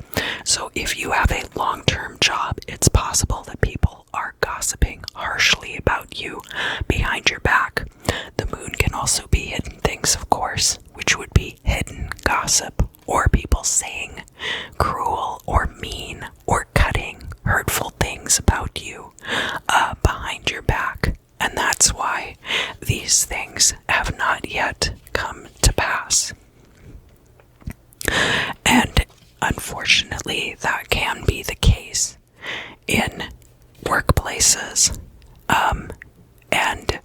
Speaker 1: So if you have a long-term job, it's possible that people are gossiping harshly about you behind your back. The Moon can also be hidden things, of course, which would be hidden gossip, or people saying cruel or mean or cutting hurtful things about you behind your back. And that's why these things have not yet come to pass. And unfortunately, that can be the case in workplaces. And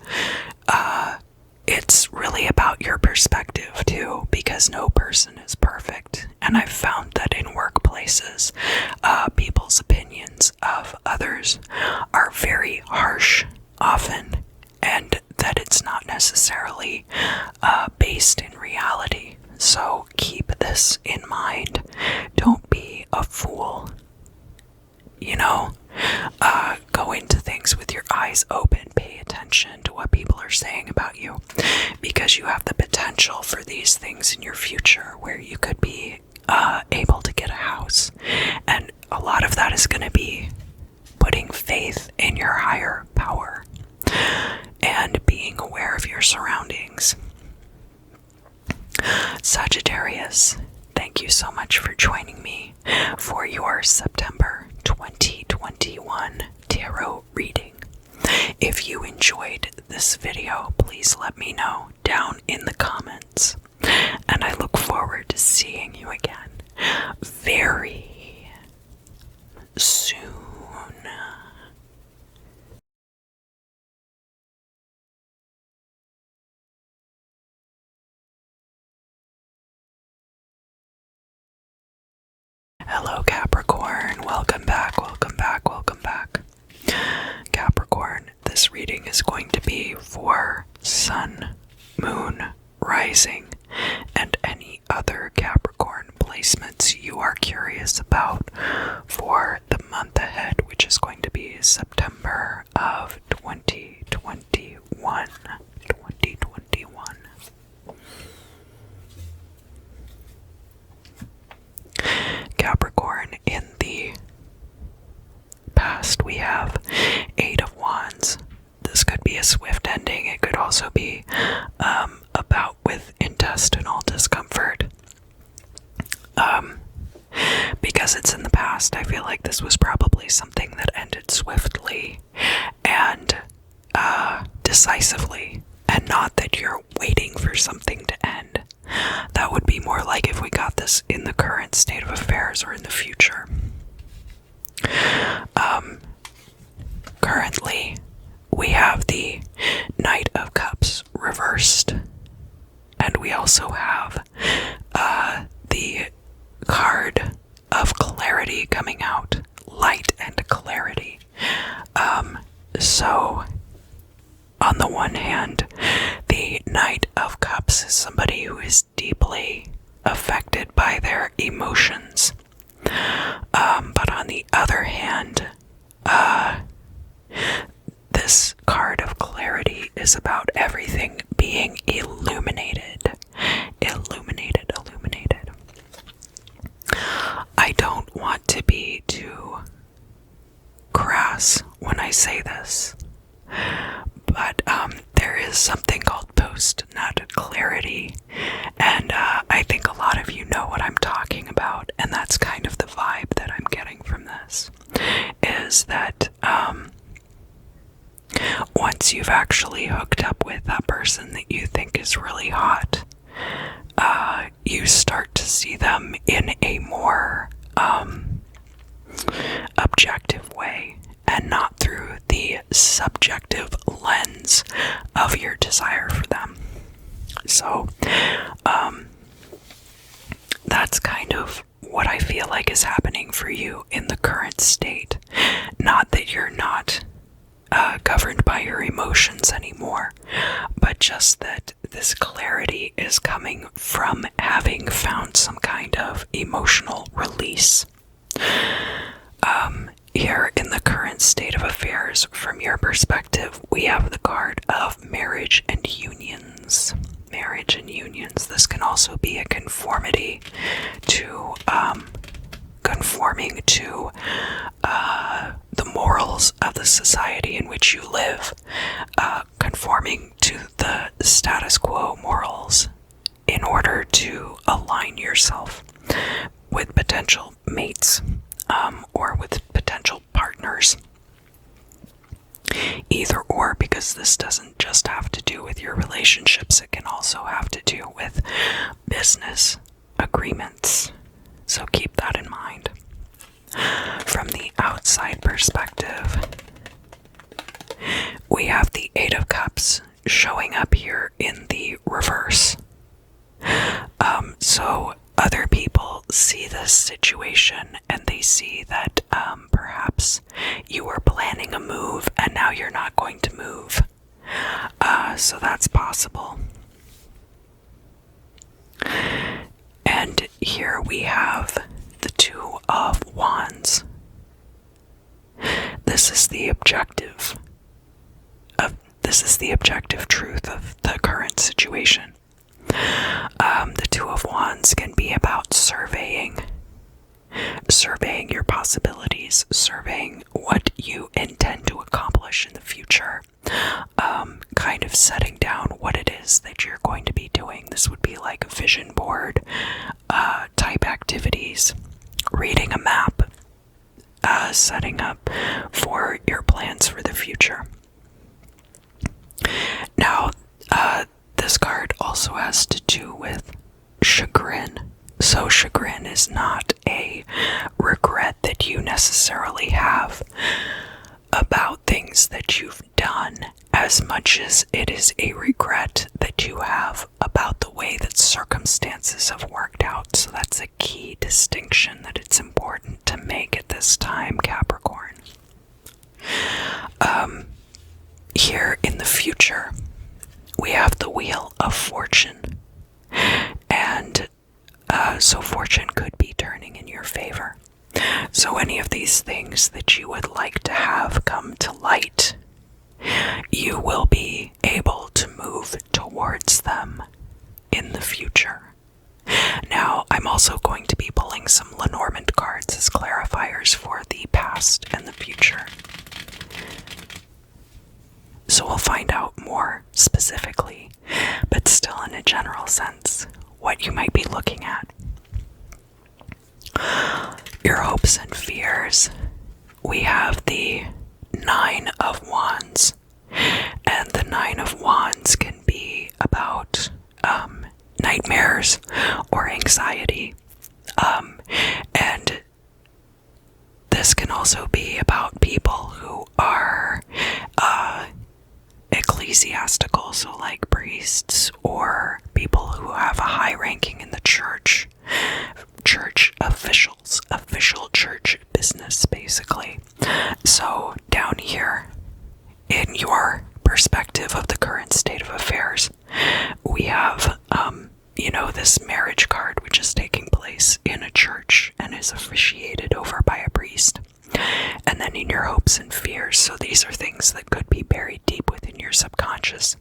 Speaker 1: it's really about your perspective too, because no person is perfect. And I've found that in workplaces, people's opinions of others are very harsh often, and that it's not necessarily based in reality. So keep this in mind. Don't be a fool. You know, go into things with your eyes open. Pay attention to what people are saying about you, because you have the potential for these things in your future where you could be able to get a house. And a lot of that is going to be putting faith in your higher power and being aware of your surroundings. Sagittarius, thank you so much for joining me for your September 2021 tarot reading. If you enjoyed this video, please let me know down in the comments. And I look forward to seeing you again very soon. Hello Capricorn, welcome back reading is going to be for Sun, Moon, Rising, and any other Capricorn placements you are curious about for the month ahead, which is going to be September of 2021. Capricorn, in the past we have Eight of Wands. This could be a swift ending. It could also be about with intestinal discomfort. Because it's in the past, I feel like this was probably something that ended swiftly and decisively, and not that you're waiting for something to end. That would be more like if we got this in the current state of affairs or in the future. Currently, we have the Knight of Cups reversed, and we also have the card of clarity coming out, light and clarity. So, on the one hand, the Knight of Cups is somebody who is deeply affected by their emotions. But on the other hand, this card of clarity is about everything being illuminated. Illuminated. I don't want to be too crass when I say this, but there is something called post-nut clarity, and I think a lot of you know what I'm talking about, and that's kind of the vibe that I'm getting from this, is that once you've actually hooked up with that person that you think is really hot, you start to see them in a more objective way, and not through the subjective lens of your desire for them. So, that's kind of what I feel like is happening for you in the current state. Not that you're not governed by your emotions anymore, but just that this clarity is coming from having found some kind of emotional release. Here in the current state of affairs, from your perspective, we have the card of marriage and unions. Marriage and unions. This can also be a conformity to, conforming to the morals of the society in which you live, conforming to the status quo morals in order to align yourself with potential mates, or with potential partners. Either or, because this doesn't just have to do with your relationships, it can also have to do with business agreements. So keep that in mind. From the outside perspective, we have the Eight of Cups showing up here in the reverse. So other people see this situation and they see that perhaps you were planning a move and now you're not going to move. So that's possible. And here we have the Two of Wands. This is the objective truth of the current situation. The Two of Wands can be about surveying your possibilities, surveying what you intend to accomplish in the future, kind of setting down what it is that you're going to be doing. This would be like a vision board type activities, reading a map, setting up for your plans for the future. Now, this card also has to do with chagrin. So chagrin is not a regret that you necessarily have about things that you've done, as much as it is a regret that you have about the way that circumstances have worked out. So that's a key distinction that it's important to make at this time, Capricorn. here in the future, we have the Wheel of Fortune. And so fortune could be turning in your favor. So any of these things that you would like to have come to light, you will be able to move towards them in the future. Now, I'm also going to be pulling some Lenormand cards as clarifiers for the past and the future. So we'll find out more specifically, but still in a general sense, what you might be looking at. Your hopes and fears. We have the Nine of Wands, and the Nine of Wands can be about nightmares or anxiety, and this can also be about people who are ecclesiastical, so like priests or people who have a high ranking in the church officials, official church business, basically. So down here, in your perspective of the current state of affairs, we have, this marriage card, which is taking place in a church and is officiated over by a priest. And then in your hopes and fears, so these are things that could be buried deep within your subconscious.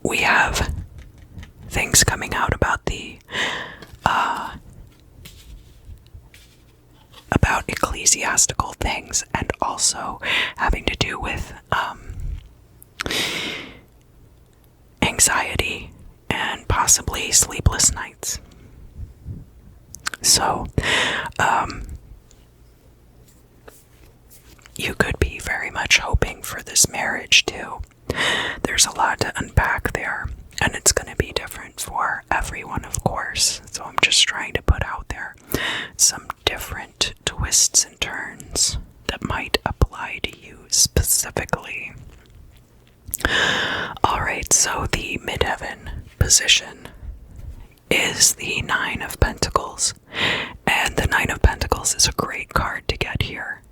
Speaker 1: We have things coming out about about ecclesiastical things, and also having to do with anxiety and possibly sleepless nights. So, you could be very much hoping for this marriage too. There's a lot to unpack there, and it's going to be different for everyone, of course. So I'm just trying to put out there some different twists and turns that might apply to you specifically. Alright, so the midheaven position is the Nine of Pentacles, and the Nine of Pentacles is a great card to get here.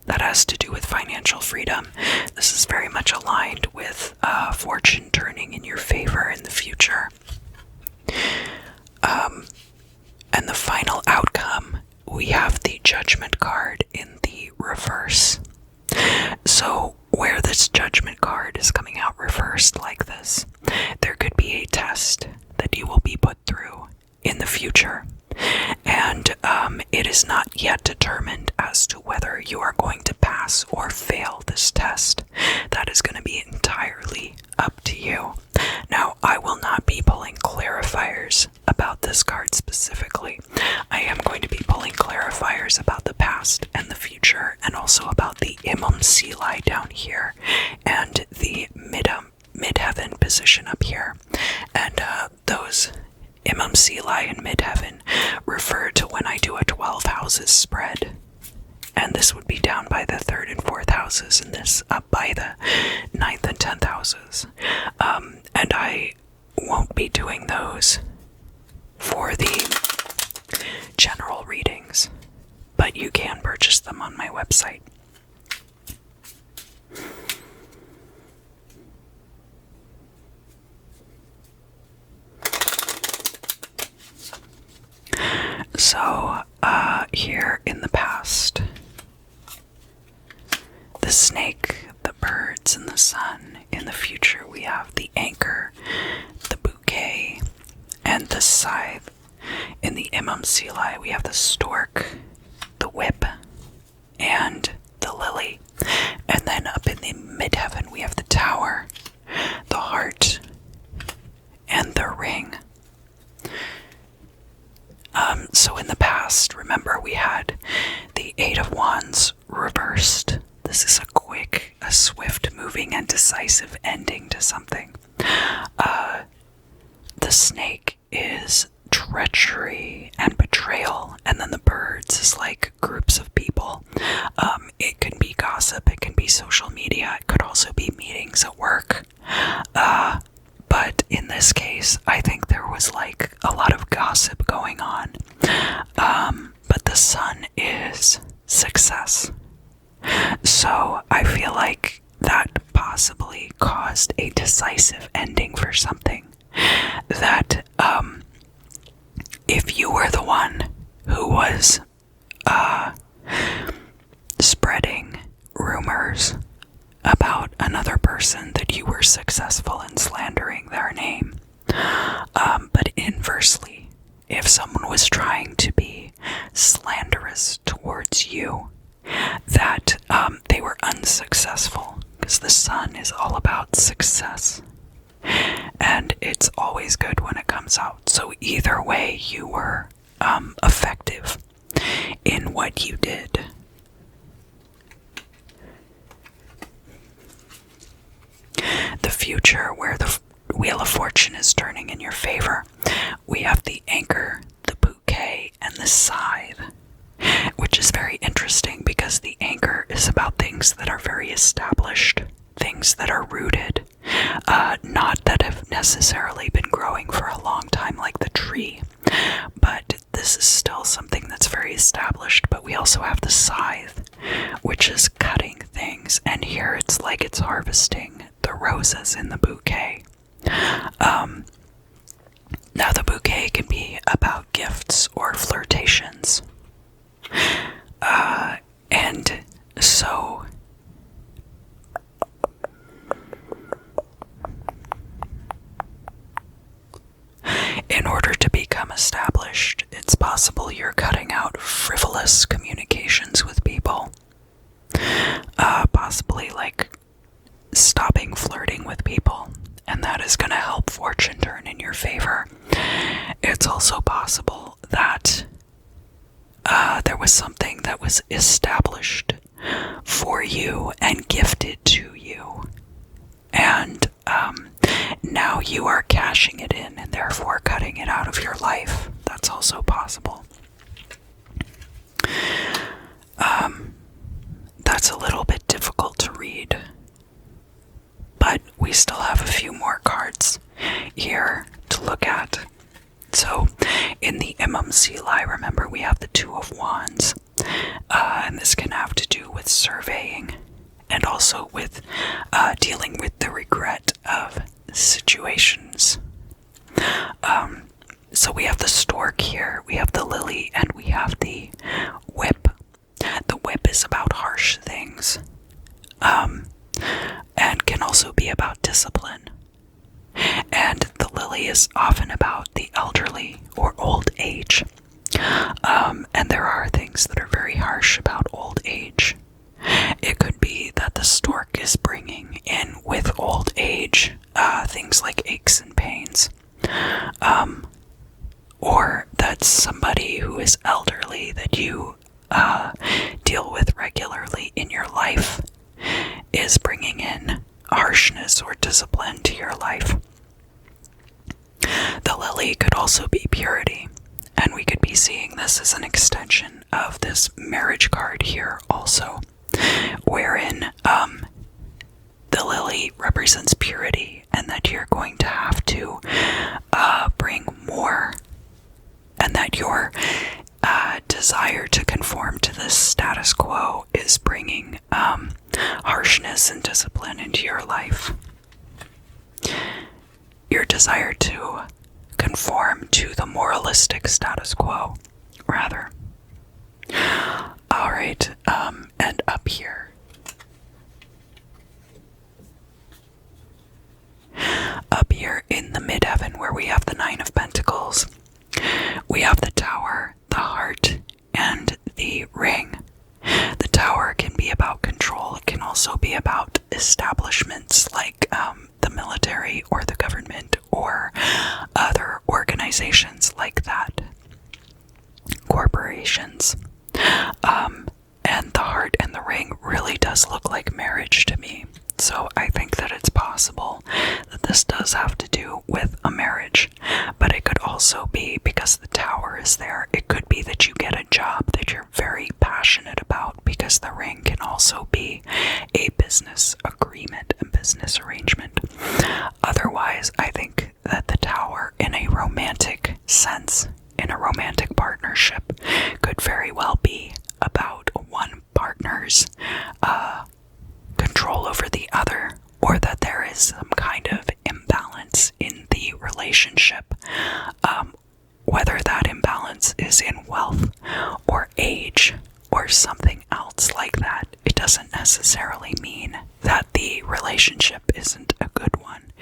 Speaker 1: That has to do with financial freedom. This is very much aligned with fortune turning in your favor in the future. And the final outcome, we have the Judgment card in the reverse. So where this Judgment card is coming out reversed like this, there could be a test that you will be put through in the future. And it is not yet determined as to whether you are going to pass or fail this test. That is going to be entirely up to you. Now, I will not be pulling clarifiers about this card specifically. I am going to be pulling clarifiers about the past and the future, and also about the Imam Sili down here, and the midheaven position up here. And those Imam Sili and midheaven refer to when I do a 12 houses spread. And this would be down by the 3rd and 4th houses, and this up by the 9th and 10th houses. And I won't be doing those for the general readings, but you can purchase them on my website. So, here in the past, the snake, the birds, and the sun. In the future, we have the anchor, the bouquet, and the scythe. In the Imam Sili, we have the stork, the whip, and the lily. And then up in the midheaven, we have the tower, the heart, and the ring. So in the past, remember, we had the Eight of Wands reversed. This is a swift moving and decisive ending to something. The snake is treachery and betrayal, and then the birds is like groups of people. It can be gossip, it can be social media, it could also be meetings at work. But in this case, I think there was like a lot of gossip going on. But the sun is success. So I feel like that decisive ending for something. That if you were the one who was spreading rumors about another person, that you were successful in slandering their name. But inversely, if someone was trying to be slanderous towards you, that they were unsuccessful, because the sun is all about success. And it's always good when it comes out. So either way, you were effective in what you did. The future, where the Wheel of Fortune is turning in your favor, we have the Anchor, the Bouquet, and the Scythe, which is very interesting because the Anchor is about things that are very established, things that are rooted, not that have necessarily been growing for a long time like the tree, but this is still something that's very established. But we also have the Scythe, which is cutting things, and here it's like it's harvesting the roses in the bouquet. Now the bouquet can be about gifts or flirtations, and so in order to become established, it's possible you're cutting out frivolous communications with people, possibly like stopping flirting with people, and that is going to help fortune turn in your favor. It's also possible that there was something that was established for you and gifted to you, and now you are cashing it in and therefore cutting it out of your life. That's also possible. That's a little bit difficult to read, but we still have a few more cards here to look at. So in the MMC, remember, we have the Two of Wands, and this can have to do with surveying and also with dealing with the regret of situations. So we have the Stork here, we have the Lily, and we have the Whip. The Whip is about harsh things, and can also be about discipline. And the Lily is often about the elderly or old age. And there are things that are very harsh about old age. It could be that the Stork is bringing in with old age things like aches and pains. Or that somebody who is elderly that you deal with regularly in your life is bringing in harshness or discipline to your life. The Lily could also be purity, and we could be seeing this as an extension of this marriage card here also, wherein the Lily represents purity, and that you're going to have to bring more, and that your desire to conform to this status quo is bringing harshness and discipline into your life. Your desire to conform to the moralistic status quo, rather. Alright, and up here. Up here in the midheaven, where we have the Nine of Pentacles, we have the Tower, the Heart, and the Ring. The Tower can be about control. It can also be about establishments like the military or the government or other organizations like that. Corporations. And the Heart and the Ring really does look like marriage to me. So I think that it's possible that this does have to do with a marriage, but it could also be, because the Tower is there, it could be that you get a job that you're very passionate about, because the Ring can also be a business agreement, a business arrangement. Otherwise, I think that the Tower, in a romantic sense, in a romantic partnership, could very well be about one partner's control over the other, or that there is some kind of or something else like that. It doesn't necessarily mean that the relationship isn't a good one.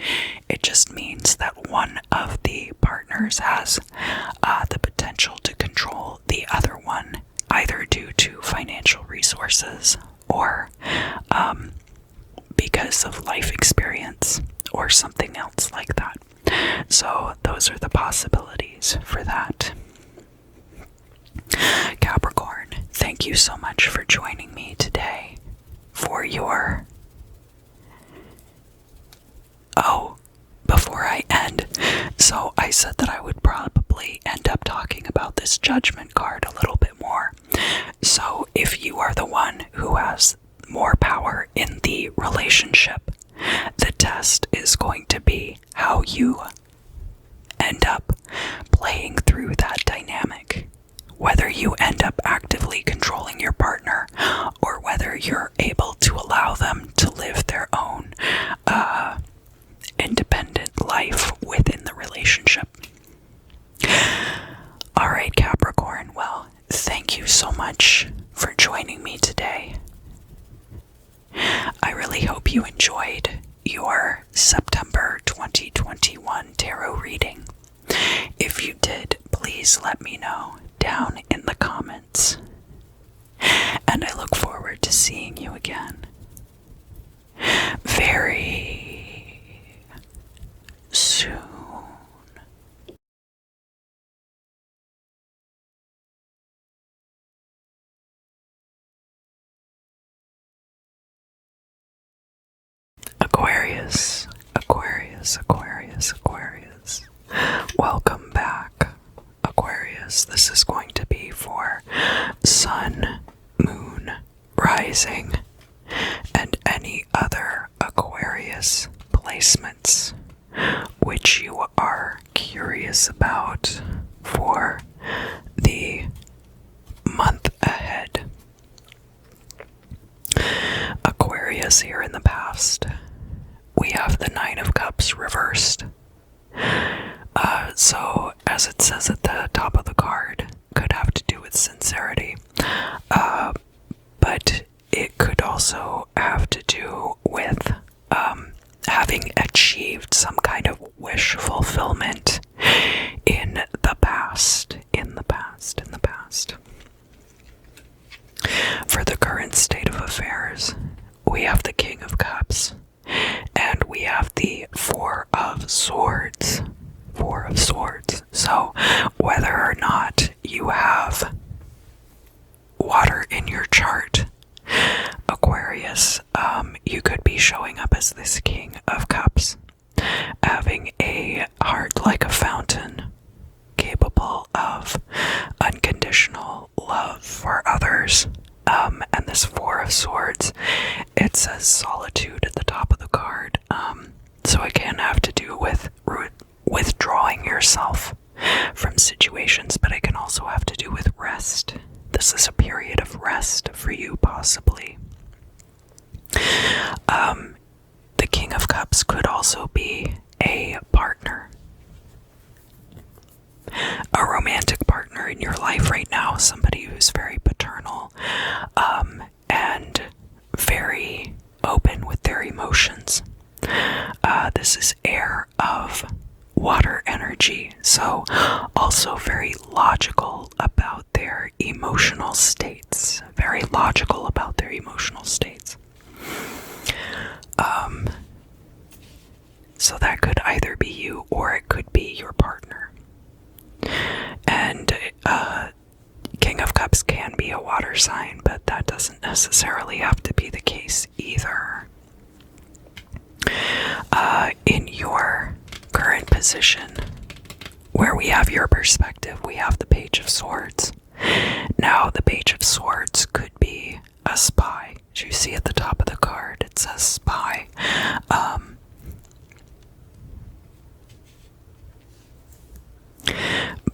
Speaker 1: It just means that one of the partners has the potential to control the other one, either due to financial resources or because of life experience or something else like that. So those are the possibilities for that. Capricorn, thank you so much for joining me today for your... Oh, before I end, so I said that I would probably end up talking about this Judgment card a little bit more. So if you are the one who has more power in the relationship, the test is going to be how you end up playing through that dynamic. Whether you end up actively controlling your partner or whether you're able to allow them to live their own independent life within the relationship. Alright, Capricorn, well, thank you so much for joining me today. I really hope you enjoyed your September 2021 tarot reading. If you did, please let me know down in the comments. And I look forward to seeing you again very soon. Aquarius, Aquarius, Aquarius, Aquarius. Welcome back, Aquarius. This is going to be for Sun, Moon, Rising, and any other Aquarius placements which you are curious about for the month ahead. Aquarius here in the past. We have the Nine of Cups reversed. So, as it says at the top of the card, could have to do with sincerity. But it could also have to do with having achieved some kind of wish fulfillment in the past. For the current state of affairs, we have the King of Cups, and we have the Four of Swords. So, whether or not you have water in your chart, Aquarius, you could be showing up as this King of Cups, having a heart like a fountain, capable of unconditional love for others. And this Four of Swords, it says solitude at the top of the card, so it can have to do with withdrawing yourself from situations, but it can also have to do with rest. This is a period of rest for you, possibly. The King of Cups could also be a partner, a romantic partner in your life right now, somebody who's very paternal, and very open with their emotions. This is air of water energy, so also very logical about their emotional states. So that could either be you or it could be your partner. And King of Cups can be a water sign, but that doesn't necessarily have to be the case either. In your current position, where we have your perspective, we have the Page of Swords. Now, the Page of Swords could be a spy. As you see at the top of the card, it says spy.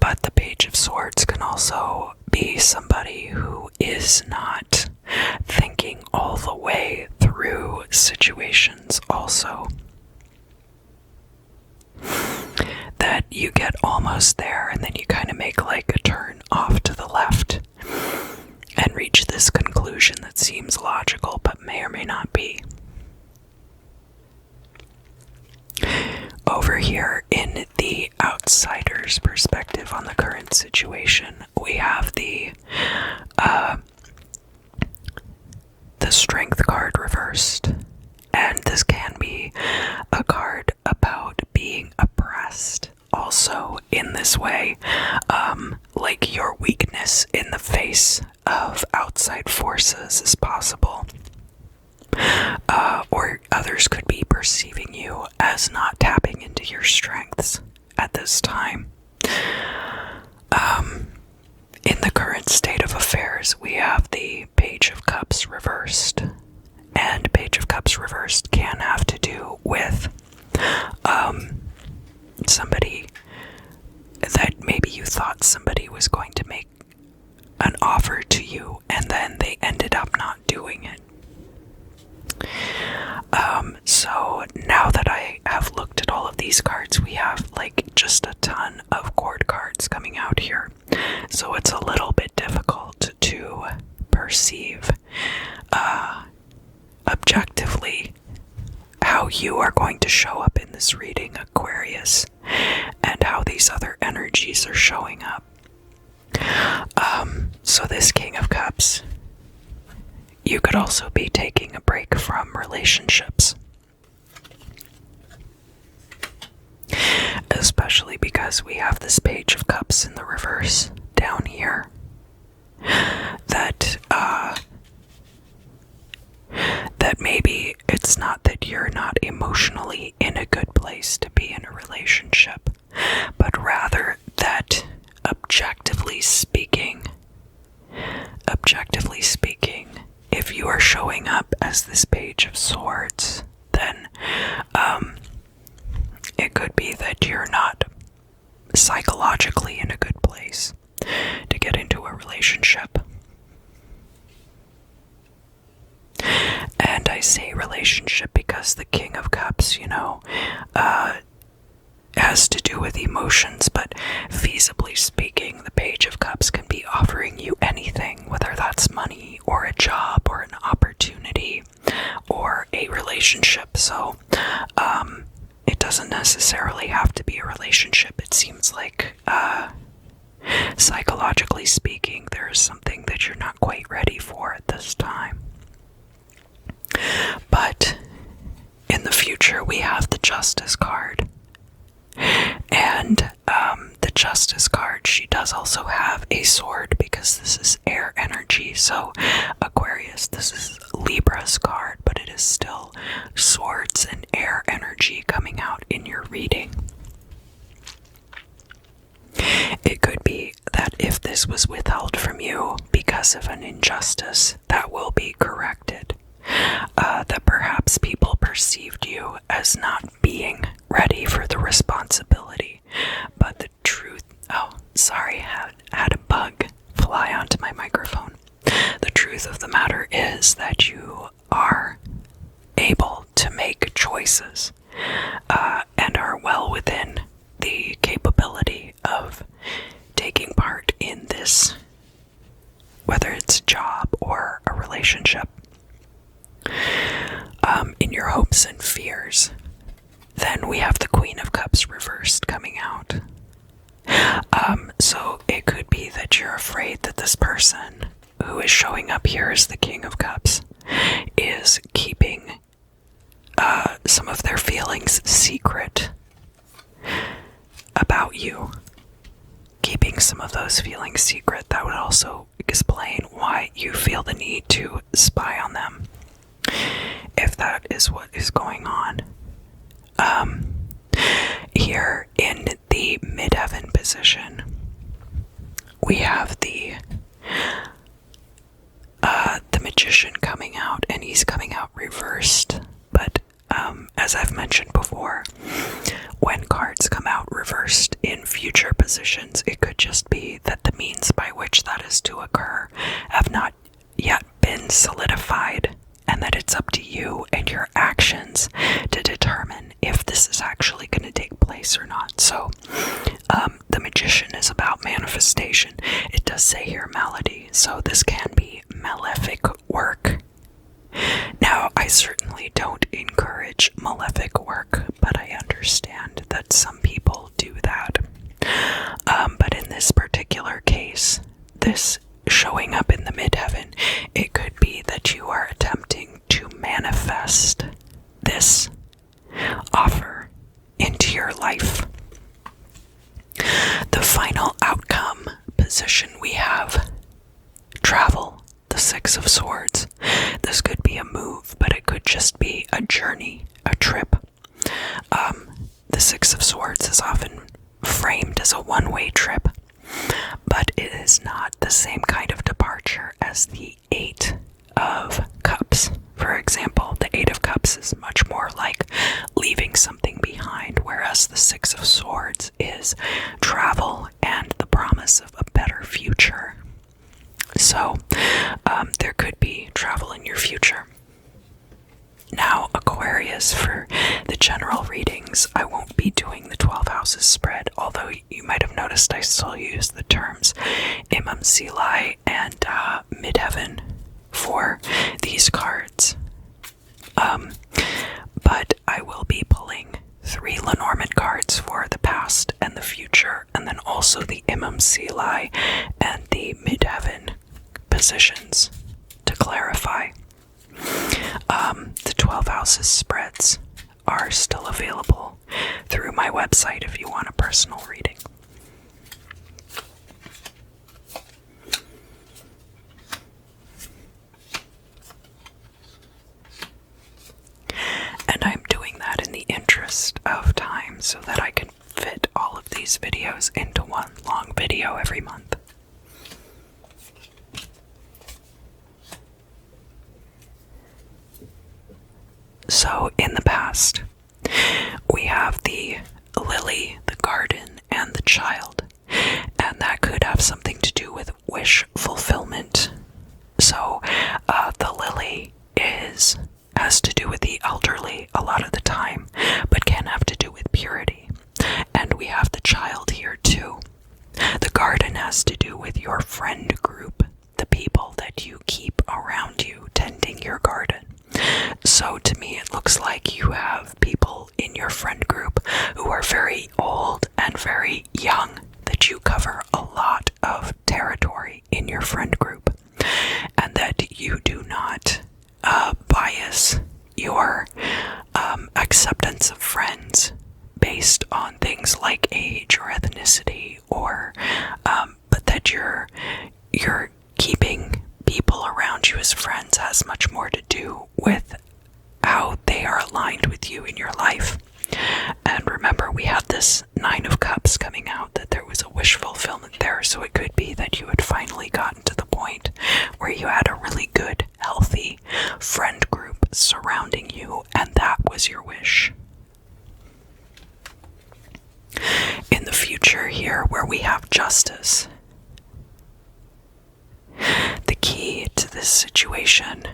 Speaker 1: But the Page of Swords can also be somebody who is not thinking all the way through situations also. That you get almost there and then you kind of make like a turn off to the left and reach this it seems logical, but may or may not be. Over here in the outsider's perspective on the current situation, we have the strength card reversed. And this can be a card about being oppressed also in this way, like your weakness in the face of outside forces is possible. Or others could be perceiving you as not tapping into your strengths at this time. In the current state of affairs, we have the Page of Cups reversed. And Page of Cups reversed can have to do with somebody that maybe you thought somebody was going to make an offer to you, and then they ended up not doing it. So now that I have looked at all of these cards, we have like just a ton of court cards coming out here. So it's a little bit difficult to perceive objectively how you are going to show up in this reading, Aquarius, and how these other energies are showing up. So this King of Cups, you could also be taking a break from relationships. Especially because we have this Page of Cups in the reverse down here. That maybe it's not that you're not emotionally in a good place to be in a relationship, but rather that objectively speaking, if you are showing up as this Page of Swords, then it could be that you're not psychologically in a good place to get into a relationship. And I say relationship because the King of Cups, has to do with emotions, but feasibly speaking, the Page of Cups can be offering you anything, whether that's money or a job or an opportunity or a relationship. So it doesn't necessarily have to be a relationship. It seems like psychologically speaking, there's something that you're not quite ready for at this time. But in the future, we have the Justice card. And the Justice card, she does also have a sword because this is air energy. So Aquarius, this is Libra's card, but it is still swords and air energy coming out in your reading. It could be that if this was withheld from you because of an injustice, that will be corrected. That perhaps people perceived you as not being ready for the responsibility. But the truth, had a bug fly onto my microphone. The truth of the matter is that you are able to make choices and are well within the capability of taking part in this, whether it's a job or a relationship. In your hopes and fears. Then we have the Queen of Cups reversed coming out. So it could be that you're afraid that this person who is showing up here as the King of Cups is keeping some of their feelings secret about you. Keeping some of those feelings secret, that would also explain why you feel the need to spy on them, if that is what is going on. Here in the midheaven position, we have the Magician coming out, and he's coming out reversed. But as I've mentioned before, when cards come out reversed in future positions, it could just be that the means by which that is to occur have not yet been solidified, and that it's up to you and your actions to determine if this is actually going to take place or not. So the Magician is about manifestation. It does say here malady, so this can be malefic work. Now, I certainly don't encourage malefic work, but I understand that some people do that. But in this particular case, this showing up in the midheaven, it could be that you are attempting to manifest this offer into your life. The final outcome position we have travel, the Six of Swords. This could be a move, but it could just be a journey, a trip. The Six of Swords is often framed as a one-way trip, but it is not the same kind of departure as the Eight of Cups. For example, the Eight of Cups is much more like leaving something behind, whereas the Six of Swords is travel and the promise of a better future. So, there could be travel in your future. Now, Aquarius, for the general readings, I won't be doing the 12 houses spread, although you might have noticed I still use the terms Imam Silai and Midheaven for these cards. But I will be pulling 3 Lenormand cards for the past and the future, and then also the Imam Silai and the Midheaven positions to clarify. The 12 houses spreads are still available through my website if you want a personal reading. And I'm doing that in the interest of time so that I can fit all of these videos into one long video every month. So in the past, we have the lily, the garden, and the child, and that could have something to do with wish fulfillment. So the lily has to do with the elderly a lot of the time, but can have to do with purity. And we have the child here too. The garden has to do with your friend group, the people that you keep around you tending your garden. So to me, it looks like you have people in your friend group who are very old and very young, that you cover a lot of territory in your friend group, and that you do not bias your acceptance of friends based on things like age or ethnicity, or but that you're keeping people around you as friends has much more to do with how they are aligned with you in your life. And remember, we had this Nine of Cups coming out, that there was a wish fulfillment there, so it could be that you had finally gotten to the point where you had a really good, healthy friend group surrounding you, and that was your wish. In the future here, where we have Justice, the key to this situation,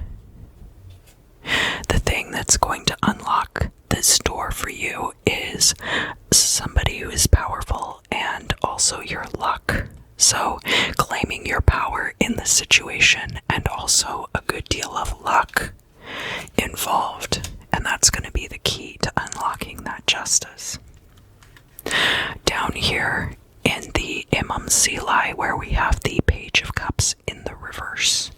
Speaker 1: the thing that's going to unlock this door for you, is somebody who is powerful and also your luck. So claiming your power in the situation, and also a good deal of luck involved, and that's going to be the key to unlocking that justice. Down here in the Imam Silai, where we have the Page of Cups in the reverse,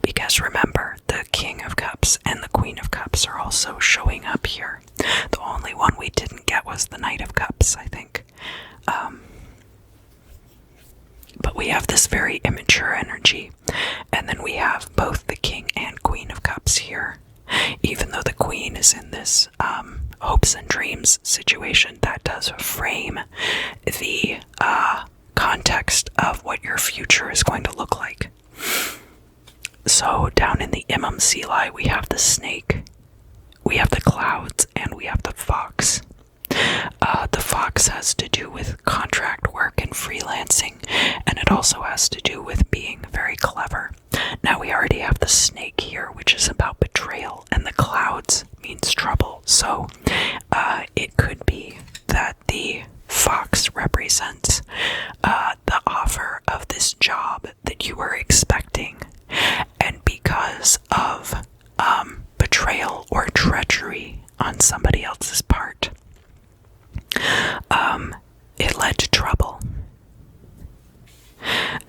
Speaker 1: because remember, the King of Cups and the Queen of Cups are also showing up here. The only one we didn't get was the Knight of Cups, I think. But we have this very immature energy, and then we have both the King and Queen of Cups here. Even though the Queen is in this hopes and dreams situation, that does frame the context of what your future is going to look like. So down in the Imam Silai, we have the snake, we have the clouds, and we have the fox. The fox has to do with contract work and freelancing, and it also has to do with being very clever. Now we already have the snake here, which is about betrayal, and the clouds means trouble. So it could be that the fox represents the offer of this job that you were expecting, on somebody else's part. It led to trouble.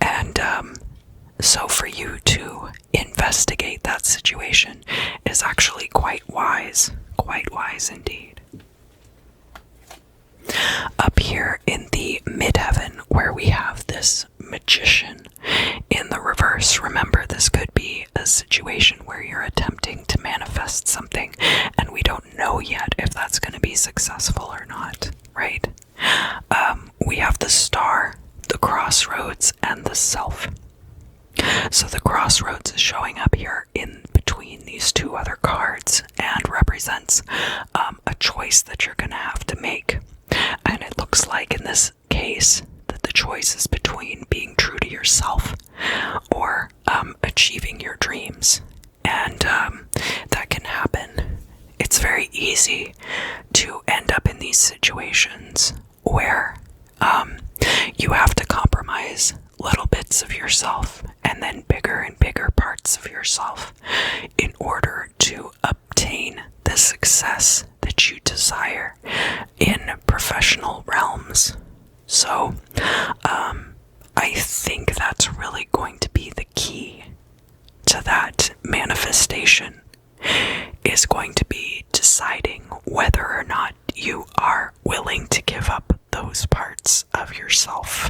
Speaker 1: And so for you to investigate that situation is actually quite wise indeed. Up here in the midheaven, where we have this magician in the reverse, remember this could be a situation where you're attempting to manifest something and we don't know yet if that's going to be successful or not, right? We have the star, the crossroads, and the self. So the crossroads is showing up here in between these two other cards and represents a choice that you're going to have to make. And it looks like in this case that the choice is between being true to yourself or achieving your dreams. And that can happen. It's very easy to end up in these situations where you have to compromise little bits of yourself and then bigger and bigger parts of yourself in order to obtain the success that you desire in professional realms. So I think that's really going to be the key to that manifestation, is going to be deciding whether or not you are willing to give up those parts of yourself.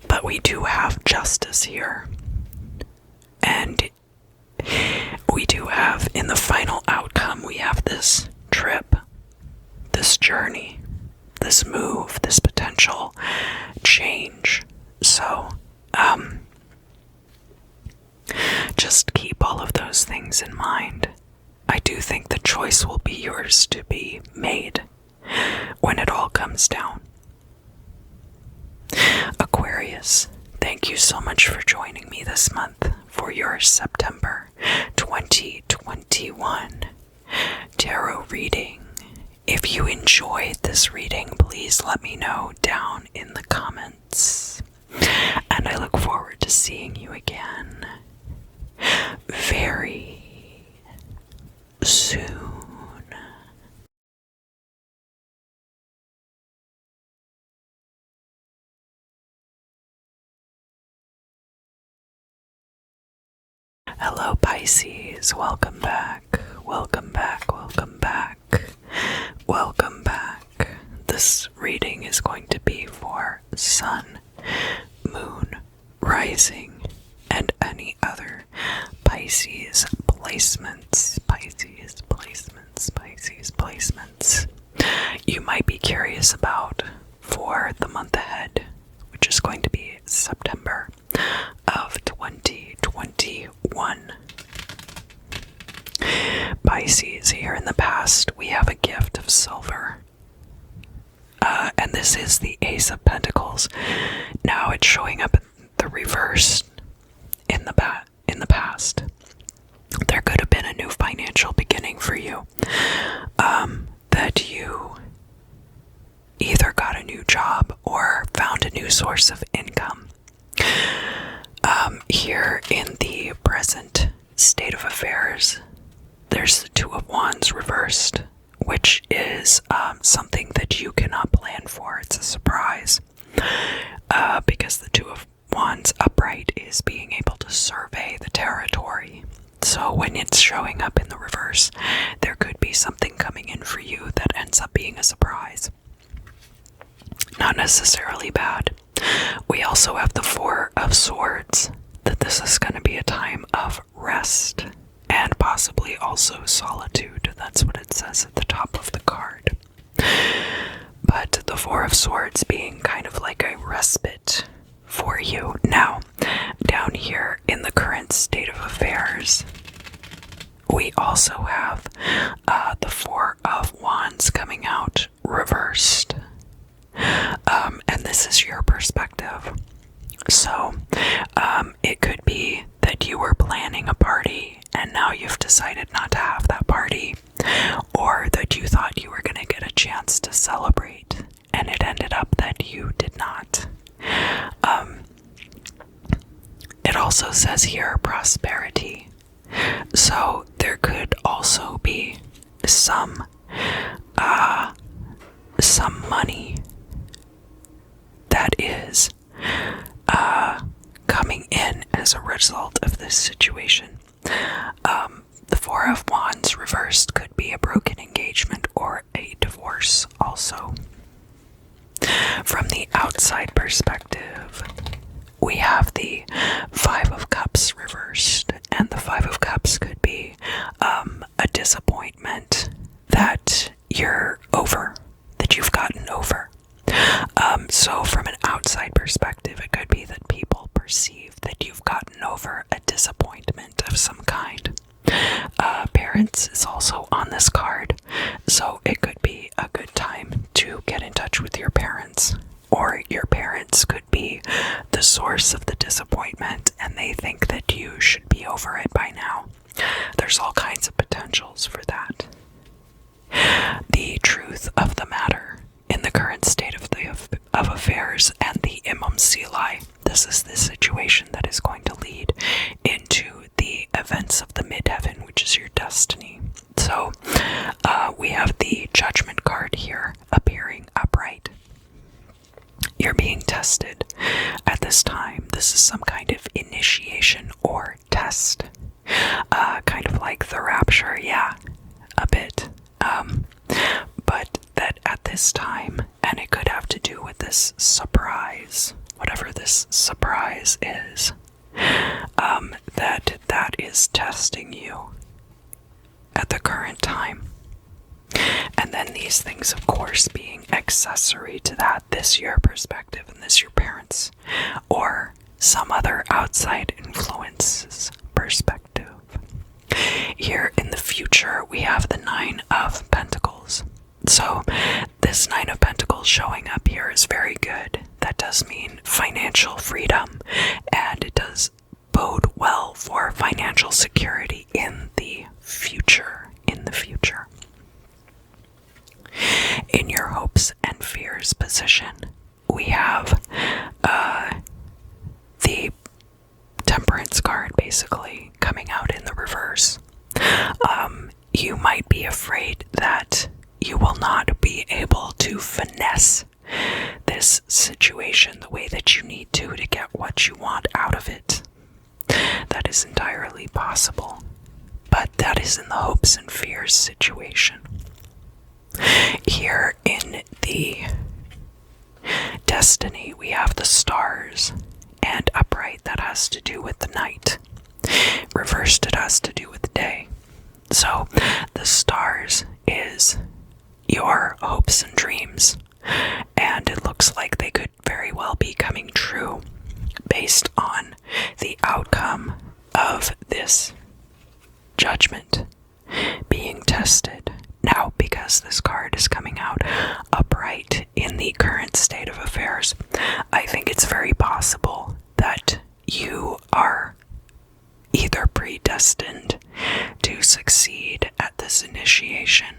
Speaker 1: But we do have justice here. And we do have, in the final outcome, we have this trip, this journey, this move, this potential change. So, just keep all of those things in mind. I do think the choice will be yours to be made when it all comes down. Aquarius, thank you so much for joining me this month for your September 2021 tarot reading. If you enjoyed this reading, please let me know down in the comments. And I look forward to seeing you again very soon. Hello Pisces, welcome back, welcome back, welcome back, welcome back. This reading is going to be for Sun, Moon, Rising, and any other Pisces placements. You might be curious about for the month ahead, which is going to be September of 2021. Pisces, here in the past, we have a gift of silver. And this is the Ace of Pentacles. Now it's showing up in the reverse in the past. There could have been a new financial beginning for you. That you either got a new job or found a new source of income. Here in the present state of affairs, there's the Two of Wands reversed, which is something that you cannot plan for. It's a surprise, because the Two of Wands upright is being able to survey the territory. So when it's showing up in the reverse, there could be something coming in for you that ends up being a surprise. Not necessarily bad. We also have the Four of Swords, that this is going to be a time of rest and possibly also solitude. That's what it says at the top of the card. But the Four of Swords being kind of like a respite for you. Now, down here in the current state of affairs, we also have the Four of Wands coming out reversed. And this is your perspective. So, it could be that you were planning a party and now you've decided not to have that party, or that you thought you were going to get a chance to celebrate and it ended up that you did not. It also says here prosperity. So there could also be some money that is coming in as a result of this situation. The Four of Wands reversed could be a broken engagement or a divorce also. From the outside perspective, we have the Five of Cups reversed, and the Five of Cups could be a disappointment that you're over, that you've gotten over. So from an outside perspective, it could be that people perceive that you've gotten over a disappointment of some kind. Parents is also on this card, so it could be a good time to get in touch with your parents, or your parents could be the source of the disappointment and they think that you should be over it by now. There's all kinds of potentials for that. The truth of the matter in the current state of affairs and the Imam Silai, this is the situation that is going to lead into the events of the midheaven, which is your destiny. So we have the Judgment card here appearing upright. You're being tested at this time. This is some kind of initiation or test. Kind of like the rapture, yeah, a bit. But that at this time, and it could have to do with this surprise, whatever this surprise is, that is testing you at the current time. And then these things, of course, being accessory to that, this your perspective and this your parents, or some other outside influence's perspective. Here in the future, we have the Nine of Pentacles. So this Nine of Pentacles showing up here is very good. That does mean financial freedom, and it does bode well for financial security in the future. In your hopes and fears position, we have the Temperance card basically coming out in the reverse. You might be afraid that you will not be able to finesse this situation the way that you need to get what you want out of it. That is entirely possible, but that is in the hopes and fears situation. Here in the destiny, we have the stars, and upright, that has to do with the night. Reversed, it has to do with the day. So the stars is your hopes and dreams, and it looks like they could very well be coming true based on the outcome of this judgment being tested. Now, because this card is coming out upright in the current state of affairs, I think it's very possible that you are either predestined to succeed at this initiation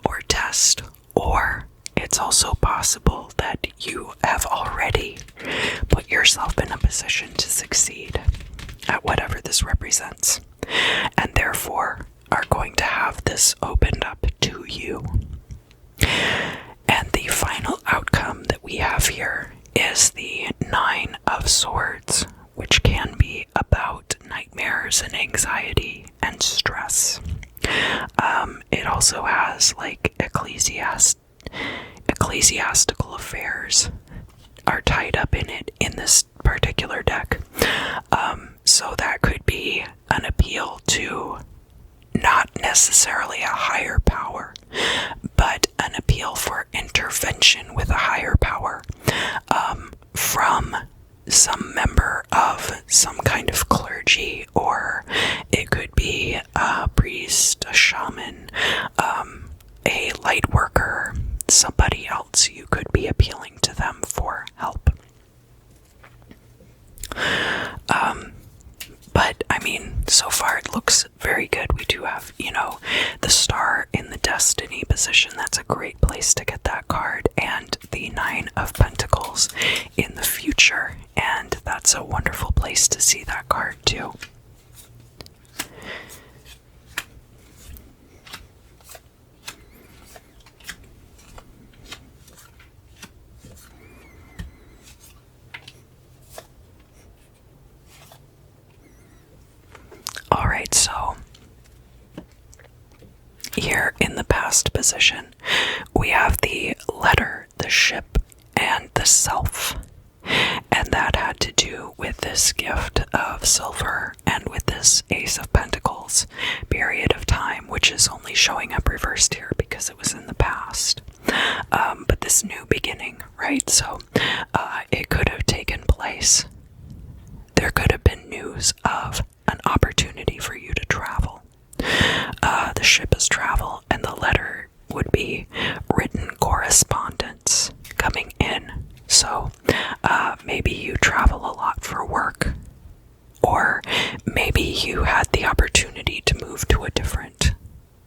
Speaker 1: or test, or it's also possible that you have already put yourself in a position to succeed at whatever this represents, and therefore are going to have this opened up to you. And the final outcome that we have here is the Nine of Swords, which can be about nightmares and anxiety and stress. It also has like ecclesiastical affairs are tied up in it in this particular deck. So that could be an appeal to not necessarily a higher power, but an appeal for intervention with a higher power from some member of some kind of clergy, or it could be a priest, a shaman, a light worker, somebody else. You could be appealing to them for help. But I mean, so far it looks very good. We do have, the star in the destiny position. That's a great place to get that card, and the Nine of Pentacles in the future, and that's a wonderful place to see that card too. last position, we have the letter, the ship, and the self. And that had to do with this gift of silver and with this Ace of Pentacles period of time, which is only showing up reversed here because it was in the past. But this new beginning, right? So it could have taken place. There could have been news of an opportunity for you to travel. The ship is travel, and the letter would be written correspondence coming in. So maybe you travel a lot for work, or maybe you had the opportunity to move to a different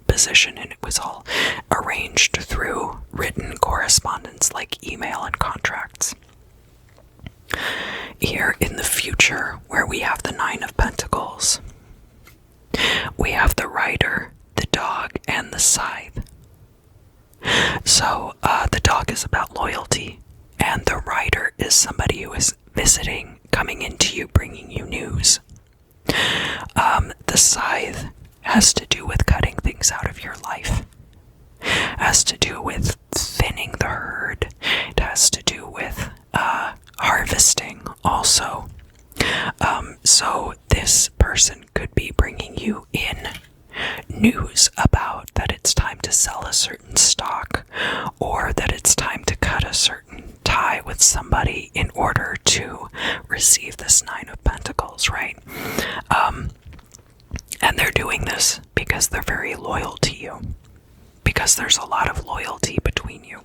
Speaker 1: position and it was all arranged through written correspondence like email and contracts. Here in the future, where we have the Nine of Pentacles, we have the rider, the dog, and the scythe. So the dog is about loyalty, and the rider is somebody who is visiting, coming into you, bringing you news. The scythe has to do with cutting things out of your life. Has to do with thinning the herd. It has to do with harvesting also. So this person could be bringing you in news about that it's time to sell a certain stock, or that it's time to cut a certain tie with somebody in order to receive this Nine of Pentacles, right? And they're doing this because they're very loyal to you, because there's a lot of loyalty between you.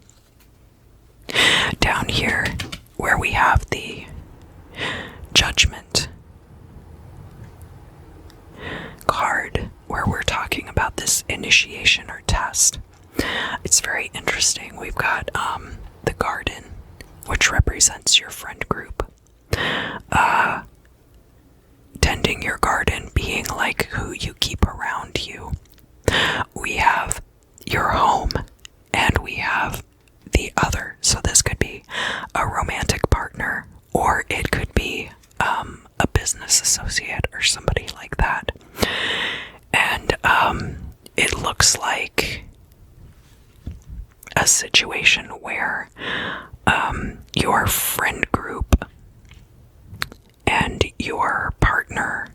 Speaker 1: Down here, where we have the Judgment card, where we're talking about this initiation or test, it's very interesting. We've got the garden, which represents your friend group. Tending your garden being like who you keep around you. We have your home, and we have the other. So this could be a romantic partner, or it could be a business associate or somebody like that. And it looks like a situation where your friend group and your partner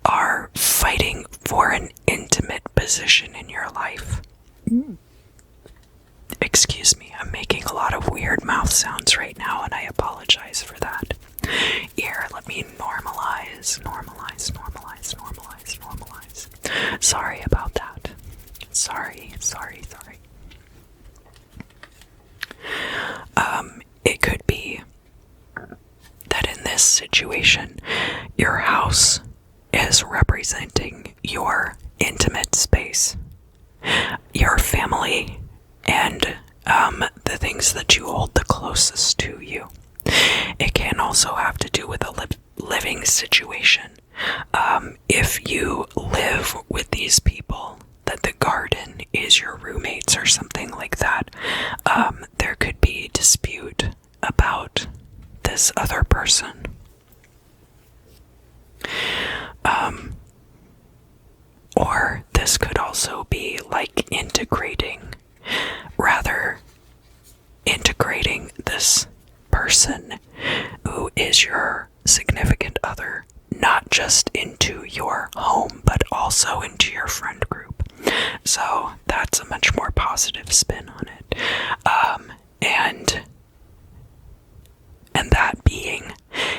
Speaker 1: are fighting for an intimate position in your life. Excuse me, I'm making a lot of weird mouth sounds right now, and I apologize for that. Here, let me normalize. Sorry about that. Sorry. It could be that in this situation, your house is representing your intimate space, your family, and the things that you hold the closest to you. It can also have to do with a living situation. If you live with these people, that the garden is your roommates or something like that, there could be dispute about this other person. Or this could also be like integrating this person who is your significant other, not just into your home, but also into your friend group. So that's a much more positive spin on it. And that being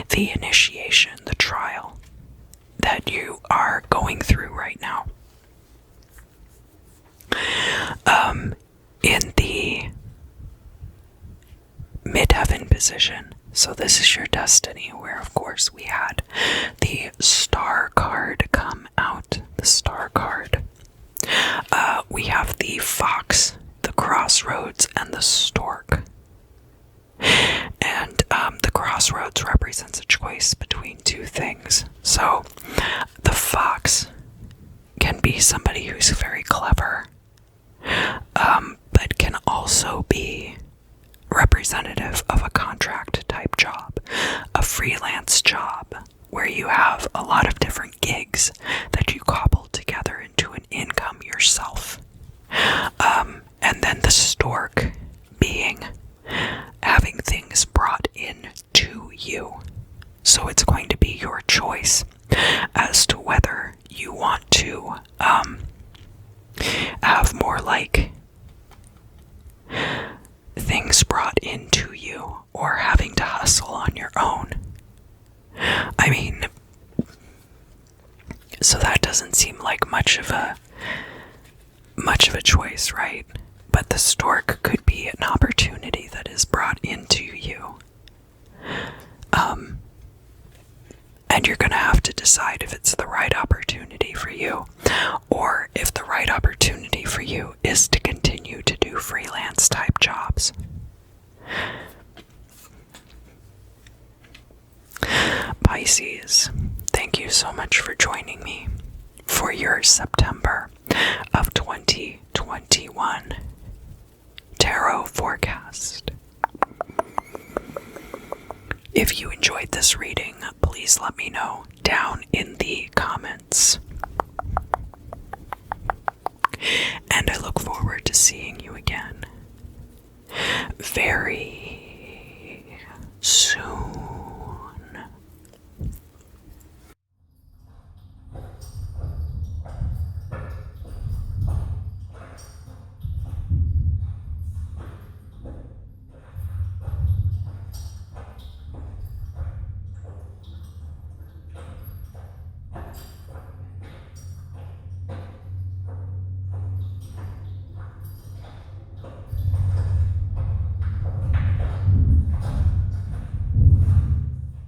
Speaker 1: the initiation, the trial that you are going through right now. In the midheaven position, so this is your destiny, where of course we had the star card come out. The star card. We have the fox, the crossroads, and the stork. And the crossroads represents a choice between two things. So the fox can be somebody who's very clever, but can also be representative of a contract type job, a freelance job, where you have a lot of different gigs that you cobble together into an income yourself. And then the stork being having things brought in to you. So it's going to be your choice as to whether you want to have more like things brought into you or having to hustle on your own. I mean, so that doesn't seem like much of a choice, right? But the stork could be an opportunity that is brought into you. And you're going to have to decide if it's the right opportunity for you, or if the right opportunity for you is to continue to do freelance type jobs. Pisces, thank you so much for joining me for your September of 2021 tarot forecast. If you enjoyed this reading, please let me know down in the comments. And I look forward to seeing you again very soon.